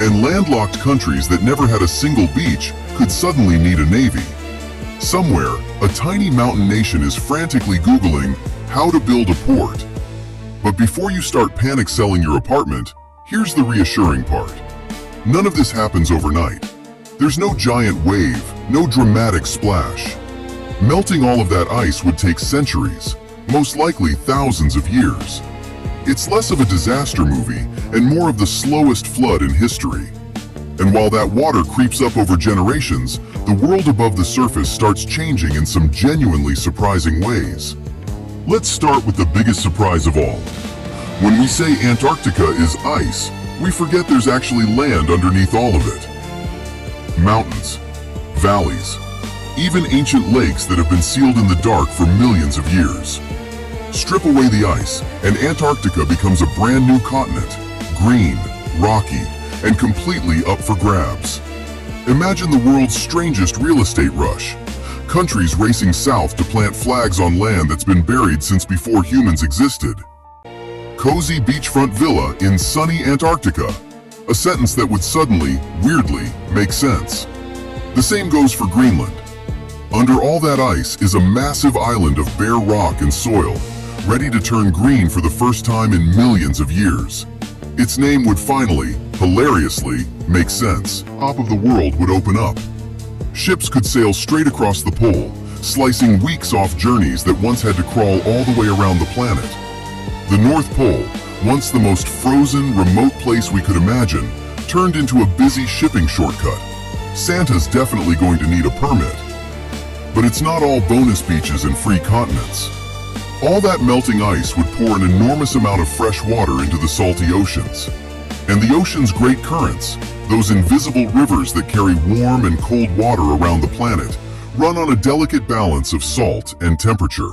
And landlocked countries that never had a single beach could suddenly need a navy. Somewhere, a tiny mountain nation is frantically Googling how to build a port. But before you start panic selling your apartment, here's the reassuring part. None of this happens overnight. There's no giant wave, no dramatic splash. Melting all of that ice would take centuries, most likely thousands of years. It's less of a disaster movie and more of the slowest flood in history. And while that water creeps up over generations, the world above the surface starts changing in some genuinely surprising ways. Let's start with the biggest surprise of all. When we say Antarctica is ice, we forget there's actually land underneath all of it. Mountains, valleys, even ancient lakes that have been sealed in the dark for millions of years. Strip away the ice, and Antarctica becomes a brand new continent, green, rocky, and completely up for grabs. Imagine the world's strangest real estate rush. Countries racing south to plant flags on land that's been buried since before humans existed. Cozy beachfront villa in sunny Antarctica. A sentence that would suddenly, weirdly, make sense. The same goes for Greenland. Under all that ice is a massive island of bare rock and soil, ready to turn green for the first time in millions of years. Its name would finally, hilariously, make sense. Top of the world would open up. Ships could sail straight across the pole, slicing weeks off journeys that once had to crawl all the way around the planet. The North Pole, once the most frozen, remote place we could imagine, turned into a busy shipping shortcut. Santa's definitely going to need a permit. But it's not all bonus beaches and free continents. All that melting ice would pour an enormous amount of fresh water into the salty oceans. And the ocean's great currents, those invisible rivers that carry warm and cold water around the planet, run on a delicate balance of salt and temperature.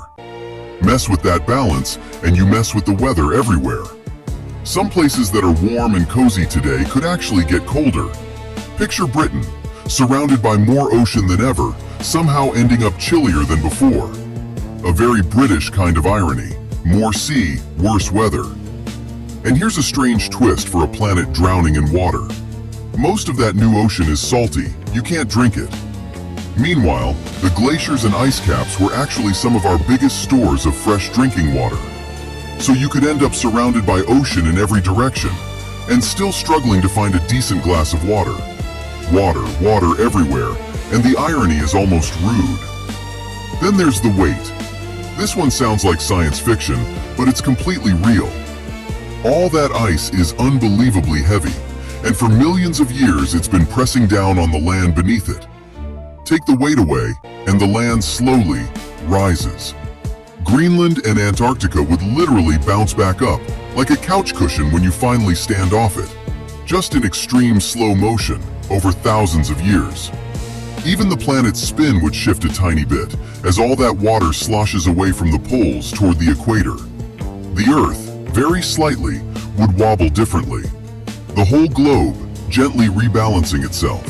Mess with that balance, and you mess with the weather everywhere. Some places that are warm and cozy today could actually get colder. Picture Britain, surrounded by more ocean than ever, somehow ending up chillier than before. A very British kind of irony. More sea, worse weather. And here's a strange twist for a planet drowning in water. Most of that new ocean is salty. You can't drink it. Meanwhile, the glaciers and ice caps were actually some of our biggest stores of fresh drinking water. So you could end up surrounded by ocean in every direction, and still struggling to find a decent glass of water. Water, water everywhere, and the irony is almost rude. Then there's the weight. This one sounds like science fiction, but it's completely real. All that ice is unbelievably heavy, and for millions of years it's been pressing down on the land beneath it. Take the weight away, and the land slowly rises. Greenland and Antarctica would literally bounce back up, like a couch cushion when you finally stand off it, just in extreme slow motion over thousands of years. Even the planet's spin would shift a tiny bit, as all that water sloshes away from the poles toward the equator. The Earth, very slightly, would wobble differently. The whole globe gently rebalancing itself.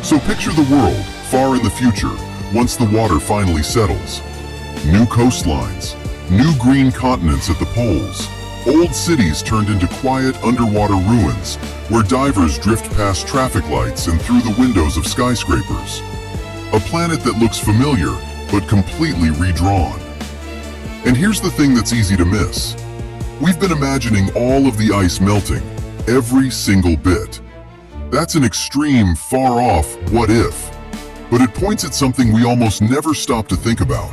So picture the world, far in the future, once the water finally settles. New coastlines, new green continents at the poles, old cities turned into quiet underwater ruins, where divers drift past traffic lights and through the windows of skyscrapers. A planet that looks familiar, but completely redrawn. And here's the thing that's easy to miss. We've been imagining all of the ice melting, every single bit. That's an extreme, far-off what if. But it points at something we almost never stop to think about.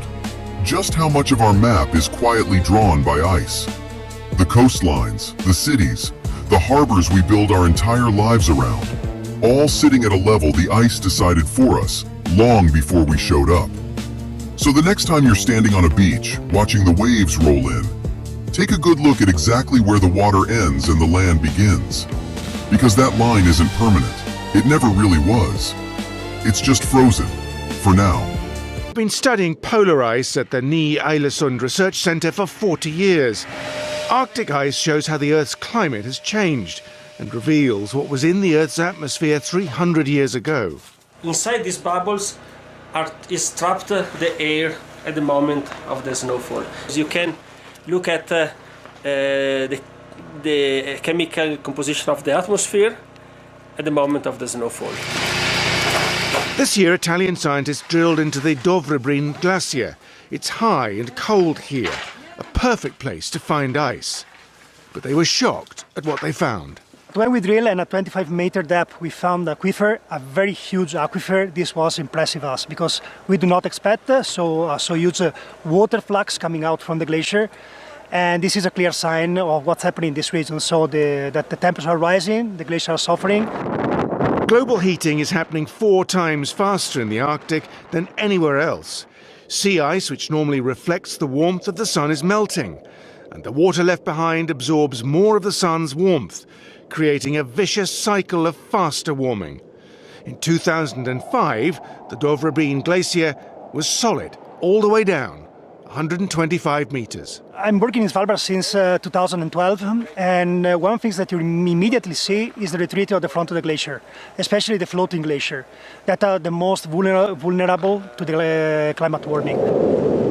Just how much of our map is quietly drawn by ice. The coastlines, the cities, the harbors we build our entire lives around, all sitting at a level the ice decided for us long before we showed up. So the next time you're standing on a beach, watching the waves roll in, take a good look at exactly where the water ends and the land begins. Because that line isn't permanent. It never really was. It's just frozen, for now. I've been studying polar ice at the Ny-Ålesund Research Centre for 40 years. Arctic ice shows how the Earth's climate has changed and reveals what was in the Earth's atmosphere 300 years ago. Inside these bubbles is trapped the air at the moment of the snowfall. As you can look at the chemical composition of the atmosphere at the moment of the snowfall. This year, Italian scientists drilled into the Dovrebryn glacier. It's high and cold here, a perfect place to find ice. But they were shocked at what they found. When we drill and at 25-meter depth we found an aquifer, a very huge aquifer. This was impressive us because we do not expect so huge water flux coming out from the glacier. And this is a clear sign of what's happening in this region. So that the temperatures are rising, the glaciers are suffering. Global heating is happening 4 times faster in the Arctic than anywhere else. Sea ice, which normally reflects the warmth of the sun, is melting, and the water left behind absorbs more of the sun's warmth, creating a vicious cycle of faster warming. In 2005, the Dovrebryn glacier was solid all the way down, 125 meters. I'm working in Svalbard since 2012, and one of the things that you immediately see is the retreat of the front of the glacier, especially the floating glacier, that are the most vulnerable to the climate warming.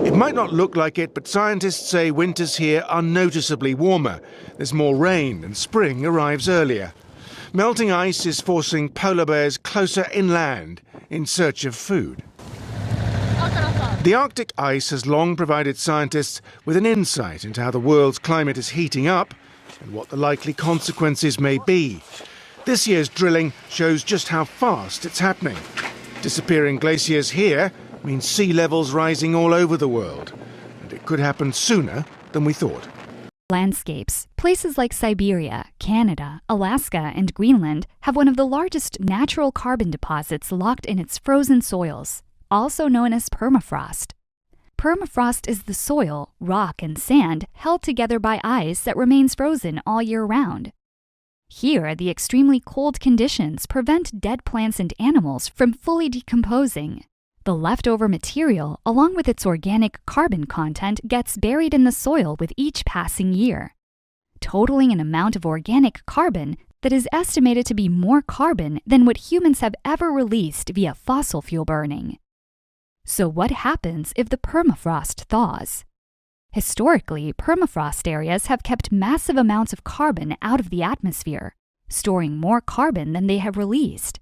It might not look like it, but scientists say winters here are noticeably warmer. There's more rain and spring arrives earlier. Melting ice is forcing polar bears closer inland in search of food. The Arctic ice has long provided scientists with an insight into how the world's climate is heating up and what the likely consequences may be. This year's drilling shows just how fast it's happening. Disappearing glaciers here means sea levels rising all over the world, and it could happen sooner than we thought. Landscapes. Places like Siberia, Canada, Alaska, and Greenland have one of the largest natural carbon deposits locked in its frozen soils, also known as permafrost. Permafrost is the soil, rock, and sand held together by ice that remains frozen all year round. Here, the extremely cold conditions prevent dead plants and animals from fully decomposing. The leftover material, along with its organic carbon content, gets buried in the soil with each passing year, totaling an amount of organic carbon that is estimated to be more carbon than what humans have ever released via fossil fuel burning. So what happens if the permafrost thaws? Historically, permafrost areas have kept massive amounts of carbon out of the atmosphere, storing more carbon than they have released.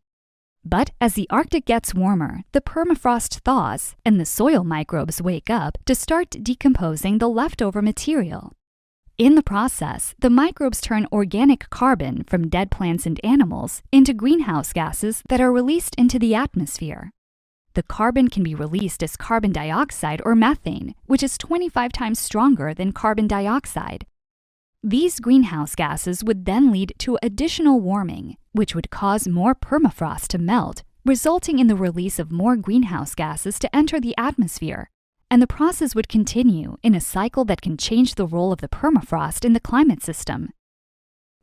But as the Arctic gets warmer, the permafrost thaws, and the soil microbes wake up to start decomposing the leftover material. In the process, the microbes turn organic carbon from dead plants and animals into greenhouse gases that are released into the atmosphere. The carbon can be released as carbon dioxide or methane, which is 25 times stronger than carbon dioxide. These greenhouse gases would then lead to additional warming, which would cause more permafrost to melt, resulting in the release of more greenhouse gases to enter the atmosphere. And the process would continue in a cycle that can change the role of the permafrost in the climate system.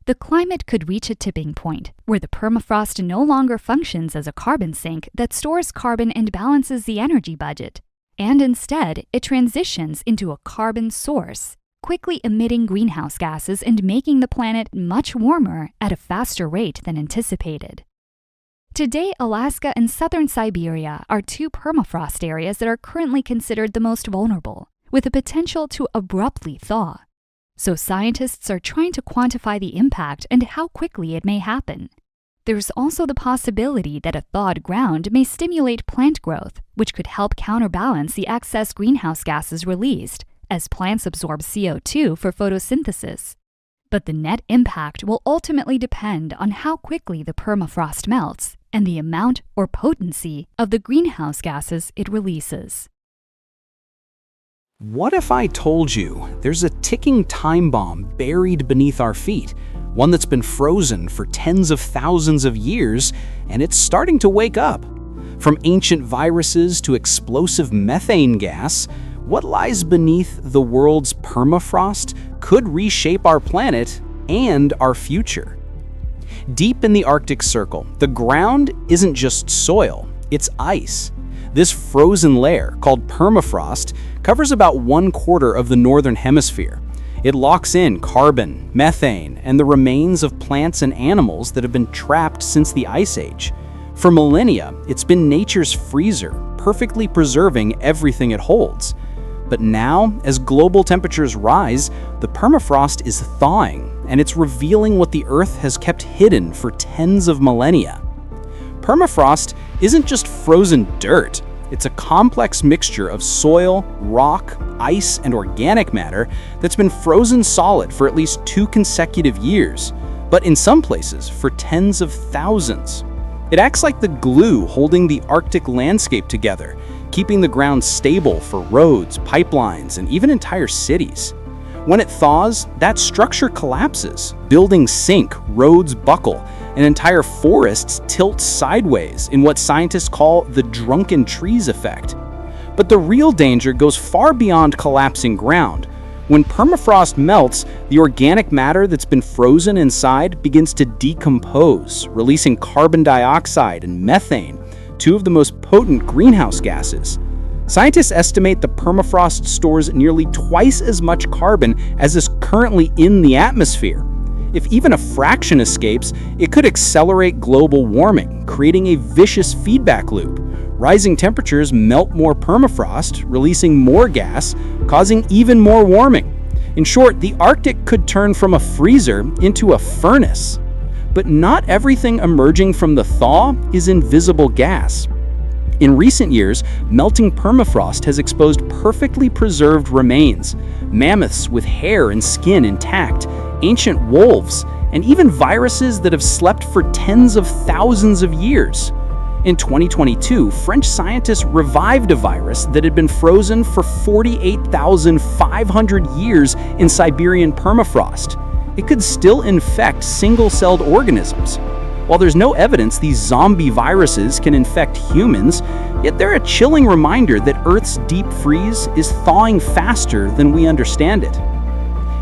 The climate could reach a tipping point where the permafrost no longer functions as a carbon sink that stores carbon and balances the energy budget, and instead it transitions into a carbon source, quickly emitting greenhouse gases and making the planet much warmer at a faster rate than anticipated. Today, Alaska and southern Siberia are 2 permafrost areas that are currently considered the most vulnerable, with the potential to abruptly thaw. So scientists are trying to quantify the impact and how quickly it may happen. There's also the possibility that a thawed ground may stimulate plant growth, which could help counterbalance the excess greenhouse gases released, as plants absorb CO2 for photosynthesis. But the net impact will ultimately depend on how quickly the permafrost melts and the amount or potency of the greenhouse gases it releases. What if I told you there's a ticking time bomb buried beneath our feet, one that's been frozen for tens of thousands of years, and it's starting to wake up? From ancient viruses to explosive methane gas, what lies beneath the world's permafrost could reshape our planet and our future. Deep in the Arctic Circle, the ground isn't just soil, it's ice. This frozen layer, called permafrost, covers about 1/4 of the northern hemisphere. It locks in carbon, methane, and the remains of plants and animals that have been trapped since the Ice Age. For millennia, it's been nature's freezer, perfectly preserving everything it holds. But now, as global temperatures rise, the permafrost is thawing, and it's revealing what the Earth has kept hidden for tens of millennia. Permafrost isn't just frozen dirt. It's a complex mixture of soil, rock, ice, and organic matter that's been frozen solid for at least 2 consecutive years, but in some places for tens of thousands. It acts like the glue holding the Arctic landscape together, keeping the ground stable for roads, pipelines, and even entire cities. When it thaws, that structure collapses. Buildings sink, roads buckle, and entire forests tilt sideways in what scientists call the drunken trees effect. But the real danger goes far beyond collapsing ground. When permafrost melts, the organic matter that's been frozen inside begins to decompose, releasing carbon dioxide and methane, 2 of the most potent greenhouse gases. Scientists estimate the permafrost stores nearly twice as much carbon as is currently in the atmosphere. If even a fraction escapes, it could accelerate global warming, creating a vicious feedback loop. Rising temperatures melt more permafrost, releasing more gas, causing even more warming. In short, the Arctic could turn from a freezer into a furnace. But not everything emerging from the thaw is invisible gas. In recent years, melting permafrost has exposed perfectly preserved remains, mammoths with hair and skin intact, ancient wolves, and even viruses that have slept for tens of thousands of years. In 2022, French scientists revived a virus that had been frozen for 48,500 years in Siberian permafrost. It could still infect single-celled organisms. While there's no evidence these zombie viruses can infect humans, yet they're a chilling reminder that Earth's deep freeze is thawing faster than we understand it.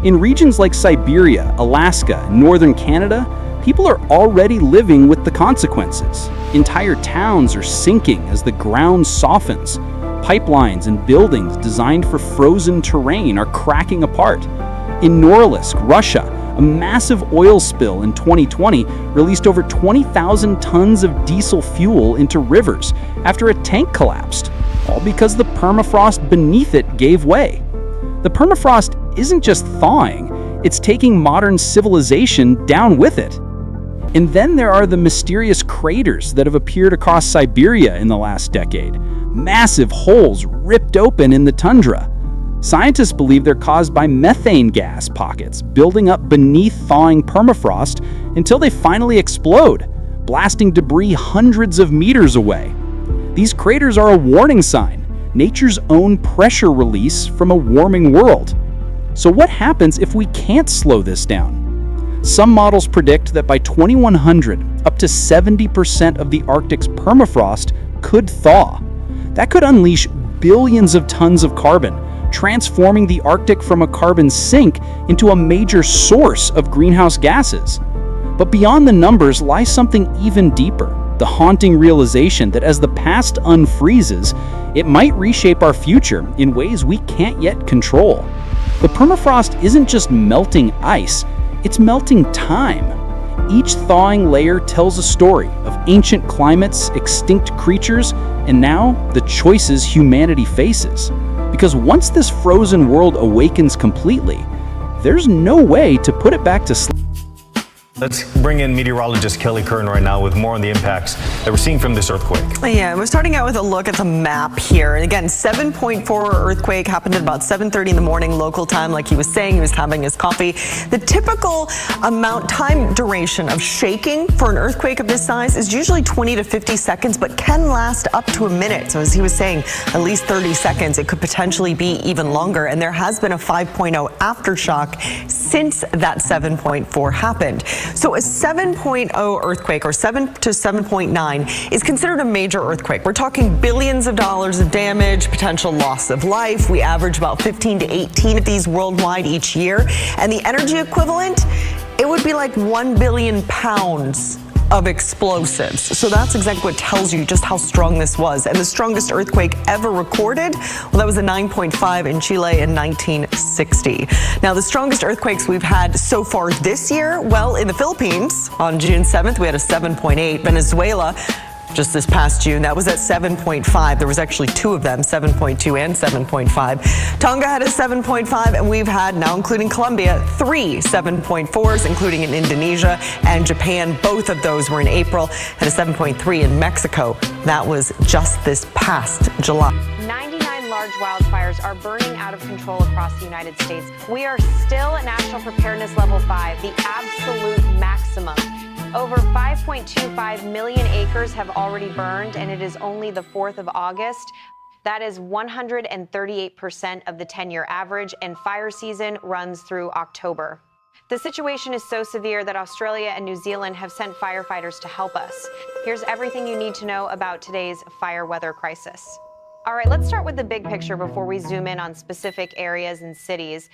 In regions like Siberia, Alaska, and northern Canada, people are already living with the consequences. Entire towns are sinking as the ground softens. Pipelines and buildings designed for frozen terrain are cracking apart. In Norilsk, Russia, a massive oil spill in 2020 released over 20,000 tons of diesel fuel into rivers after a tank collapsed, all because the permafrost beneath it gave way. The permafrost isn't just thawing, it's taking modern civilization down with it. And then there are the mysterious craters that have appeared across Siberia in the last decade. Massive holes ripped open in the tundra. Scientists believe they're caused by methane gas pockets building up beneath thawing permafrost until they finally explode, blasting debris hundreds of meters away. These craters are a warning sign, nature's own pressure release from a warming world. So what happens if we can't slow this down? Some models predict that by 2100, up to 70% of the Arctic's permafrost could thaw. That could unleash billions of tons of carbon, transforming the Arctic from a carbon sink into a major source of greenhouse gases. But beyond the numbers lies something even deeper, the haunting realization that as the past unfreezes, it might reshape our future in ways we can't yet control. The permafrost isn't just melting ice, it's melting time. Each thawing layer tells a story of ancient climates, extinct creatures, and now the choices humanity faces. Because once this frozen world awakens completely, there's no way to put it back to sleep. Let's bring in meteorologist Kelly Kern right now with more on the impacts that we're seeing from this earthquake. Yeah, we're starting out with a look at the map here. And again, 7.4 earthquake happened at about 7:30 in the morning local time. Like he was saying, he was having his coffee. The typical time duration of shaking for an earthquake of this size is usually 20 to 50 seconds, but can last up to a minute. So as he was saying, at least 30 seconds. It could potentially be even longer. And there has been a 5.0 aftershock since that 7.4 happened. So a 7.0 earthquake, or 7 to 7.9, is considered a major earthquake. We're talking billions of dollars of damage, potential loss of life. We average about 15 to 18 of these worldwide each year. And the energy equivalent, it would be like 1 billion pounds of explosives. So that's exactly what tells you just how strong this was. And the strongest earthquake ever recorded, well, that was a 9.5 in Chile in 1960. Now, the strongest earthquakes we've had so far this year, well, in the Philippines on June 7th, we had a 7.8. Venezuela, just this past June, that was at 7.5. There was actually two of them, 7.2 and 7.5. Tonga had a 7.5, and we've had, now including Colombia, 3 7.4s, including in Indonesia and Japan. Both of those were in April, and a 7.3 in Mexico. That was just this past July. 99 large wildfires are burning out of control across the United States. We are still at National Preparedness Level 5, the absolute maximum. Over 5.25 million acres have already burned, and it is only the 4th of August. That is 138% of the 10-year average, and fire season runs through October. The situation is so severe that Australia and New Zealand have sent firefighters to help us. Here's everything you need to know about today's fire weather crisis. All right, let's start with the big picture before we zoom in on specific areas and cities.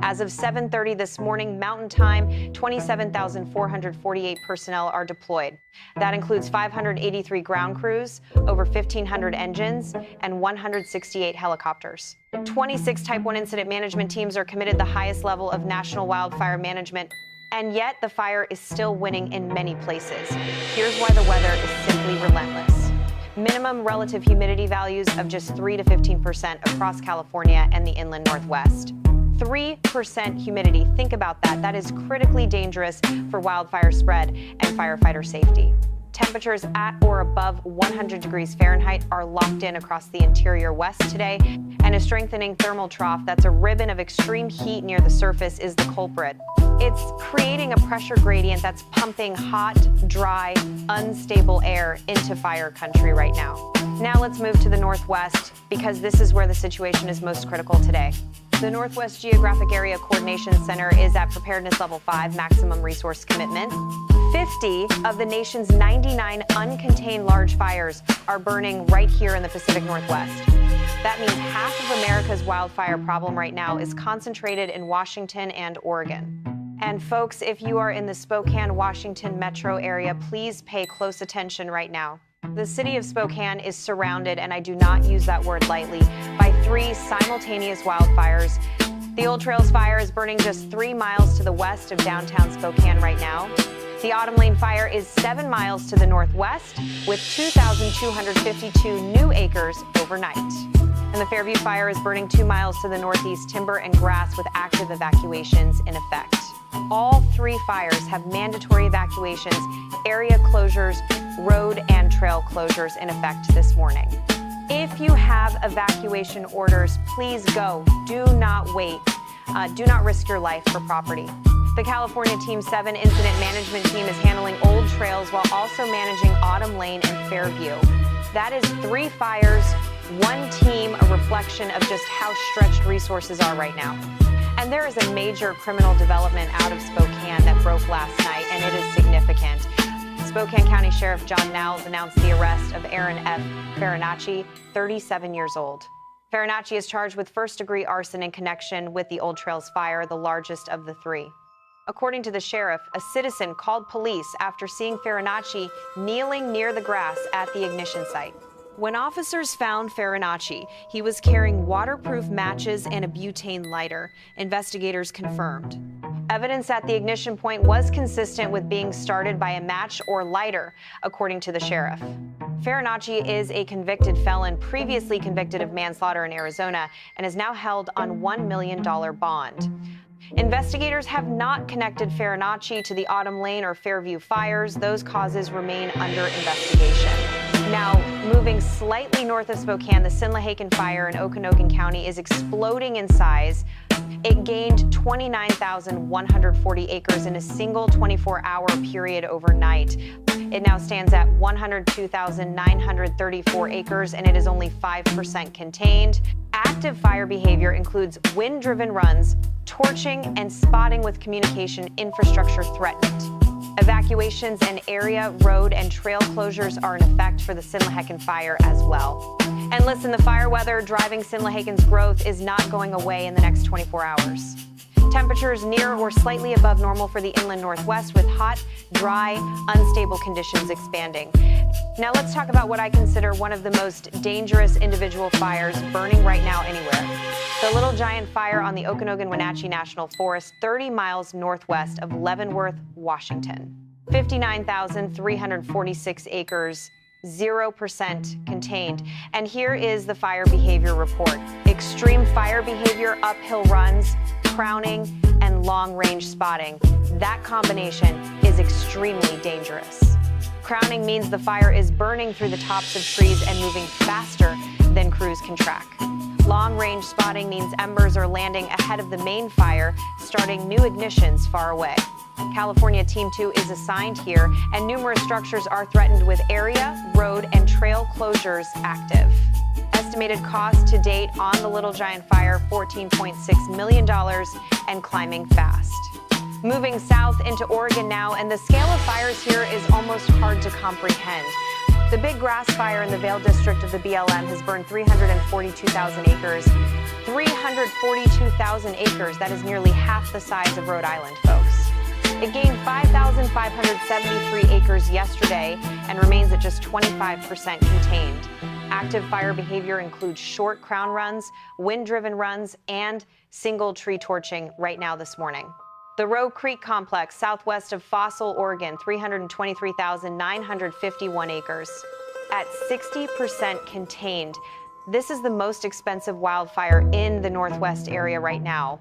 As of 7:30 this morning, Mountain Time, 27,448 personnel are deployed. That includes 583 ground crews, over 1,500 engines, and 168 helicopters. 26 Type 1 incident management teams are committed the highest level of national wildfire management, and yet the fire is still winning in many places. Here's why the weather is simply relentless. Minimum relative humidity values of just 3 to 15% across California and the inland Northwest. 3% humidity, think about that. That is critically dangerous for wildfire spread and firefighter safety. Temperatures at or above 100 degrees Fahrenheit are locked in across the interior West today, and a strengthening thermal trough that's a ribbon of extreme heat near the surface is the culprit. It's creating a pressure gradient that's pumping hot, dry, unstable air into fire country right now. Now let's move to the Northwest, because this is where the situation is most critical today. The Northwest Geographic Area Coordination Center is at Preparedness Level 5, maximum resource commitment. 50 of the nation's 99 uncontained large fires are burning right here in the Pacific Northwest. That means half of America's wildfire problem right now is concentrated in Washington and Oregon. And folks, if you are in the Spokane, Washington metro area, please pay close attention right now. The city of Spokane is surrounded, and I do not use that word lightly, by 3 simultaneous wildfires. The Old Trails fire is burning just 3 miles to the west of downtown Spokane right now. The Autumn Lane fire is 7 miles to the northwest, with 2,252 new acres overnight. And the Fairview fire is burning 2 miles to the northeast, timber and grass with active evacuations in effect. All 3 fires have mandatory evacuations, area closures, road and trail closures in effect this morning. If you have evacuation orders, please go. Do not wait. Do not risk your life for property. The California Team 7 Incident Management Team is handling Old Trails while also managing Autumn Lane and Fairview. That is 3 fires, 1 team, a reflection of just how stretched resources are right now. And there is a major criminal development out of Spokane that broke last night, and it is significant. Spokane County Sheriff John Nowles announced the arrest of Aaron F. Farinacci, 37 years old. Farinacci is charged with first-degree arson in connection with the Old Trails fire, the largest of the 3. According to the sheriff, a citizen called police after seeing Farinacci kneeling near the grass at the ignition site. When officers found Farinacci, he was carrying waterproof matches and a butane lighter, investigators confirmed. Evidence at the ignition point was consistent with being started by a match or lighter, according to the sheriff. Farinacci is a convicted felon, previously convicted of manslaughter in Arizona, and is now held on $1 million bond. Investigators have not connected Farinacci to the Autumn Lane or Fairview fires. Those causes remain under investigation. Now, moving slightly north of Spokane, the Sinlahaken fire in Okanogan County is exploding in size. It gained 29,140 acres in a single 24-hour period overnight. It now stands at 102,934 acres, and it is only 5% contained. Active fire behavior includes wind-driven runs, torching and spotting with communication infrastructure threatened. Evacuations and area, road, and trail closures are in effect for the Sinlaheken fire as well. And listen, the fire weather driving Sinlaheken's growth is not going away in the next 24 hours. Temperatures near or slightly above normal for the inland northwest, with hot, dry, unstable conditions expanding. Now let's talk about what I consider one of the most dangerous individual fires burning right now anywhere. The Little Giant Fire on the Okanogan-Wenatchee National Forest, 30 miles northwest of Leavenworth, Washington. 59,346 acres, 0% contained. And here is the fire behavior report. Extreme fire behavior, uphill runs, crowning, and long-range spotting. That combination is extremely dangerous. Crowning means the fire is burning through the tops of trees and moving faster than crews can track. Long-range spotting means embers are landing ahead of the main fire, starting new ignitions far away. California Team 2 is assigned here, and numerous structures are threatened with area, road, and trail closures active. Estimated cost to date on the Little Giant Fire, $14.6 million and climbing fast. Moving south into Oregon now, and the scale of fires here is almost hard to comprehend. The Big Grass Fire in the Vail district of the BLM has burned 342,000 acres. 342,000 acres, that is nearly half the size of Rhode Island, folks. It gained 5,573 acres yesterday and remains at just 25% contained. Active fire behavior includes short crown runs, wind-driven runs, and single tree torching right now this morning. The Roe Creek Complex, southwest of Fossil, Oregon, 323,951 acres. At 60% contained, this is the most expensive wildfire in the Northwest area right now.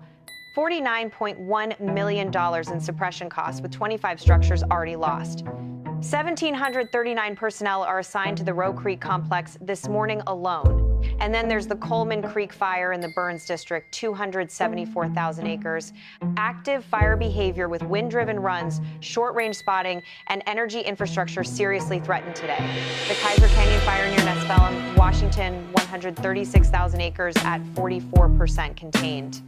$49.1 million in suppression costs, with 25 structures already lost. 1,739 personnel are assigned to the Roe Creek Complex this morning alone. And then there's the Coleman Creek Fire in the Burns District, 274,000 acres. Active fire behavior with wind-driven runs, short-range spotting, and energy infrastructure seriously threatened today. The Kaiser Canyon Fire near Nesbellum, Washington, 136,000 acres at 44% contained.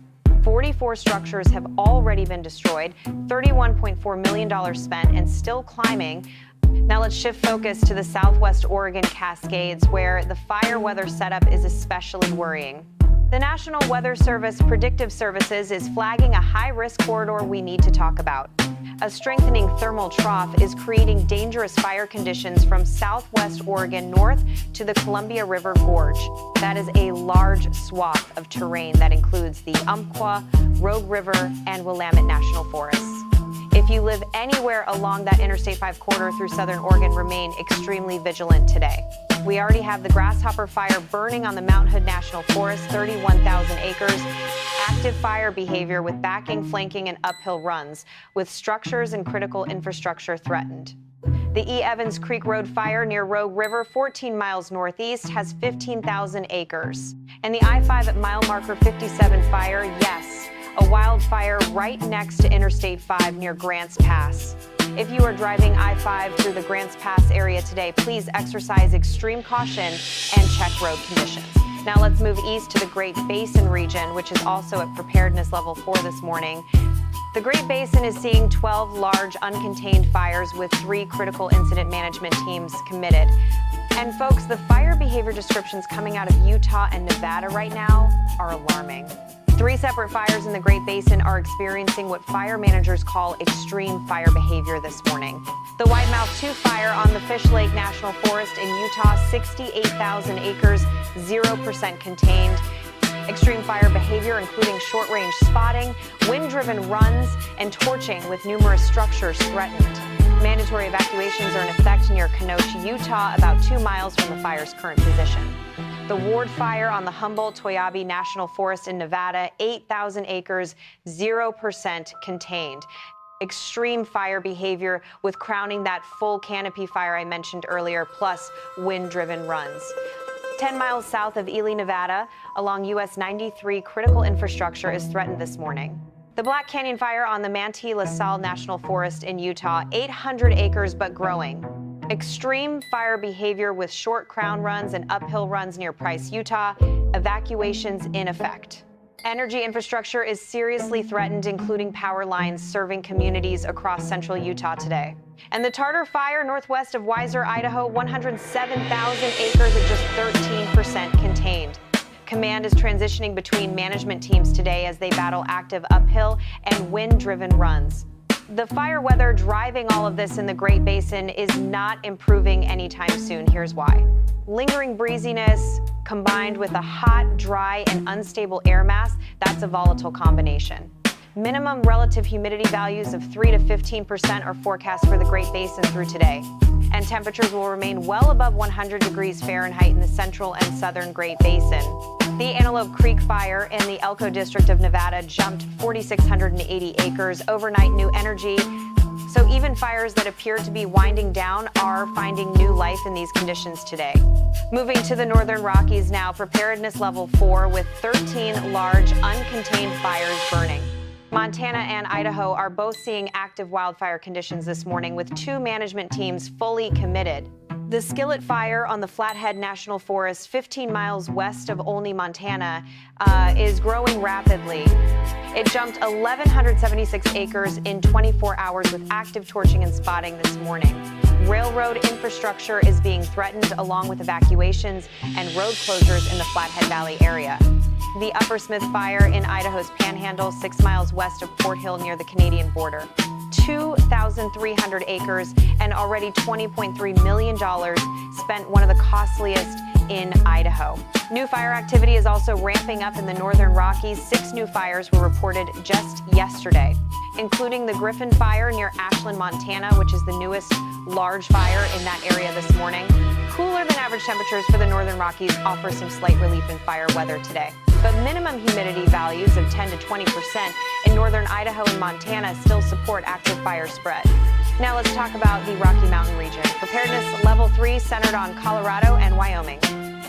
44 structures have already been destroyed, $31.4 million spent, and still climbing. Now let's shift focus to the southwest Oregon Cascades, where the fire weather setup is especially worrying. The National Weather Service Predictive Services is flagging a high-risk corridor we need to talk about. A strengthening thermal trough is creating dangerous fire conditions from southwest Oregon north to the Columbia River Gorge. That is a large swath of terrain that includes the Umpqua, Rogue River, and Willamette National Forests. If you live anywhere along that Interstate 5 corridor through southern Oregon, remain extremely vigilant today. We already have the Grasshopper Fire burning on the Mount Hood National Forest, 31,000 acres. Active fire behavior with backing, flanking, and uphill runs, with structures and critical infrastructure threatened. The E. Evans Creek Road Fire near Rogue River, 14 miles northeast, has 15,000 acres. And the I-5 at mile marker 57 fire, yes, a wildfire right next to Interstate 5 near Grants Pass. If you are driving I-5 through the Grants Pass area today, please exercise extreme caution and check road conditions. Now let's move east to the Great Basin region, which is also at preparedness level 4 this morning. The Great Basin is seeing 12 large uncontained fires with 3 critical incident management teams committed. And folks, the fire behavior descriptions coming out of Utah and Nevada right now are alarming. 3 separate fires in the Great Basin are experiencing what fire managers call extreme fire behavior this morning. The Widemouth 2 fire on the Fish Lake National Forest in Utah, 68,000 acres, 0% contained. Extreme fire behavior, including short-range spotting, wind-driven runs, and torching with numerous structures threatened. Mandatory evacuations are in effect near Kenosha, Utah, about 2 miles from the fire's current position. The Ward Fire on the Humboldt-Toyabe National Forest in Nevada, 8,000 acres, 0% contained. Extreme fire behavior with crowning that full canopy fire I mentioned earlier, plus wind-driven runs. 10 miles south of Ely, Nevada, along US 93, critical infrastructure is threatened this morning. The Black Canyon Fire on the Manti-La Salle National Forest in Utah, 800 acres but growing. Extreme fire behavior with short crown runs and uphill runs near Price, Utah. Evacuations in effect. Energy infrastructure is seriously threatened, including power lines serving communities across central Utah today. And the Tartar Fire northwest of Weiser, Idaho, 107,000 acres at just 13% contained. Command is transitioning between management teams today as they battle active uphill and wind-driven runs. The fire weather driving all of this in the Great Basin is not improving anytime soon. Here's why. Lingering breeziness combined with a hot, dry, and unstable air mass, that's a volatile combination. Minimum relative humidity values of 3 to 15% are forecast for the Great Basin through today. And temperatures will remain well above 100 degrees Fahrenheit in the central and southern Great Basin. The Antelope Creek Fire in the Elko District of Nevada jumped 4,680 acres overnight. New energy. So even fires that appear to be winding down are finding new life in these conditions today. Moving to the northern Rockies now, preparedness level 4 with 13 large uncontained fires burning. Montana and Idaho are both seeing active wildfire conditions this morning with 2 management teams fully committed. The Skillet Fire on the Flathead National Forest, 15 miles west of Olney, Montana, is growing rapidly. It jumped 1,176 acres in 24 hours with active torching and spotting this morning. Railroad infrastructure is being threatened along with evacuations and road closures in the Flathead Valley area. The Upper Smith Fire in Idaho's Panhandle, 6 miles west of Fort Hill near the Canadian border. 2,300 acres and already $20.3 million spent, one of the costliest in Idaho. New fire activity is also ramping up in the northern Rockies. 6 new fires were reported just yesterday, including the Griffin Fire near Ashland, Montana, which is the newest large fire in that area this morning. Cooler than average temperatures for the northern Rockies offer some slight relief in fire weather today. But minimum humidity values of 10 to 20% in northern Idaho and Montana still support active fire spread. Now let's talk about the Rocky Mountain region. Preparedness level 3 centered on Colorado and Wyoming.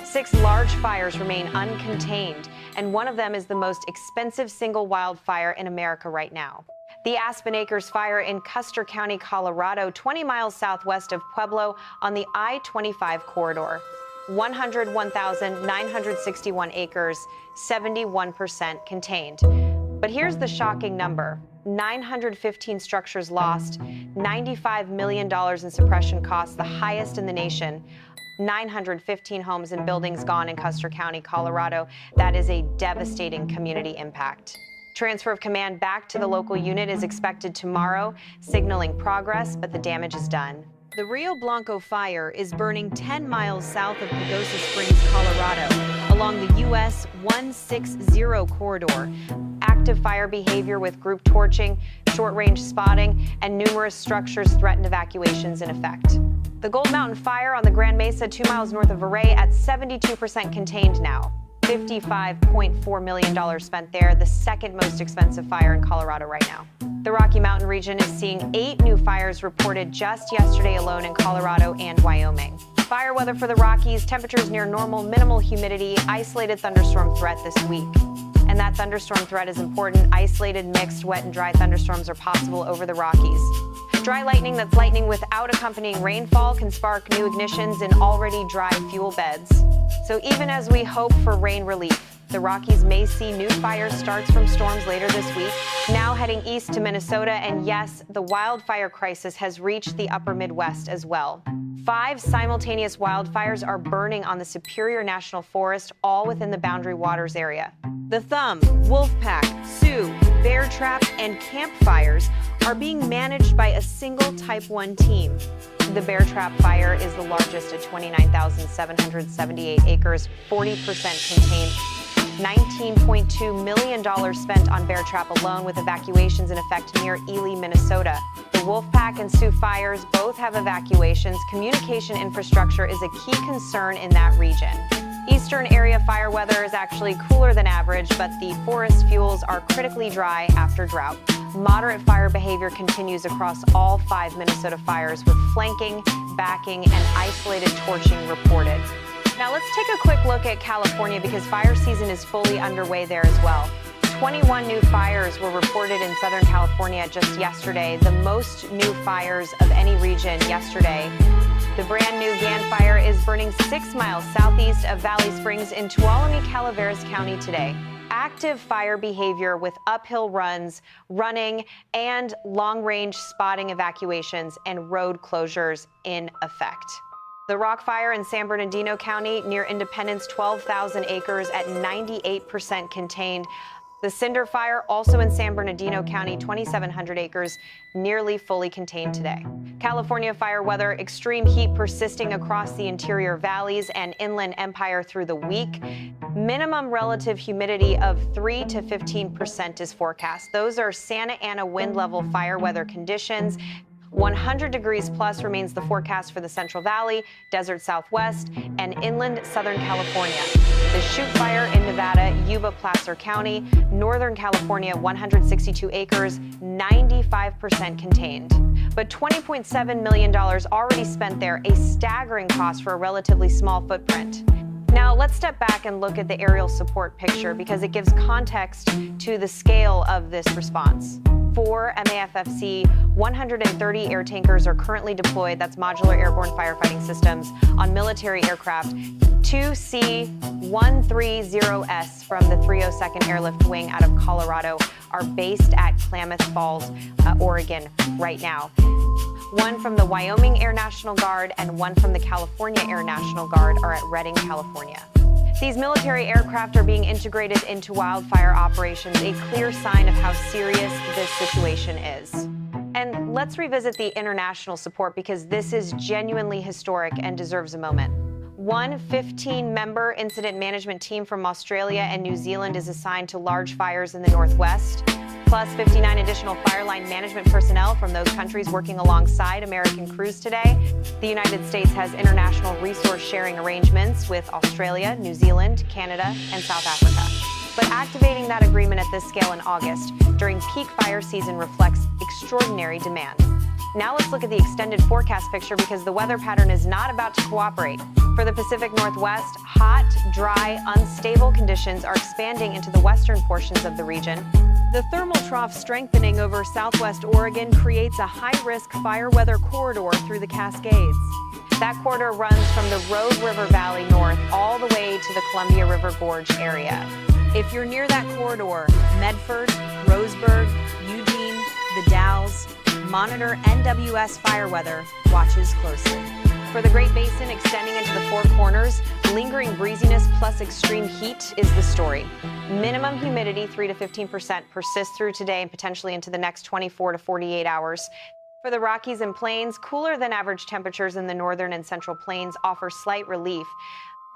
6 large fires remain uncontained, and one of them is the most expensive single wildfire in America right now. The Aspen Acres Fire in Custer County, Colorado, 20 miles southwest of Pueblo on the I-25 corridor. 101,961 acres, 71% contained. But here's the shocking number. 915 structures lost, $95 million in suppression costs, the highest in the nation. 915 homes and buildings gone in Custer County, Colorado. That is a devastating community impact. Transfer of command back to the local unit is expected tomorrow, signaling progress, but the damage is done. The Rio Blanco fire is burning 10 miles south of Pagosa Springs, Colorado, along the US 160 corridor. Active fire behavior with group torching, short-range spotting, and numerous structures threatened evacuations in effect. The Gold Mountain Fire on the Grand Mesa, 2 miles north of Array, at 72% contained now. $55.4 million spent there, the second most expensive fire in Colorado right now. The Rocky Mountain region is seeing 8 new fires reported just yesterday alone in Colorado and Wyoming. Fire weather for the Rockies, temperatures near normal, minimal humidity, isolated thunderstorm threat this week. And that thunderstorm threat is important. Isolated, mixed, wet, and dry thunderstorms are possible over the Rockies. Dry lightning, that's lightning without accompanying rainfall, can spark new ignitions in already dry fuel beds. So even as we hope for rain relief, the Rockies may see new fire starts from storms later this week. Now heading east to Minnesota, and yes, the wildfire crisis has reached the upper Midwest as well. 5 simultaneous wildfires are burning on the Superior National Forest, all within the Boundary Waters area. The Thumb, Wolfpack, Sioux, Bear Trap, and Camp Fires are being managed by a single Type 1 team. The Bear Trap Fire is the largest at 29,778 acres, 40% contained. $19.2 million spent on bear trap alone, with evacuations in effect near Ely, Minnesota. The Wolfpack and Sioux fires both have evacuations. Communication infrastructure is a key concern in that region. Eastern area fire weather is actually cooler than average, but the forest fuels are critically dry after drought. Moderate fire behavior continues across all 5 Minnesota fires, with flanking, backing, and isolated torching reported. Now let's take a quick look at California, because fire season is fully underway there as well. 21 new fires were reported in Southern California just yesterday, the most new fires of any region yesterday. The brand new Gan Fire is burning 6 miles southeast of Valley Springs in Tuolumne, Calaveras County today. active fire behavior with uphill runs, running, and long-range spotting evacuations and road closures in effect. The Rock Fire in San Bernardino County near Independence, 12,000 acres at 98% contained. The Cinder Fire, also in San Bernardino County, 2,700 acres, nearly fully contained today. California fire weather, extreme heat persisting across the interior valleys and Inland Empire through the week. Minimum relative humidity of 3 to 15% is forecast. Those are Santa Ana wind level fire weather conditions. 100 degrees plus remains the forecast for the Central Valley, Desert Southwest, and inland Southern California. The Shoot Fire in Nevada, Yuba, Placer County, Northern California, 162 acres, 95% contained. But $20.7 million already spent there, a staggering cost for a relatively small footprint. Now, let's step back and look at the aerial support picture because it gives context to the scale of this response. 4 MAFFC 130 air tankers are currently deployed, that's modular airborne firefighting systems, on military aircraft. 2 C-130S from the 302nd Airlift Wing out of Colorado are based at Klamath Falls, Oregon right now. 1 from the Wyoming Air National Guard and 1 from the California Air National Guard are at Redding, California. These military aircraft are being integrated into wildfire operations, a clear sign of how serious this situation is. And let's revisit the international support because this is genuinely historic and deserves a moment. One 15-member incident management team from Australia and New Zealand is assigned to large fires in the Northwest, plus 59 additional fire line management personnel from those countries working alongside American crews today. The United States has international resource sharing arrangements with Australia, New Zealand, Canada, and South Africa. But activating that agreement at this scale in August during peak fire season reflects extraordinary demand. Now let's look at the extended forecast picture because the weather pattern is not about to cooperate. For the Pacific Northwest, hot, dry, unstable conditions are expanding into the western portions of the region. The thermal trough strengthening over southwest Oregon creates a high-risk fire weather corridor through the Cascades. That corridor runs from the Rogue River Valley north all the way to the Columbia River Gorge area. If you're near that corridor, Medford, Roseburg, Eugene, the Dalles, monitor NWS fire weather, watches closely. For the Great Basin extending into the Four Corners, lingering breeziness plus extreme heat is the story. Minimum humidity, 3 to 15%, persists through today and potentially into the next 24 to 48 hours. For the Rockies and Plains, cooler than average temperatures in the northern and central plains offer slight relief.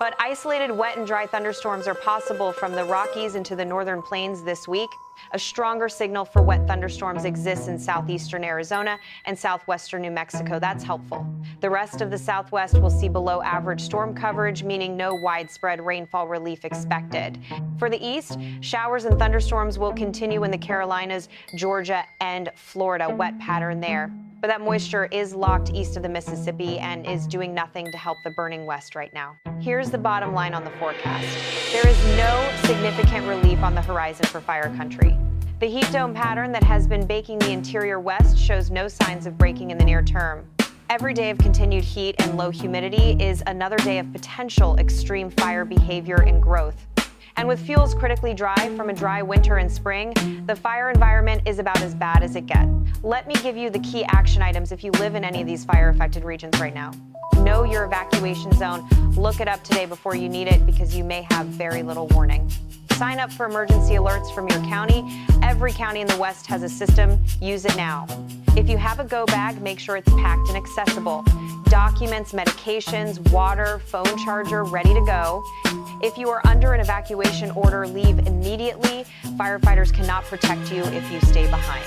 But isolated wet and dry thunderstorms are possible from the Rockies into the northern plains this week. A stronger signal for wet thunderstorms exists in southeastern Arizona and southwestern New Mexico. That's helpful. The rest of the Southwest will see below average storm coverage, meaning no widespread rainfall relief expected. For the East, showers and thunderstorms will continue in the Carolinas, Georgia, and Florida. Wet pattern there. But that moisture is locked east of the Mississippi and is doing nothing to help the burning West right now. Here's the bottom line on the forecast. There is no significant relief on the horizon for fire country. The heat dome pattern that has been baking the interior West shows no signs of breaking in the near term. Every day of continued heat and low humidity is another day of potential extreme fire behavior and growth. And with fuels critically dry from a dry winter and spring, the fire environment is about as bad as it gets. Let me give you the key action items if you live in any of these fire-affected regions right now. Know your evacuation zone. Look it up today before you need it because you may have very little warning. Sign up for emergency alerts from your county. Every county in the West has a system. Use it now. If you have a go bag, make sure it's packed and accessible. Documents, medications, water, phone charger ready to go. If you are under an evacuation order, leave immediately. Firefighters cannot protect you if you stay behind.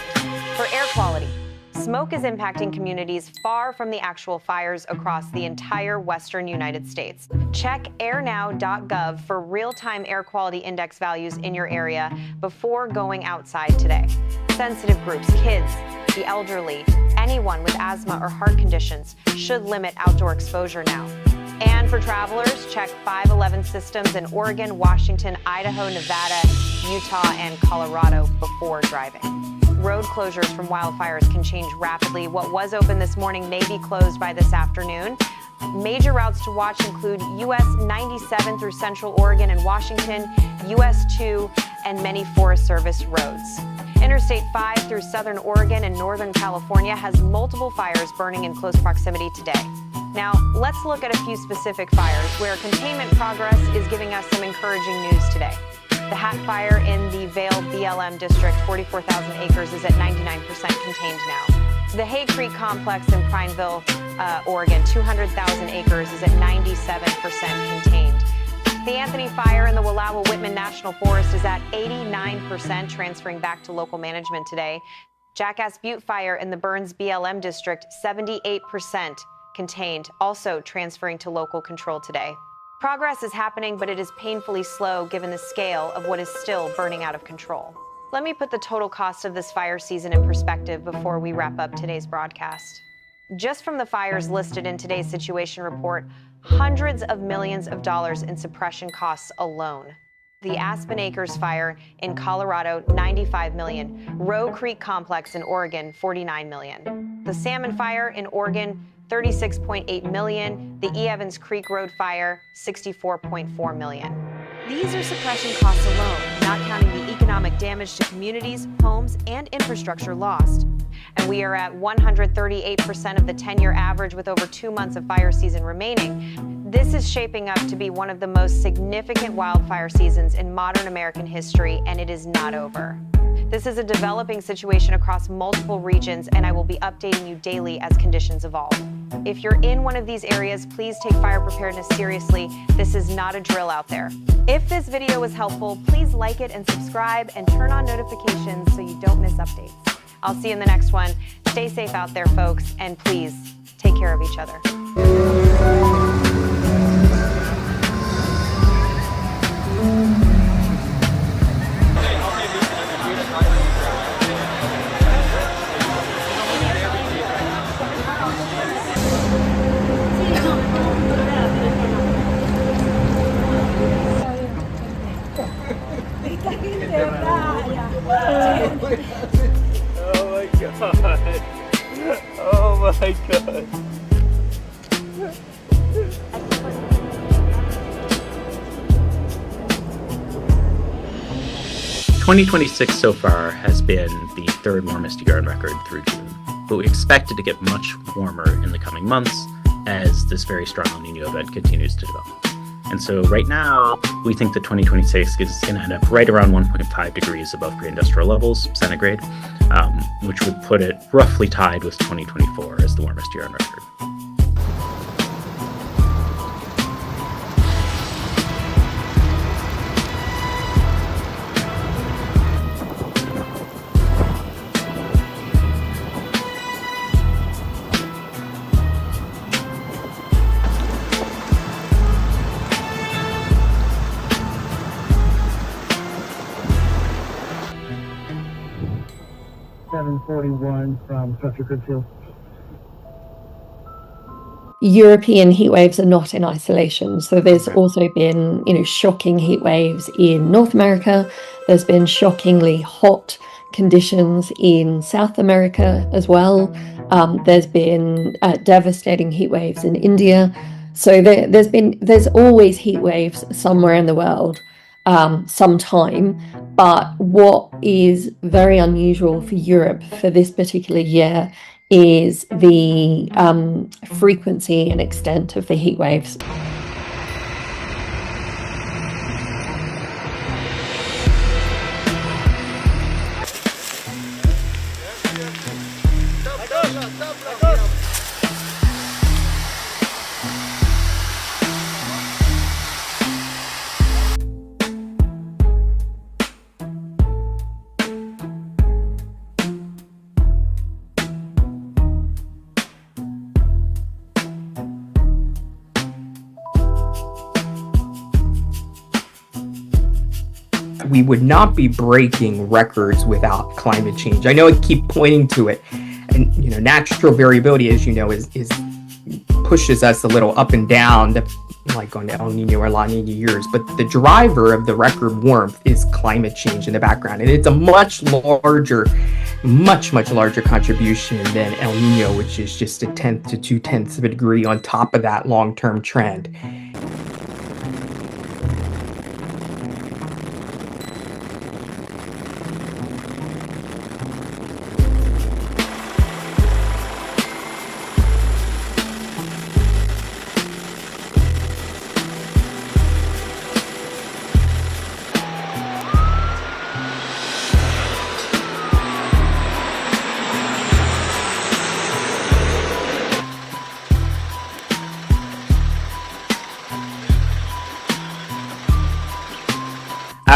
For air quality, smoke is impacting communities far from the actual fires across the entire western United States. Check airnow.gov for real-time air quality index values in your area before going outside today. Sensitive groups, kids, the elderly, anyone with asthma or heart conditions should limit outdoor exposure now. And for travelers, check 511 systems in Oregon, Washington, Idaho, Nevada, Utah, and Colorado before driving. Road closures from wildfires can change rapidly. What was open this morning may be closed by this afternoon. Major routes to watch include US 97 through Central Oregon and Washington, US 2, and many Forest Service roads. Interstate 5 through southern Oregon and northern California has multiple fires burning in close proximity today. Now, let's look at a few specific fires where containment progress is giving us some encouraging news today. The Hat Fire in the Vail BLM district, 44,000 acres, is at 99% contained now. The Hay Creek Complex in Prineville, Oregon, 200,000 acres, is at 97% contained. The Anthony Fire in the Wallowa-Whitman National Forest is at 89%, transferring back to local management today. Jackass Butte Fire in the Burns BLM district, 78% contained, also transferring to local control today. Progress is happening, but it is painfully slow given the scale of what is still burning out of control. Let me put the total cost of this fire season in perspective before we wrap up today's broadcast. Just from the fires listed in today's situation report, hundreds of millions of dollars in suppression costs alone. The Aspen Acres Fire in Colorado, $95 million. Roe Creek Complex in Oregon, $49 million. The Salmon Fire in Oregon, $36.8 million. The E. Evans Creek Road Fire, $64.4 million. These are suppression costs alone, not counting the economic damage to communities, homes, and infrastructure lost. And we are at 138% of the 10-year average with over 2 months of fire season remaining. This is shaping up to be one of the most significant wildfire seasons in modern American history, and it is not over. This is a developing situation across multiple regions, and I will be updating you daily as conditions evolve. If you're in one of these areas, please take fire preparedness seriously. This is not a drill out there. If this video was helpful, please like it and subscribe and turn on notifications so you don't miss updates. I'll see you in the next one. Stay safe out there, folks, and please take care of each other. 2026 so far has been the third warmest year on record through June, but we expect it to get much warmer in the coming months as this very strong El Nino event continues to develop. And so right now, we think that 2026 is going to end up right around 1.5 degrees above pre-industrial levels, centigrade, which would put it roughly tied with 2024 as the warmest year on record. From Patrick Goodfield. European heat waves are not in isolation. So there's also been, shocking heat waves in North America. There's been shockingly hot conditions in South America as well. There's been devastating heat waves in India. So there's always heat waves somewhere in the world. Sometime, but what is very unusual for Europe for this particular year is the frequency and extent of the heat waves. We would not be breaking records without climate change. I know I keep pointing to it, and natural variability, as you know, is pushes us a little up and down, like on El Nino or La Nina years. But the driver of the record warmth is climate change in the background, and it's a much larger contribution than El Nino, which is just 1/10 to 2/10 of a degree on top of that long-term trend.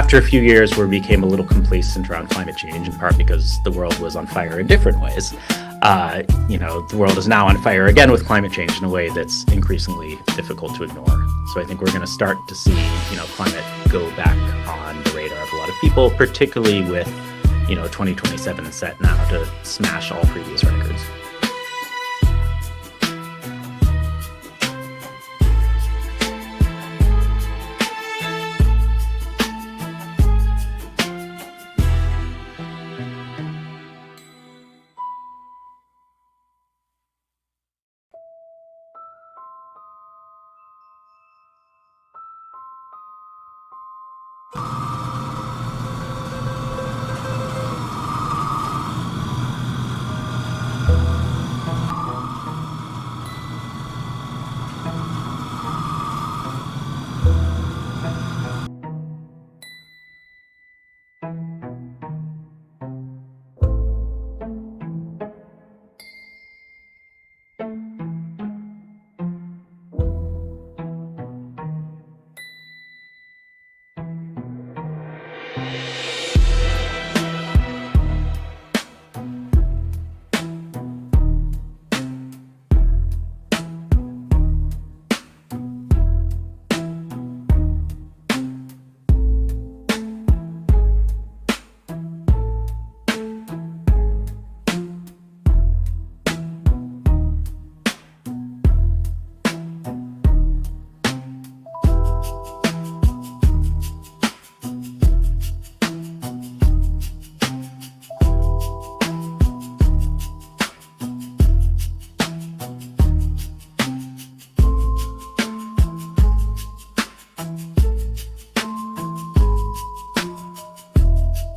after a few years where we became a little complacent around climate change, in part because the world was on fire in different ways, the world is now on fire again with climate change in a way that's increasingly difficult to ignore. So I think we're going to start to see, climate go back on the radar of a lot of people, particularly with, 2027 set now to smash all previous records.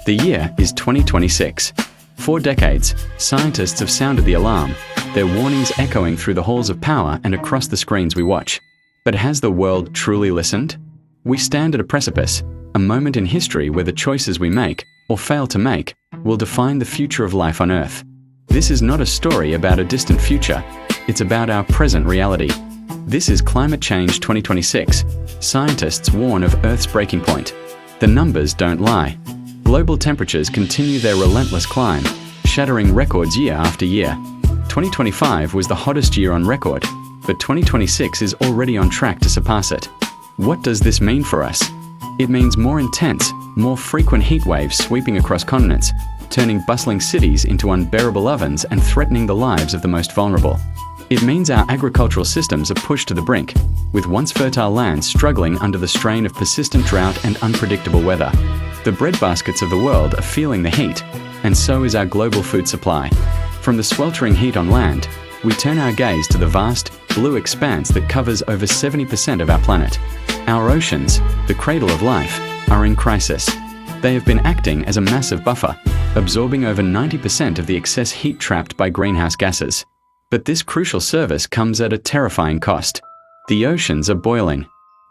The year is 2026. For decades, scientists have sounded the alarm, their warnings echoing through the halls of power and across the screens we watch. But has the world truly listened? We stand at a precipice, a moment in history where the choices we make, or fail to make, will define the future of life on Earth. This is not a story about a distant future, it's about our present reality. This is Climate Change 2026. Scientists warn of Earth's breaking point. The numbers don't lie. Global temperatures continue their relentless climb, shattering records year after year. 2025 was the hottest year on record, but 2026 is already on track to surpass it. What does this mean for us? It means more intense, more frequent heat waves sweeping across continents, turning bustling cities into unbearable ovens and threatening the lives of the most vulnerable. It means our agricultural systems are pushed to the brink, with once fertile lands struggling under the strain of persistent drought and unpredictable weather. The breadbaskets of the world are feeling the heat, and so is our global food supply. From the sweltering heat on land, we turn our gaze to the vast, blue expanse that covers over 70% of our planet. Our oceans, the cradle of life, are in crisis. They have been acting as a massive buffer, absorbing over 90% of the excess heat trapped by greenhouse gases. But this crucial service comes at a terrifying cost. The oceans are boiling.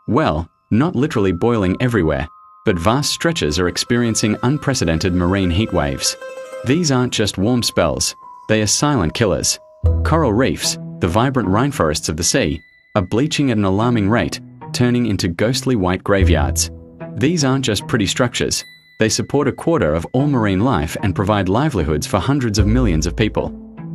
Well, not literally boiling everywhere, but vast stretches are experiencing unprecedented marine heat waves. These aren't just warm spells, they are silent killers. Coral reefs, the vibrant rainforests of the sea, are bleaching at an alarming rate, turning into ghostly white graveyards. These aren't just pretty structures, they support a quarter of all marine life and provide livelihoods for hundreds of millions of people.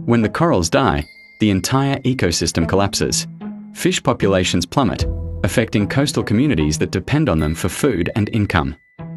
When the corals die, the entire ecosystem collapses. Fish populations plummet, affecting coastal communities that depend on them for food and income.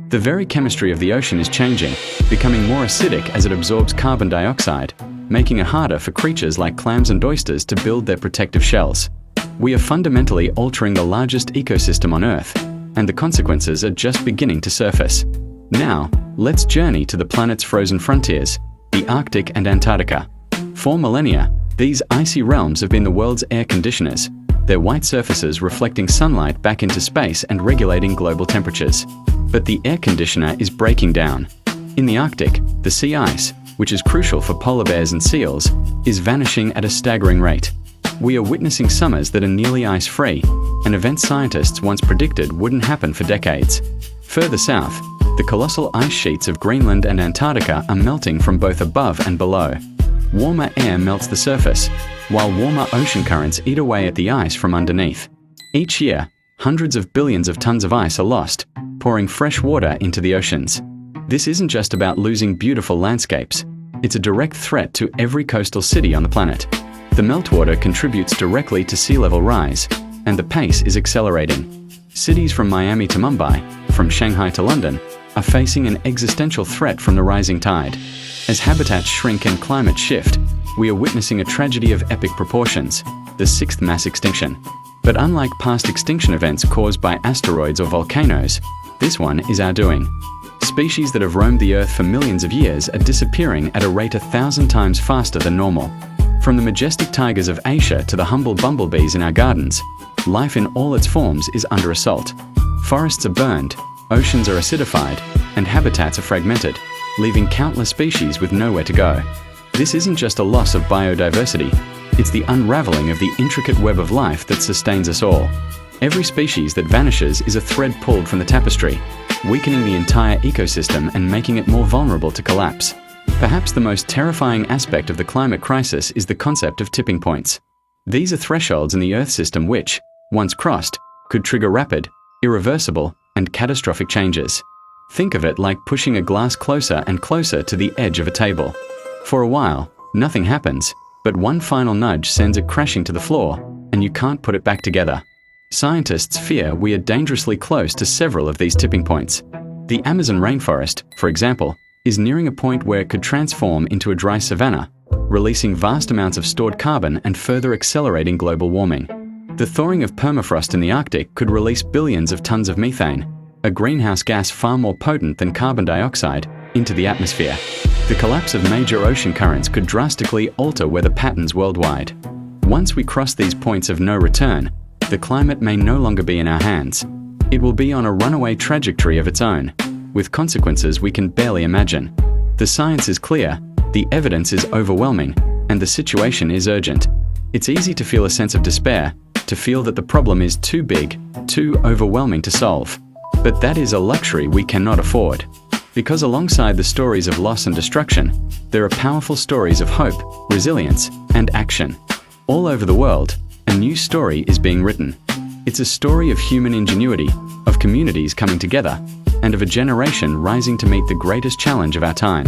The very chemistry of the ocean is changing, becoming more acidic as it absorbs carbon dioxide, making it harder for creatures like clams and oysters to build their protective shells. We are fundamentally altering the largest ecosystem on Earth, and the consequences are just beginning to surface. Now, let's journey to the planet's frozen frontiers, the Arctic and Antarctica. For millennia, these icy realms have been the world's air conditioners, their white surfaces reflecting sunlight back into space and regulating global temperatures. But the air conditioner is breaking down. In the Arctic, the sea ice, which is crucial for polar bears and seals, is vanishing at a staggering rate. We are witnessing summers that are nearly ice-free, an event scientists once predicted wouldn't happen for decades. Further south, the colossal ice sheets of Greenland and Antarctica are melting from both above and below. Warmer air melts the surface, while warmer ocean currents eat away at the ice from underneath. Each year, hundreds of billions of tons of ice are lost, pouring fresh water into the oceans. This isn't just about losing beautiful landscapes. It's a direct threat to every coastal city on the planet. The meltwater contributes directly to sea level rise, and the pace is accelerating. Cities from Miami to Mumbai, from Shanghai to London, are facing an existential threat from the rising tide. As habitats shrink and climates shift, we are witnessing a tragedy of epic proportions, the sixth mass extinction. But unlike past extinction events caused by asteroids or volcanoes, this one is our doing. Species that have roamed the Earth for millions of years are disappearing at a rate 1,000 times faster than normal. From the majestic tigers of Asia to the humble bumblebees in our gardens, life in all its forms is under assault. Forests are burned, oceans are acidified, and habitats are fragmented, leaving countless species with nowhere to go. This isn't just a loss of biodiversity, it's the unraveling of the intricate web of life that sustains us all. Every species that vanishes is a thread pulled from the tapestry, weakening the entire ecosystem and making it more vulnerable to collapse. Perhaps the most terrifying aspect of the climate crisis is the concept of tipping points. These are thresholds in the Earth system which, once crossed, could trigger rapid, irreversible, and catastrophic changes. Think of it like pushing a glass closer and closer to the edge of a table. For a while, nothing happens, but one final nudge sends it crashing to the floor, and you can't put it back together. Scientists fear we are dangerously close to several of these tipping points. The Amazon rainforest, for example, is nearing a point where it could transform into a dry savanna, releasing vast amounts of stored carbon and further accelerating global warming. The thawing of permafrost in the Arctic could release billions of tons of methane, a greenhouse gas far more potent than carbon dioxide, into the atmosphere. The collapse of major ocean currents could drastically alter weather patterns worldwide. Once we cross these points of no return, the climate may no longer be in our hands. It will be on a runaway trajectory of its own, with consequences we can barely imagine. The science is clear, the evidence is overwhelming, and the situation is urgent. It's easy to feel a sense of despair, to feel that the problem is too big, too overwhelming to solve. But that is a luxury we cannot afford. Because alongside the stories of loss and destruction, there are powerful stories of hope, resilience, and action. All over the world, a new story is being written. It's a story of human ingenuity, of communities coming together, and of a generation rising to meet the greatest challenge of our time.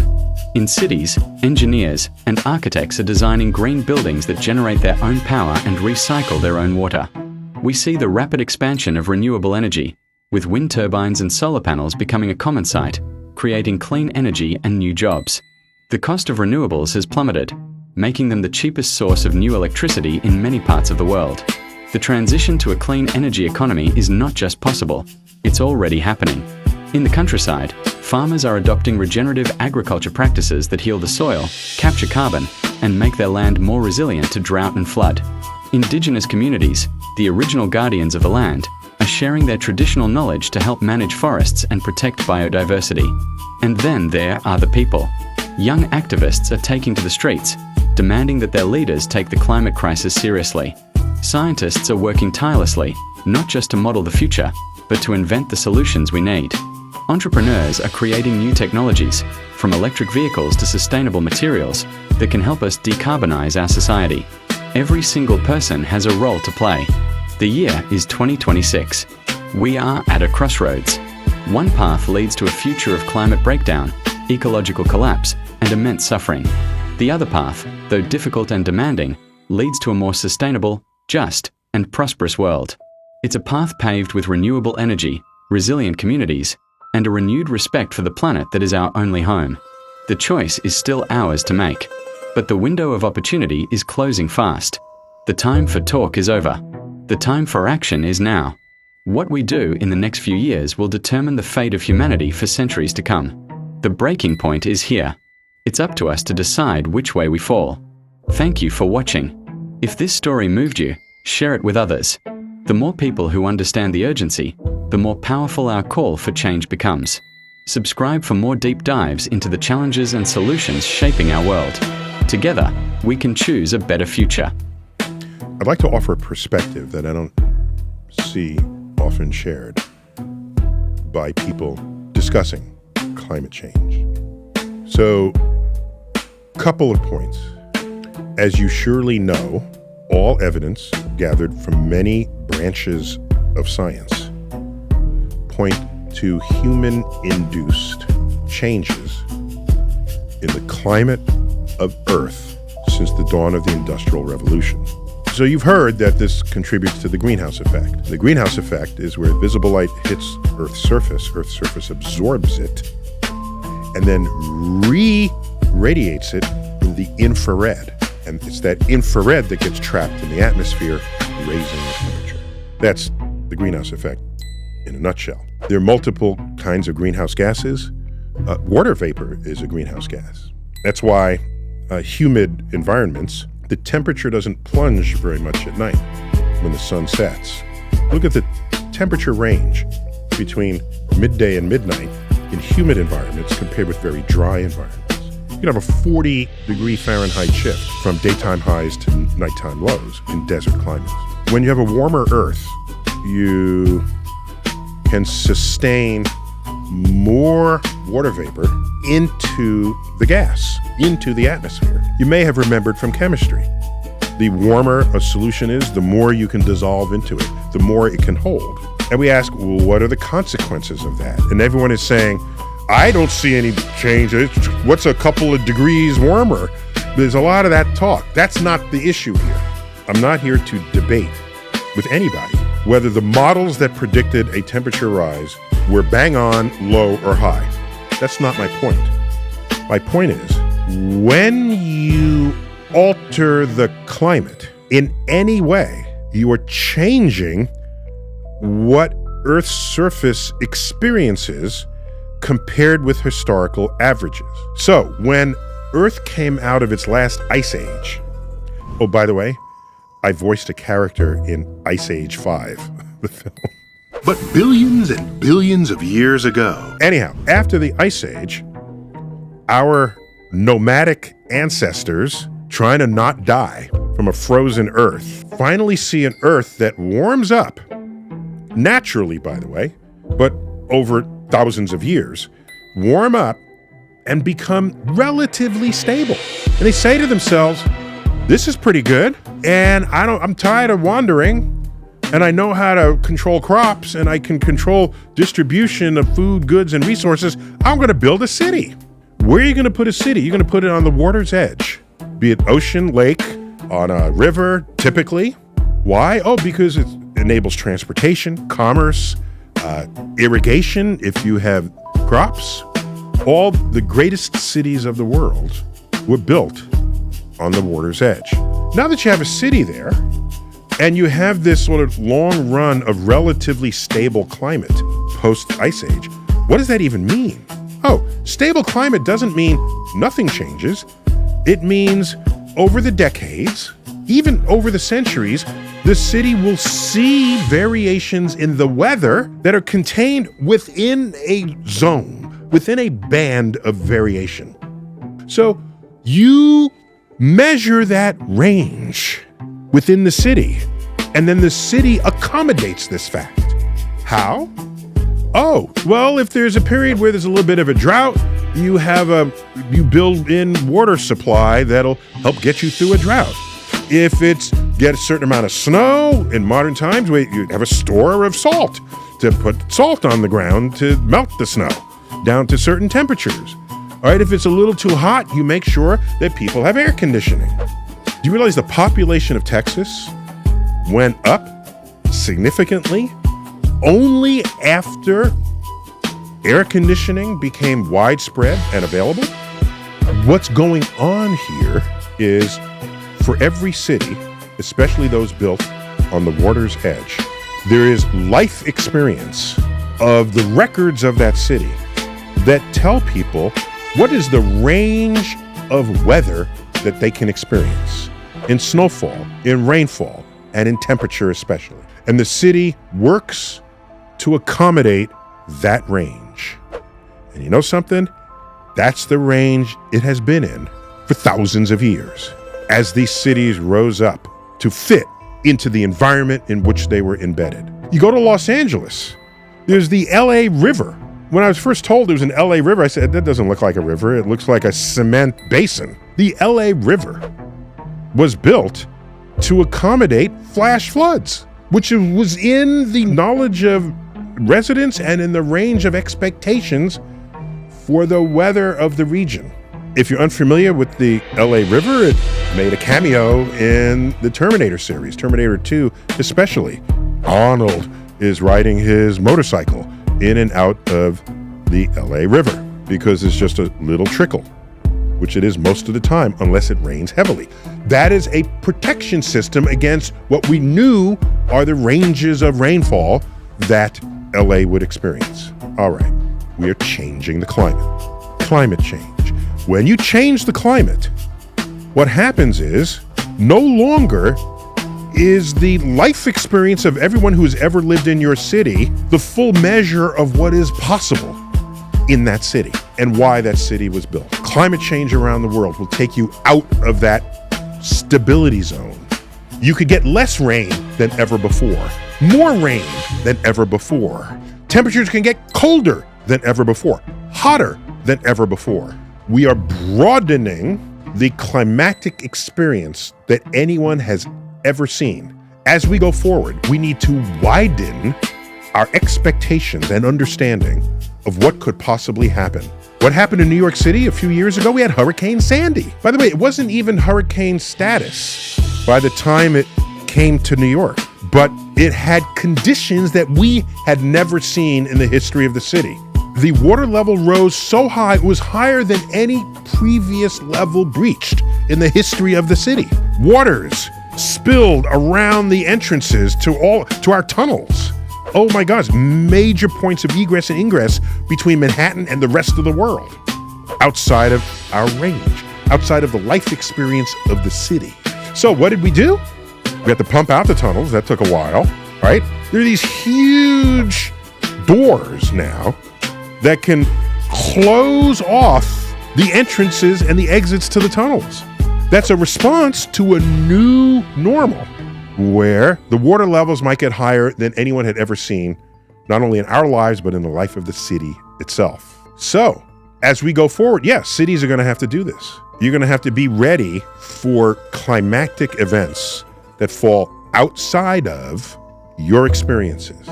In cities, engineers and architects are designing green buildings that generate their own power and recycle their own water. We see the rapid expansion of renewable energy, with wind turbines and solar panels becoming a common sight, creating clean energy and new jobs. The cost of renewables has plummeted, making them the cheapest source of new electricity in many parts of the world. The transition to a clean energy economy is not just possible, it's already happening. In the countryside, farmers are adopting regenerative agriculture practices that heal the soil, capture carbon, and make their land more resilient to drought and flood. Indigenous communities, the original guardians of the land, are sharing their traditional knowledge to help manage forests and protect biodiversity. And then there are the people. Young activists are taking to the streets, demanding that their leaders take the climate crisis seriously. Scientists are working tirelessly, not just to model the future, but to invent the solutions we need. Entrepreneurs are creating new technologies, from electric vehicles to sustainable materials, that can help us decarbonize our society. Every single person has a role to play. The year is 2026. We are at a crossroads. One path leads to a future of climate breakdown, ecological collapse, and immense suffering. The other path, though difficult and demanding, leads to a more sustainable, just, and prosperous world. It's a path paved with renewable energy, resilient communities, and a renewed respect for the planet that is our only home. The choice is still ours to make, but the window of opportunity is closing fast. The time for talk is over. The time for action is now. What we do in the next few years will determine the fate of humanity for centuries to come. The breaking point is here. It's up to us to decide which way we fall. Thank you for watching. If this story moved you, share it with others. The more people who understand the urgency, the more powerful our call for change becomes. Subscribe for more deep dives into the challenges and solutions shaping our world. Together, we can choose a better future. I'd like to offer a perspective that I don't see often shared by people discussing climate change. So, couple of points. As you surely know, all evidence gathered from many branches of science point to human-induced changes in the climate of Earth since the dawn of the Industrial Revolution. So you've heard that this contributes to the greenhouse effect. The greenhouse effect is where visible light hits Earth's surface absorbs it, and then re-radiates it in the infrared. And it's that infrared that gets trapped in the atmosphere, raising the temperature. That's the greenhouse effect in a nutshell. There are multiple kinds of greenhouse gases. Water vapor is a greenhouse gas. That's why humid environments, the temperature doesn't plunge very much at night when the sun sets. Look at the temperature range between midday and midnight in humid environments compared with very dry environments. You can have a 40-degree Fahrenheit shift from daytime highs to nighttime lows in desert climates. When you have a warmer Earth, you can sustain more water vapor into the gas, into the atmosphere. You may have remembered from chemistry. The warmer a solution is, the more you can dissolve into it, the more it can hold. And we ask, well, what are the consequences of that? And everyone is saying, I don't see any change. What's a couple of degrees warmer? There's a lot of that talk. That's not the issue here. I'm not here to debate with anybody whether the models that predicted a temperature rise were bang on, low, or high. That's not my point. My point is, when you alter the climate in any way, you are changing what Earth's surface experiences compared with historical averages. So when Earth came out of its last ice age, oh, by the way, I voiced a character in Ice Age 5, the film. But billions and billions of years ago. Anyhow, after the Ice Age, our nomadic ancestors, trying to not die from a frozen Earth, finally see an Earth that warms up, naturally, by the way, but over thousands of years, warm up and become relatively stable. And they say to themselves, this is pretty good, and I'm tired of wandering, and I know how to control crops, and I can control distribution of food, goods, and resources. I'm going to build a city. Where are you going to put a city? You're going to put it on the water's edge, be it ocean, lake, on a river, typically. Why? Oh, because it enables transportation, commerce, irrigation, if you have crops. All the greatest cities of the world were built on the water's edge. Now that you have a city there, and you have this sort of long run of relatively stable climate post-Ice Age, what does that even mean? Oh, stable climate doesn't mean nothing changes. It means over the decades, even over the centuries, the city will see variations in the weather that are contained within a zone, within a band of variation. So you measure that range within the city, and then the city accommodates this fact. How? Oh, well, if there's a period where there's a little bit of a drought, you build in water supply that'll help get you through a drought. If it's get a certain amount of snow in modern times, you have a store of salt to put salt on the ground to melt the snow down to certain temperatures. All right, if it's a little too hot, you make sure that people have air conditioning. Do you realize the population of Texas went up significantly only after air conditioning became widespread and available? What's going on here is, for every city, especially those built on the water's edge, there is life experience of the records of that city that tell people what is the range of weather that they can experience in snowfall, in rainfall, and in temperature especially. And the city works to accommodate that range. And you know something? That's the range it has been in for thousands of years, as these cities rose up to fit into the environment in which they were embedded. You go to Los Angeles, there's the LA River. When I was first told there was an LA River, I said, that doesn't look like a river, it looks like a cement basin. The LA River was built to accommodate flash floods, which was in the knowledge of residents and in the range of expectations for the weather of the region. If you're unfamiliar with the LA River, it made a cameo in the Terminator series, Terminator 2 especially. Arnold is riding his motorcycle in and out of the LA River because it's just a little trickle, which it is most of the time unless it rains heavily. That is a protection system against what we knew are the ranges of rainfall that LA would experience. All right, we are changing the climate. Climate change. When you change the climate, what happens is no longer is the life experience of everyone who's ever lived in your city the full measure of what is possible in that city and why that city was built. Climate change around the world will take you out of that stability zone. You could get less rain than ever before, more rain than ever before. Temperatures can get colder than ever before, hotter than ever before. We are broadening the climatic experience that anyone has ever seen. As we go forward, we need to widen our expectations and understanding of what could possibly happen. What happened in New York City a few years ago? We had Hurricane Sandy. By the way, it wasn't even hurricane status by the time it came to New York, but it had conditions that we had never seen in the history of the city. The water level rose so high, it was higher than any previous level breached in the history of the city. Waters spilled around the entrances to our tunnels. Oh my gosh, major points of egress and ingress between Manhattan and the rest of the world, outside of our range, outside of the life experience of the city. So what did we do? We had to pump out the tunnels. That took a while, right? There are these huge doors now that can close off the entrances and the exits to the tunnels. That's a response to a new normal where the water levels might get higher than anyone had ever seen, not only in our lives, but in the life of the city itself. So as we go forward, yes, cities are gonna have to do this. You're gonna have to be ready for climatic events that fall outside of your experiences.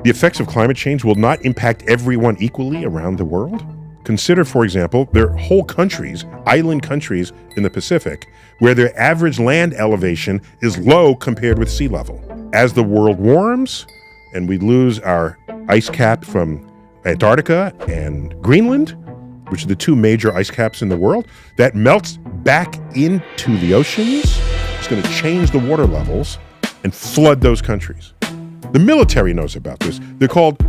The effects of climate change will not impact everyone equally around the world. Consider, for example, there are whole countries, island countries in the Pacific, where their average land elevation is low compared with sea level. As the world warms and we lose our ice cap from Antarctica and Greenland, which are the two major ice caps in the world, that melts back into the oceans. It's going to change the water levels and flood those countries. The military knows about this. They're called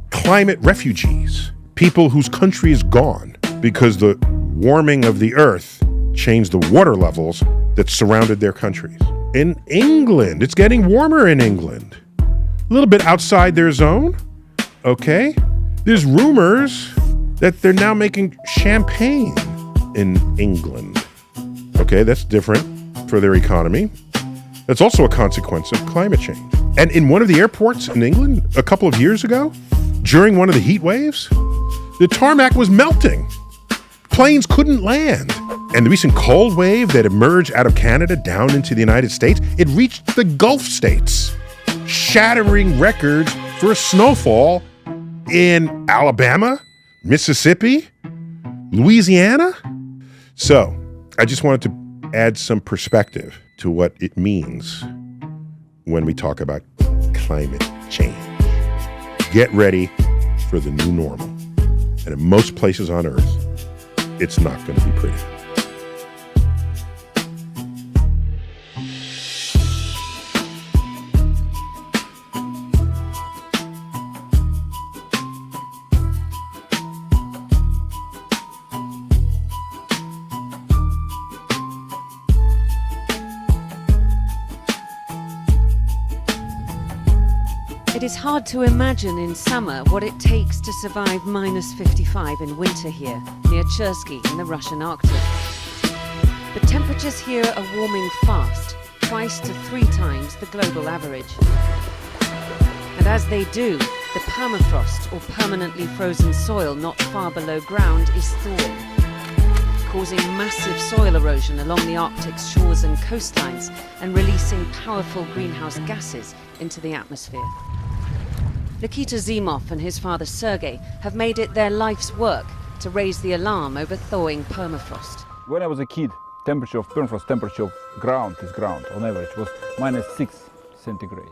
climate refugees, people whose country is gone because the warming of the earth changed the water levels that surrounded their countries. In England, it's getting warmer in England, a little bit outside their zone, okay? There's rumors that they're now making champagne in England. Okay, that's different for their economy. That's also a consequence of climate change. And in one of the airports in England a couple of years ago, during one of the heat waves, the tarmac was melting. Planes couldn't land. And the recent cold wave that emerged out of Canada down into the United States, it reached the Gulf states, shattering records for snowfall in Alabama, Mississippi, Louisiana. So I just wanted to add some perspective to what it means when we talk about climate change. Get ready for the new normal. And in most places on Earth, it's not going to be pretty. It is hard to imagine in summer what it takes to survive -55 in winter here, near Chersky in the Russian Arctic. But temperatures here are warming fast, twice to 3 times the global average. And as they do, the permafrost, or permanently frozen soil not far below ground, is thawing, causing massive soil erosion along the Arctic's shores and coastlines and releasing powerful greenhouse gases into the atmosphere. Nikita Zimov and his father Sergei have made it their life's work to raise the alarm over thawing permafrost. When I was a kid, temperature of permafrost, temperature of ground on average was -6 centigrade.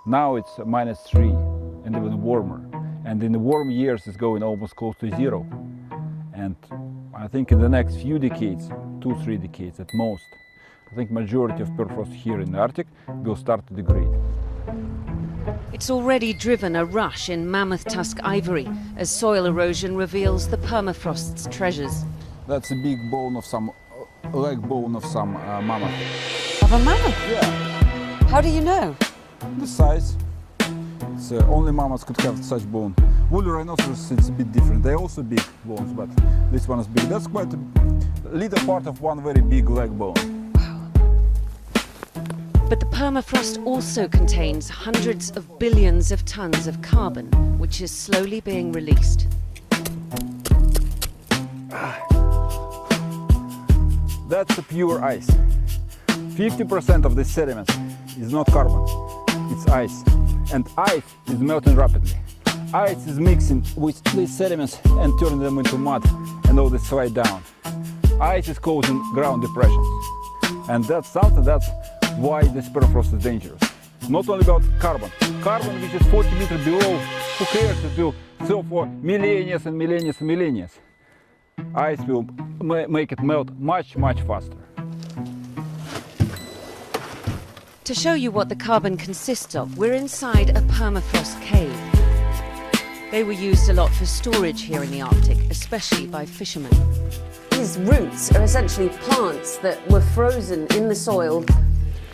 Now it's -3 and even warmer. And in the warm years it's going almost close to 0. And I think in the next few decades, 2-3 decades at most, I think majority of permafrost here in the Arctic will start to degrade. It's already driven a rush in mammoth tusk ivory as soil erosion reveals the permafrost's treasures. That's a big bone of some, leg bone of some mammoth. Of a mammoth? Yeah. How do you know? The size. It's only mammoths could have such bone. Woolly rhinoceros, it's a bit different. They're also big bones, but this one is big. That's quite a little part of one very big leg bone. But the permafrost also contains hundreds of billions of tons of carbon, which is slowly being released. That's a pure ice. 50% of the sediment is not carbon, it's ice. And ice is melting rapidly. Ice is mixing with these sediments and turning them into mud, and all this slide down. Ice is causing ground depressions. And that's something that's why this permafrost is dangerous. Not only about carbon. Carbon, which is 40 meters below, who cares? It will so for millennia and millennia and millennia. Ice will make it melt much, much faster. To show you what the carbon consists of, we're inside a permafrost cave. They were used a lot for storage here in the Arctic, especially by fishermen. These roots are essentially plants that were frozen in the soil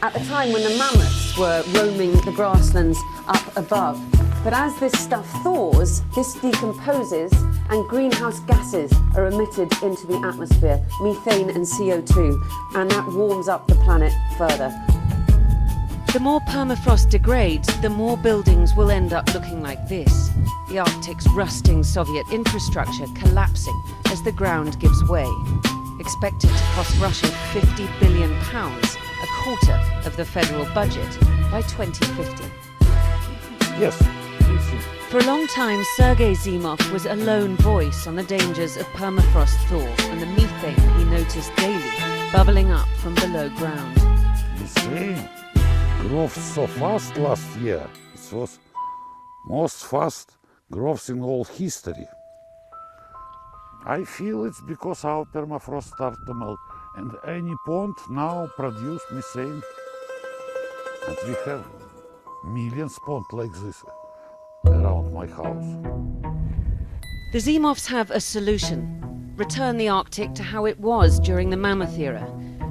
at the time when the mammoths were roaming the grasslands up above. But as this stuff thaws, this decomposes and greenhouse gases are emitted into the atmosphere, methane and CO2, and that warms up the planet further. The more permafrost degrades, the more buildings will end up looking like this. The Arctic's rusting Soviet infrastructure collapsing as the ground gives way. Expected to cost Russia £50 billion, a quarter of the federal budget, by 2050. Yes. For a long time, Sergei Zimov was a lone voice on the dangers of permafrost thaw and the methane he noticed daily bubbling up from below ground. Methane grew so fast last year. It was most fast growth in all history. I feel it's because our permafrost started to melt, and any pond now produce methane. And we have millions ponds like this around my house. The Zimovs have a solution. Return the Arctic to how it was during the Mammoth era.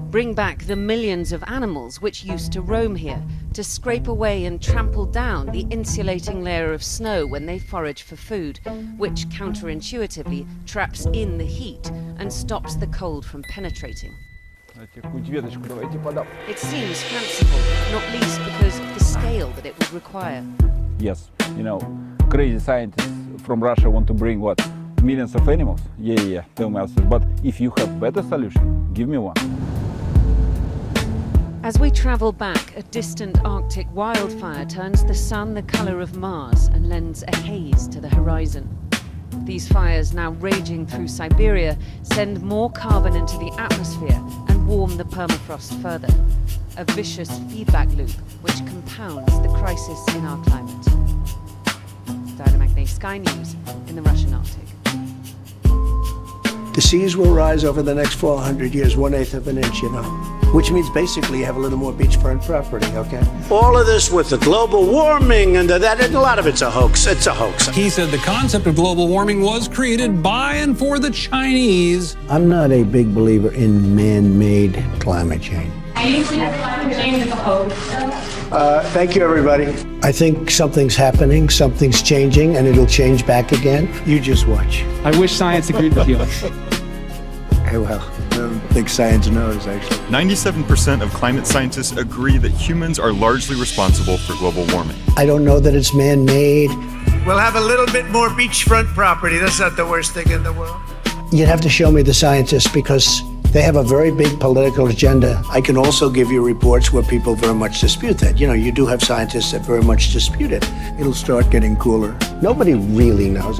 Bring back the millions of animals which used to roam here, to scrape away and trample down the insulating layer of snow when they forage for food, which counterintuitively traps in the heat and stops the cold from penetrating. It seems fanciful, not least because of the scale that it would require. Yes, you know, crazy scientists from Russia want to bring what? Millions of animals? Yeah, tell me also. But if you have better solution, give me one. As we travel back, a distant Arctic wildfire turns the sun the color of Mars and lends a haze to the horizon. These fires, now raging through Siberia, send more carbon into the atmosphere and warm the permafrost further. A vicious feedback loop which compounds the crisis in our climate. Diana Magnay, Sky News in the Russian Arctic. The seas will rise over the next 400 years, 1/8 of an inch, you know. Which means basically you have a little more beachfront property, okay? All of this with the global warming and that, a lot of it's a hoax. It's a hoax. He said the concept of global warming was created by and for the Chinese. I'm not a big believer in man-made climate change. Climate change is a hoax. Thank you, everybody. I think something's happening, something's changing, and it'll change back again. You just watch. I wish science agreed with you. Hey, well, I don't think science knows, actually. 97% of climate scientists agree that humans are largely responsible for global warming. I don't know that it's man-made. We'll have a little bit more beachfront property. That's not the worst thing in the world. You'd have to show me the scientists because They have a very big political agenda. I can also give you reports where people very much dispute that. You know, you do have scientists that very much dispute it. It'll start getting cooler. Nobody really knows.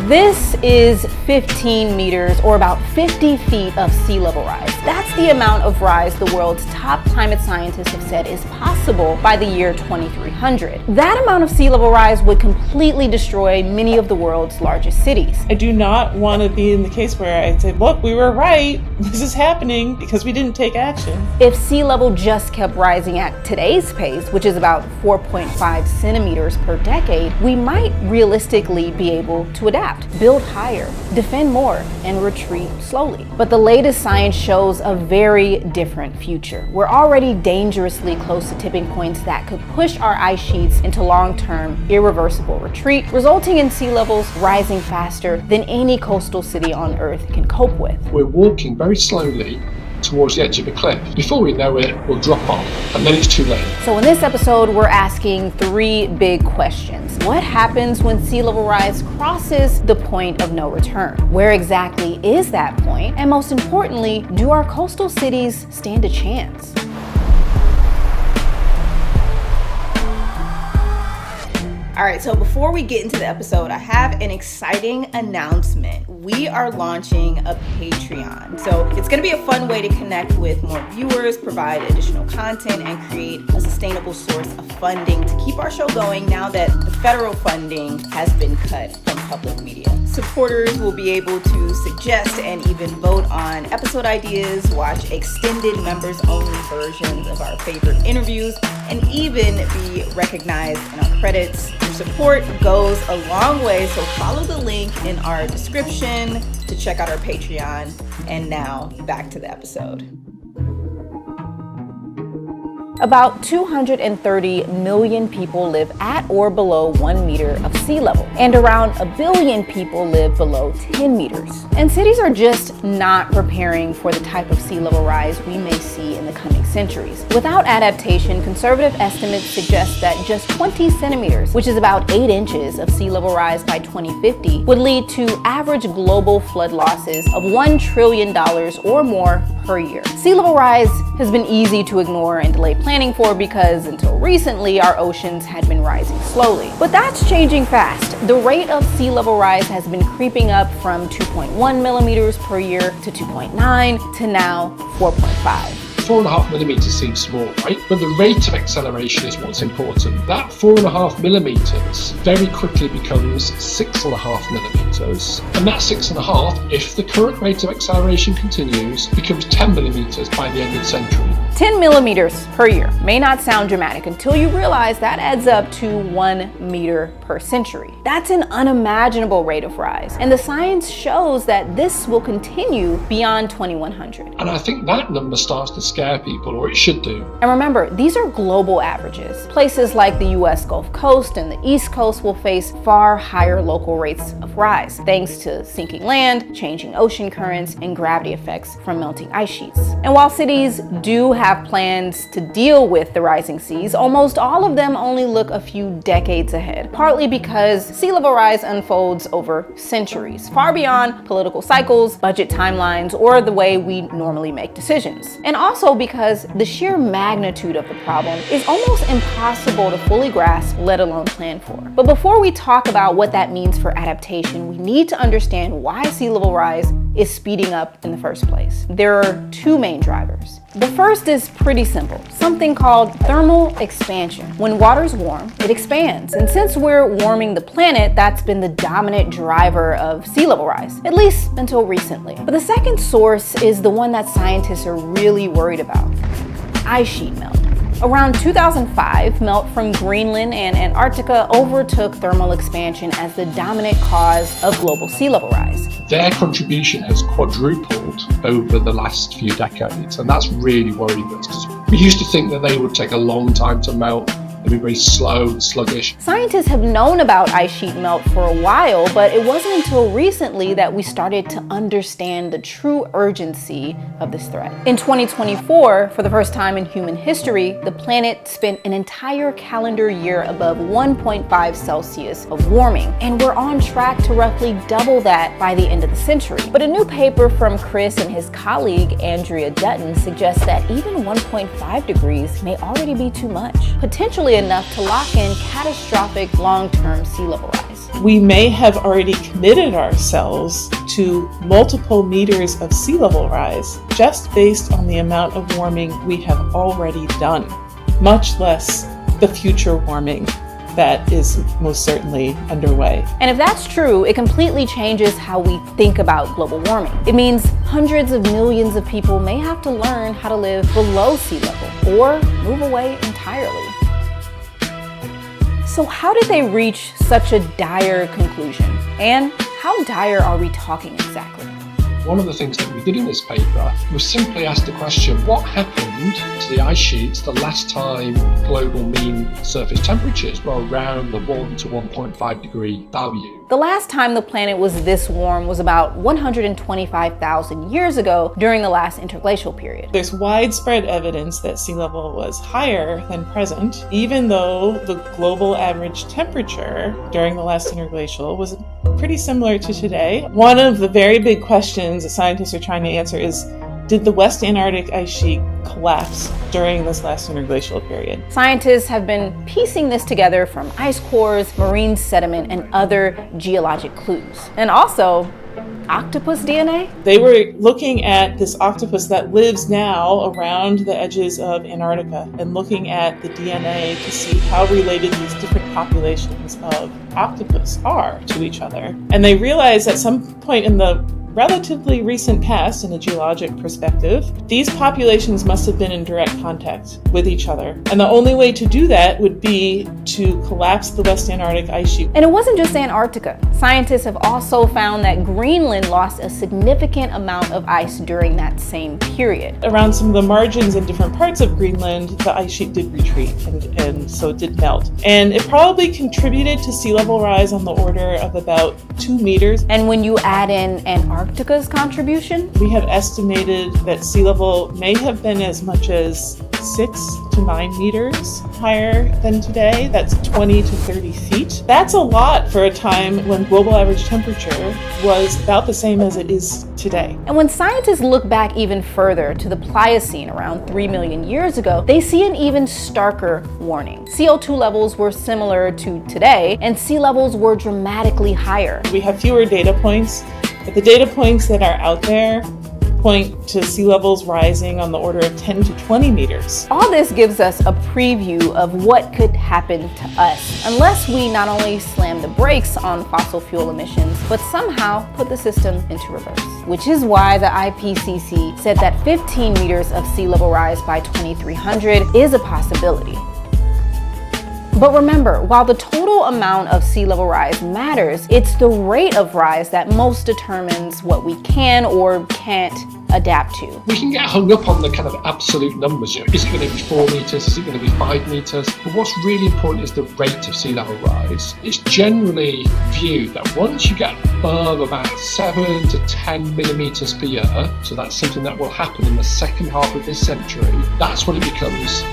This is 15 meters, or about 50 feet of sea level rise. That's the amount of rise the world's top climate scientists have said is possible by the year 2300. That amount of sea level rise would completely destroy many of the world's largest cities. I do not want to be in the case where I say, look, we were right, this is happening because we didn't take action. If sea level just kept rising at today's pace, which is about 4.5 centimeters per decade, we might realistically be able to adapt, build higher, defend more, and retreat slowly. But the latest science shows a very different future. We're already dangerously close to tipping points that could push our ice sheets into long-term, irreversible retreat, resulting in sea levels rising faster than any coastal city on Earth can cope with. We're walking very slowly towards the edge of a cliff. Before we know it, we'll drop off, and then it's too late. So in this episode, we're asking three big questions. What happens when sea level rise crosses the point of no return? Where exactly is that point? And most importantly, do our coastal cities stand a chance? All right, so before we get into the episode, I have an exciting announcement. We are launching a Patreon. So it's gonna be a fun way to connect with more viewers, provide additional content, and create a sustainable source of funding to keep our show going now that the federal funding has been cut from public media. Supporters will be able to suggest and even vote on episode ideas, watch extended members-only versions of our favorite interviews, and even be recognized in our credits. Your support goes a long way, so follow the link in our description to check out our Patreon. And now, back to the episode. About 230 million people live at or below 1 meter of sea level, and around 1 billion people live below 10 meters. And cities are just not preparing for the type of sea level rise we may see in the coming centuries. Without adaptation, conservative estimates suggest that just 20 centimeters, which is about 8 inches of sea level rise by 2050, would lead to average global flood losses of $1 trillion or more per year. Sea level rise has been easy to ignore and delay planning for because until recently our oceans had been rising slowly. But that's changing fast. The rate of sea level rise has been creeping up from 2.1 millimeters per year to 2.9 to now 4.5. 4.5 millimeters seems small, right? But the rate of acceleration is what's important. That 4.5 millimeters very quickly becomes 6.5 millimeters. And that 6.5, if the current rate of acceleration continues, becomes 10 millimeters by the end of the century. 10 millimeters per year may not sound dramatic until you realize that adds up to 1 meter per century. That's an unimaginable rate of rise. And the science shows that this will continue beyond 2100. And I think that number starts to scare people, or it should do. And remember, these are global averages. Places like the US Gulf Coast and the East Coast will face far higher local rates of rise, thanks to sinking land, changing ocean currents, and gravity effects from melting ice sheets. And while cities do have plans to deal with the rising seas, almost all of them only look a few decades ahead, partly because sea level rise unfolds over centuries, far beyond political cycles, budget timelines, or the way we normally make decisions. And also because the sheer magnitude of the problem is almost impossible to fully grasp, let alone plan for. But before we talk about what that means for adaptation, we need to understand why sea level rise is speeding up in the first place. There are two main drivers. The first is pretty simple, something called thermal expansion. When water's warm, it expands. And since we're warming the planet, that's been the dominant driver of sea level rise, at least until recently. But the second source is the one that scientists are really worried about: ice sheet melt. Around 2005, melt from Greenland and Antarctica overtook thermal expansion as the dominant cause of global sea level rise. Their contribution has quadrupled over the last few decades, and that's really worrying us, because we used to think that they would take a long time to melt. They'll be very slow and sluggish. Scientists have known about ice sheet melt for a while, but it wasn't until recently that we started to understand the true urgency of this threat. In 2024, for the first time in human history, the planet spent an entire calendar year above 1.5 Celsius of warming, and we're on track to roughly double that by the end of the century. But a new paper from Chris and his colleague Andrea Dutton suggests that even 1.5 degrees may already be too much, potentially enough to lock in catastrophic long-term sea level rise. We may have already committed ourselves to multiple meters of sea level rise just based on the amount of warming we have already done, much less the future warming that is most certainly underway. And if that's true, it completely changes how we think about global warming. It means hundreds of millions of people may have to learn how to live below sea level or move away entirely. So how did they reach such a dire conclusion? And how dire are we talking exactly? One of the things that we did in this paper was simply ask the question, what happened to the ice sheets the last time global mean surface temperatures were around the 1 to 1.5 degree value? The last time the planet was this warm was about 125,000 years ago during the last interglacial period. There's widespread evidence that sea level was higher than present, even though the global average temperature during the last interglacial was pretty similar to today. One of the very big questions that scientists are trying to answer is, did the West Antarctic ice sheet collapse during this last interglacial period? Scientists have been piecing this together from ice cores, marine sediment, and other geologic clues. And also, octopus DNA? They were looking at this octopus that lives now around the edges of Antarctica and looking at the DNA to see how related these different populations of octopus are to each other. And they realized at some point in the relatively recent past, in a geologic perspective, these populations must have been in direct contact with each other. And the only way to do that would be to collapse the West Antarctic ice sheet. And it wasn't just Antarctica. Scientists have also found that Greenland lost a significant amount of ice during that same period. Around some of the margins in different parts of Greenland, the ice sheet did retreat and so it did melt. And it probably contributed to sea level rise on the order of about 2 meters. And when you add in Antarctica's contribution, we have estimated that sea level may have been as much as 6 to 9 meters higher than today. That's 20 to 30 feet. That's a lot for a time when global average temperature was about the same as it is today. And when scientists look back even further to the Pliocene around 3 million years ago, they see an even starker warning. CO2 levels were similar to today, and sea levels were dramatically higher. We have fewer data points, but the data points that are out there point to sea levels rising on the order of 10 to 20 meters. All this gives us a preview of what could happen to us unless we not only slam the brakes on fossil fuel emissions, but somehow put the system into reverse. Which is why the IPCC said that 15 meters of sea level rise by 2300 is a possibility. But remember, while the total amount of sea level rise matters, it's the rate of rise that most determines what we can or can't adapt to. We can get hung up on the kind of absolute numbers. Is it going to be 4 meters? Is it going to be 5 meters? But what's really important is the rate of sea level rise. It's generally viewed that once you get above about 7 to 10 millimeters per year, so that's something that will happen in the second half of this century, that's when it becomes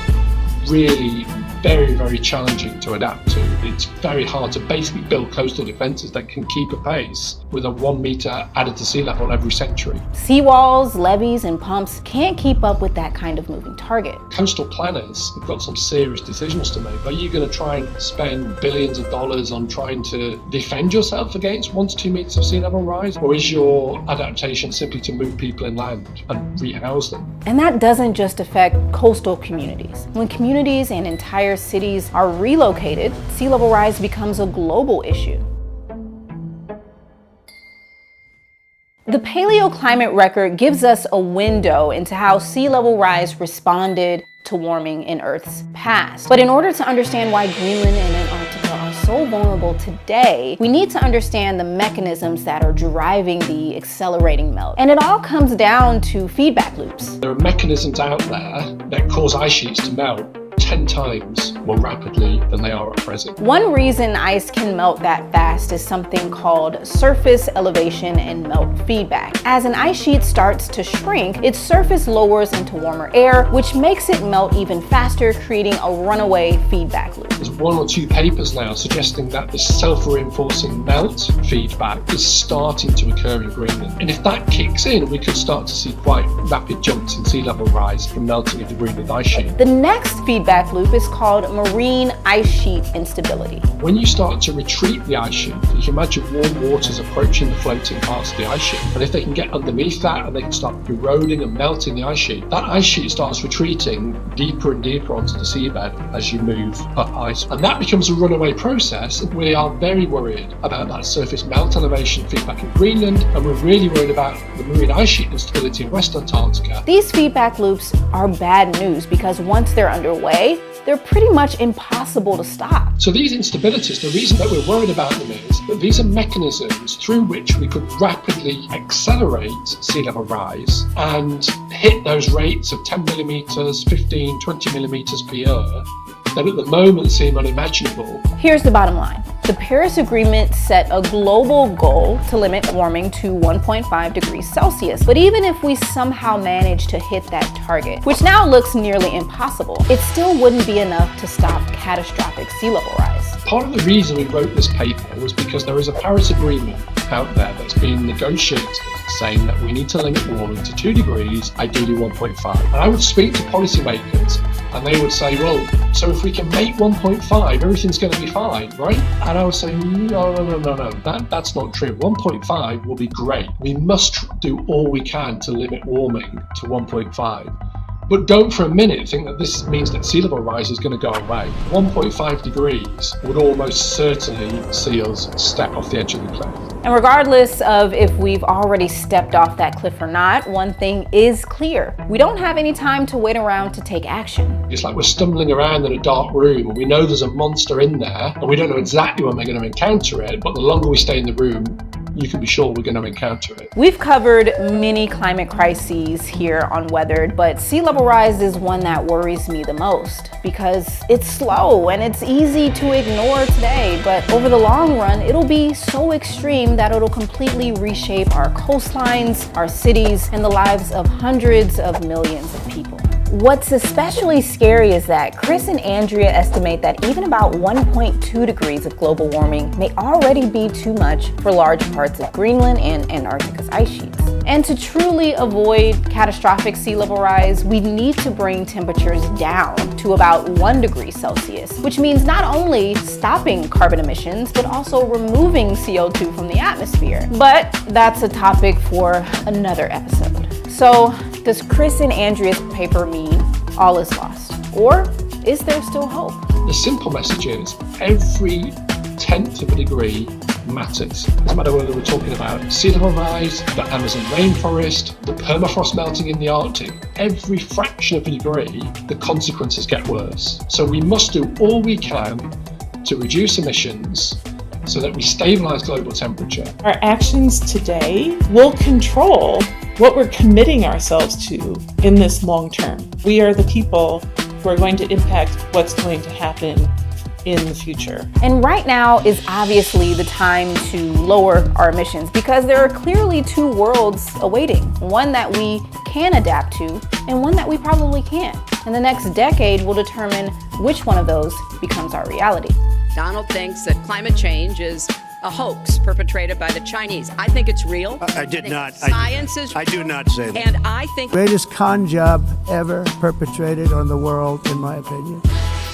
really very, very challenging to adapt to. It's very hard to basically build coastal defences that can keep a pace with a 1 metre added to sea level every century. Seawalls, levees, and pumps can't keep up with that kind of moving target. Coastal planners have got some serious decisions to make. Are you going to try and spend billions of dollars on trying to defend yourself against 1 to 2 metres of sea level rise? Or is your adaptation simply to move people inland and rehouse them? And that doesn't just affect coastal communities. When communities and entire cities are relocated, sea level rise becomes a global issue. The paleoclimate record gives us a window into how sea level rise responded to warming in Earth's past. But in order to understand why Greenland and Antarctica are so vulnerable today, we need to understand the mechanisms that are driving the accelerating melt. And it all comes down to feedback loops. There are mechanisms out there that cause ice sheets to melt 10 times more rapidly than they are at present. One reason ice can melt that fast is something called surface elevation and melt feedback. As an ice sheet starts to shrink, its surface lowers into warmer air, which makes it melt even faster, creating a runaway feedback loop. There's 1 or 2 papers now suggesting that this self-reinforcing melt feedback is starting to occur in Greenland. And if that kicks in, we could start to see quite rapid jumps in sea level rise from melting of the Greenland ice sheet. The next feedback loop is called marine ice sheet instability. When you start to retreat the ice sheet, you can imagine warm waters approaching the floating parts of the ice sheet. And if they can get underneath that and they can start eroding and melting the ice sheet, that ice sheet starts retreating deeper and deeper onto the seabed as you move up ice. And that becomes a runaway process. We are very worried about that surface melt elevation feedback in Greenland, and we're really worried about the marine ice sheet instability in West Antarctica. These feedback loops are bad news because once they're underway, they're pretty much impossible to stop. So these instabilities, the reason that we're worried about them is that these are mechanisms through which we could rapidly accelerate sea level rise and hit those rates of 10 millimeters, 15, 20 millimeters per year that at the moment seem unimaginable. Here's the bottom line. The Paris Agreement set a global goal to limit warming to 1.5 degrees Celsius. But even if we somehow manage to hit that target, which now looks nearly impossible, it still wouldn't be enough to stop catastrophic sea level rise. Part of the reason we wrote this paper was because there is a Paris Agreement out there that's being negotiated saying that we need to limit warming to 2 degrees, ideally 1.5. And I would speak to policymakers and they would say, well, so if we can make 1.5, everything's going to be fine, right? And I would say, no, that's not true. 1.5 will be great. We must do all we can to limit warming to 1.5. But don't for a minute think that this means that sea level rise is going to go away. 1.5 degrees would almost certainly see us step off the edge of the cliff. And regardless of if we've already stepped off that cliff or not, one thing is clear. We don't have any time to wait around to take action. It's like we're stumbling around in a dark room and we know there's a monster in there and we don't know exactly when we're going to encounter it, but the longer we stay in the room, you can be sure we're going to encounter it. We've covered many climate crises here on Weathered, but sea level rise is one that worries me the most because it's slow and it's easy to ignore today, but over the long run, it'll be so extreme that it'll completely reshape our coastlines, our cities, and the lives of hundreds of millions of people. What's especially scary is that Chris and Andrea estimate that even about 1.2 degrees of global warming may already be too much for large parts of Greenland and Antarctica's ice sheets. And to truly avoid catastrophic sea level rise, we need to bring temperatures down to about 1 degree Celsius, which means not only stopping carbon emissions, but also removing CO2 from the atmosphere. But that's a topic for another episode. So, does Chris and Andrea's paper mean all is lost? Or is there still hope? The simple message is every 1/10 of a degree matters. It doesn't matter whether we're talking about sea level rise, the Amazon rainforest, the permafrost melting in the Arctic. Every fraction of a degree, the consequences get worse. So we must do all we can to reduce emissions so that we stabilize global temperature. Our actions today will control what we're committing ourselves to in this long term. We are the people who are going to impact what's going to happen in the future. And right now is obviously the time to lower our emissions because there are clearly two worlds awaiting. One that we can adapt to and one that we probably can't. And the next decade will determine which one of those becomes our reality. Donald thinks that climate change is a hoax perpetrated by the Chinese. I think it's real. I did not. Science is I do not say that. And I think Greatest con job ever perpetrated on the world, in my opinion.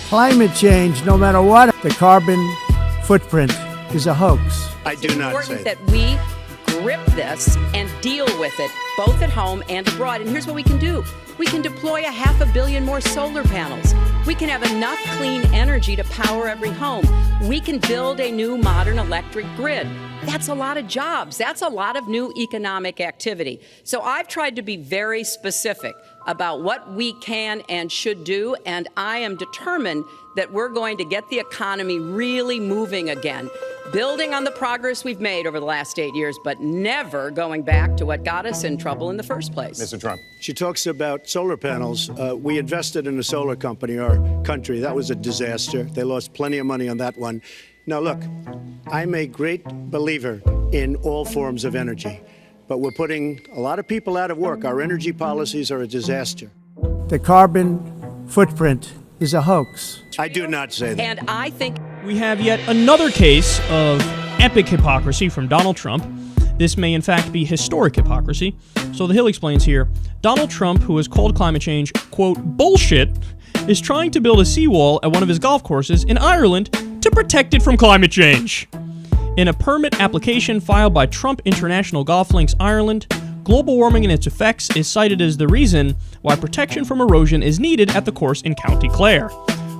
Climate change, no matter what, the carbon footprint is a hoax. I do not say important that we grip this and deal with it, both at home and abroad. And here's what we can do. We can deploy 500 million more solar panels. We can have enough clean energy to power every home. We can build a new modern electric grid. That's a lot of jobs. That's a lot of new economic activity. So I've tried to be very specific about what we can and should do, and I am determined that we're going to get the economy really moving again. building on the progress we've made over the last 8 years, but never going back to what got us in trouble in the first place. Mr. Trump. She talks about solar panels. We invested in a solar company, our country. That was a disaster. They lost plenty of money on that one. Now, look, I'm a great believer in all forms of energy, but we're putting a lot of people out of work. Our energy policies are a disaster. The carbon footprint is a hoax. I do not say that. And I think we have yet another case of epic hypocrisy from Donald Trump. This may in fact be historic hypocrisy. So The Hill explains here, Donald Trump, who has called climate change, quote, bullshit, is trying to build a seawall at one of his golf courses in Ireland to protect it from climate change. In a permit application filed by Trump International Golf Links Ireland, global warming and its effects is cited as the reason why protection from erosion is needed at the course in County Clare.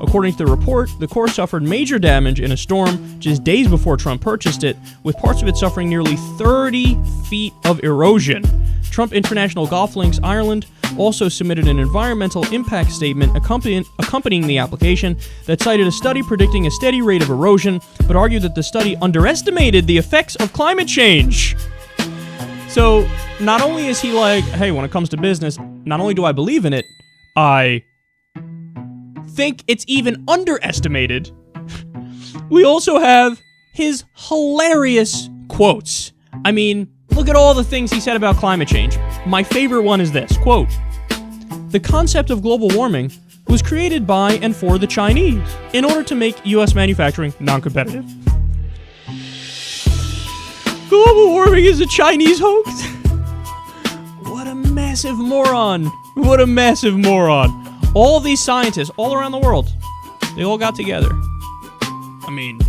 According to the report, the course suffered major damage in a storm just days before Trump purchased it, with parts of it suffering nearly 30 feet of erosion. Trump International Golf Links Ireland also submitted an environmental impact statement accompanying the application that cited a study predicting a steady rate of erosion, but argued that the study underestimated the effects of climate change. So, not only is he like, hey, when it comes to business, not only do I believe in it, I think it's even underestimated. We also have his hilarious quotes. I mean, look at all the things he said about climate change. My favorite one is this, quote, "The concept of global warming was created by and for the Chinese in order to make U.S. manufacturing non-competitive." Global warming is a Chinese hoax? What a massive moron. What a massive moron. All these scientists all around the world, they all got together. I mean,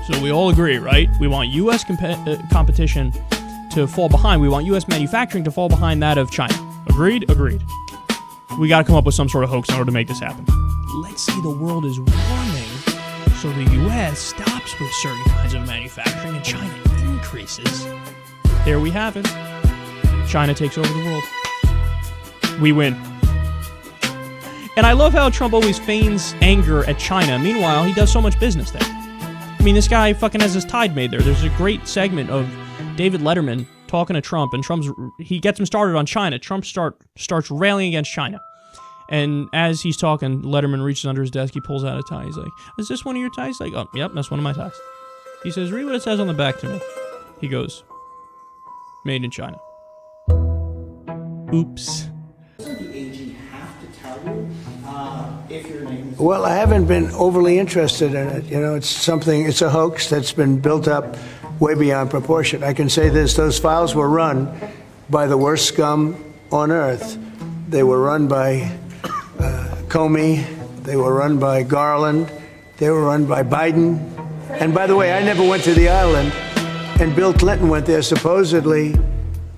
so we all agree, right? We want U.S. competition to fall behind. We want U.S. manufacturing to fall behind that of China. Agreed? Agreed. We got to come up with some sort of hoax in order to make this happen. Let's say the world is warming, so the U.S. stops with certain kinds of manufacturing and China increases. There we have it. China takes over the world. We win. And I love how Trump always feigns anger at China. Meanwhile, he does so much business there. I mean, this guy fucking has his tide made there. There's a great segment of David Letterman talking to Trump, and he gets him started on China. Trump starts railing against China. And as he's talking, Letterman reaches under his desk, he pulls out a tie. He's like, "Is this one of your ties?" Like, "Oh, yep, that's one of my ties." He says, "Read what it says on the back to me." He goes, "Made in China." Oops. Well, I haven't been overly interested in it. You know, it's a hoax that's been built up way beyond proportion. I can say this, those files were run by the worst scum on earth. They were run by Comey, they were run by Garland, they were run by Biden. And by the way, I never went to the island, and Bill Clinton went there supposedly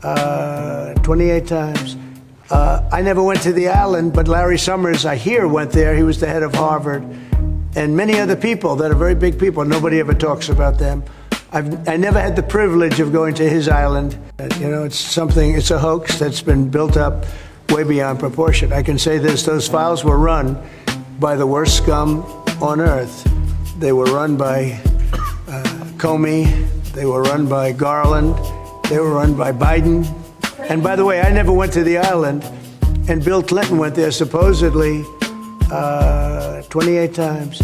28 times. I never went to the island, but Larry Summers, I hear, went there. He was the head of Harvard. And many other people that are very big people. Nobody ever talks about them. I never had the privilege of going to his island. You know, it's a hoax that's been built up way beyond proportion. I can say this, those files were run by the worst scum on earth. They were run by Comey, they were run by Garland, they were run by Biden. And by the way, I never went to the island, and Bill Clinton went there supposedly 28 times.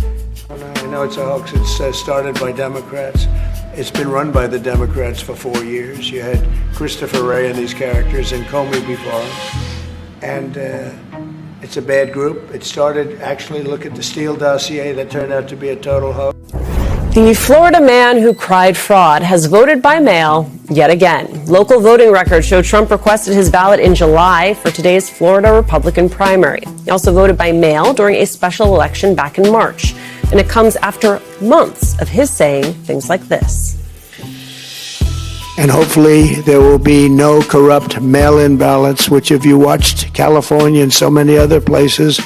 I know it's a hoax. It's started by Democrats. It's been run by the Democrats for 4 years. You had Christopher Wray and these characters, and Comey before him. And it's a bad group. It started, actually, look at the Steele dossier that turned out to be a total hoax. The Florida man who cried fraud has voted by mail yet again. Local voting records show Trump requested his ballot in July for today's Florida Republican primary. He also voted by mail during a special election back in March. And it comes after months of his saying things like this. And hopefully there will be no corrupt mail-in ballots, which if you watched California and so many other places,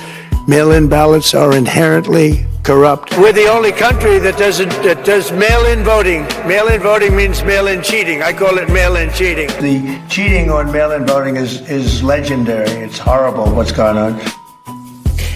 mail-in ballots are inherently corrupt. We're the only country that does mail-in voting. Mail-in voting means mail-in cheating. I call it mail-in cheating. The cheating on mail-in voting is legendary. It's horrible what's gone on.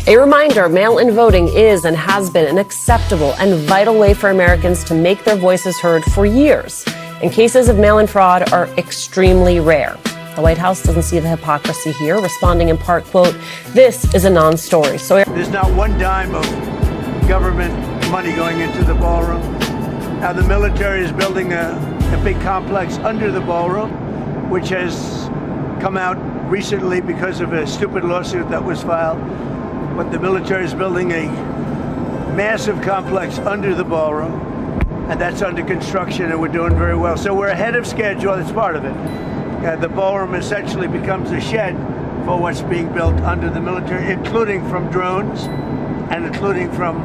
A reminder, mail-in voting is and has been an acceptable and vital way for Americans to make their voices heard for years. And cases of mail-in fraud are extremely rare. The White House doesn't see the hypocrisy here, responding in part, quote, "This is a non-story." So there's not one dime of government money going into the ballroom. Now the military is building a big complex under the ballroom, which has come out recently because of a stupid lawsuit that was filed. But the military is building a massive complex under the ballroom, and that's under construction, and we're doing very well. So we're ahead of schedule. That's part of it. The ballroom essentially becomes a shed for what's being built under the military, including from drones and including from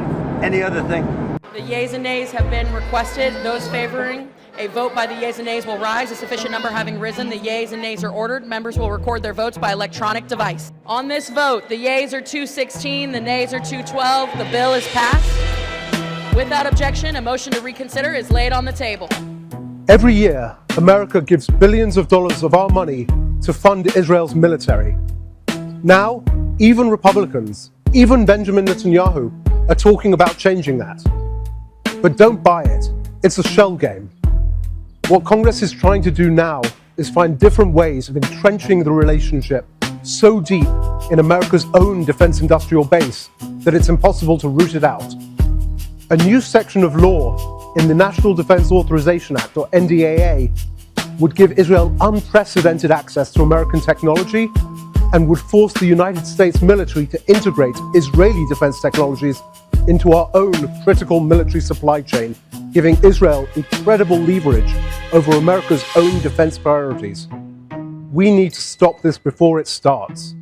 any other thing. The yeas and nays have been requested. Those favoring a vote by the yeas and nays will rise. A sufficient number having risen, the yeas and nays are ordered. Members will record their votes by electronic device. On this vote, the yeas are 216, the nays are 212. The bill is passed. Without objection, a motion to reconsider is laid on the table. Every year, America gives billions of dollars of our money to fund Israel's military. Now, even Republicans, even Benjamin Netanyahu, are talking about changing that. But don't buy it. It's a shell game. What Congress is trying to do now is find different ways of entrenching the relationship so deep in America's own defense industrial base that it's impossible to root it out. A new section of law in the National Defense Authorization Act, or NDAA, would give Israel unprecedented access to American technology and would force the United States military to integrate Israeli defense technologies into our own critical military supply chain, giving Israel incredible leverage over America's own defense priorities. We need to stop this before it starts.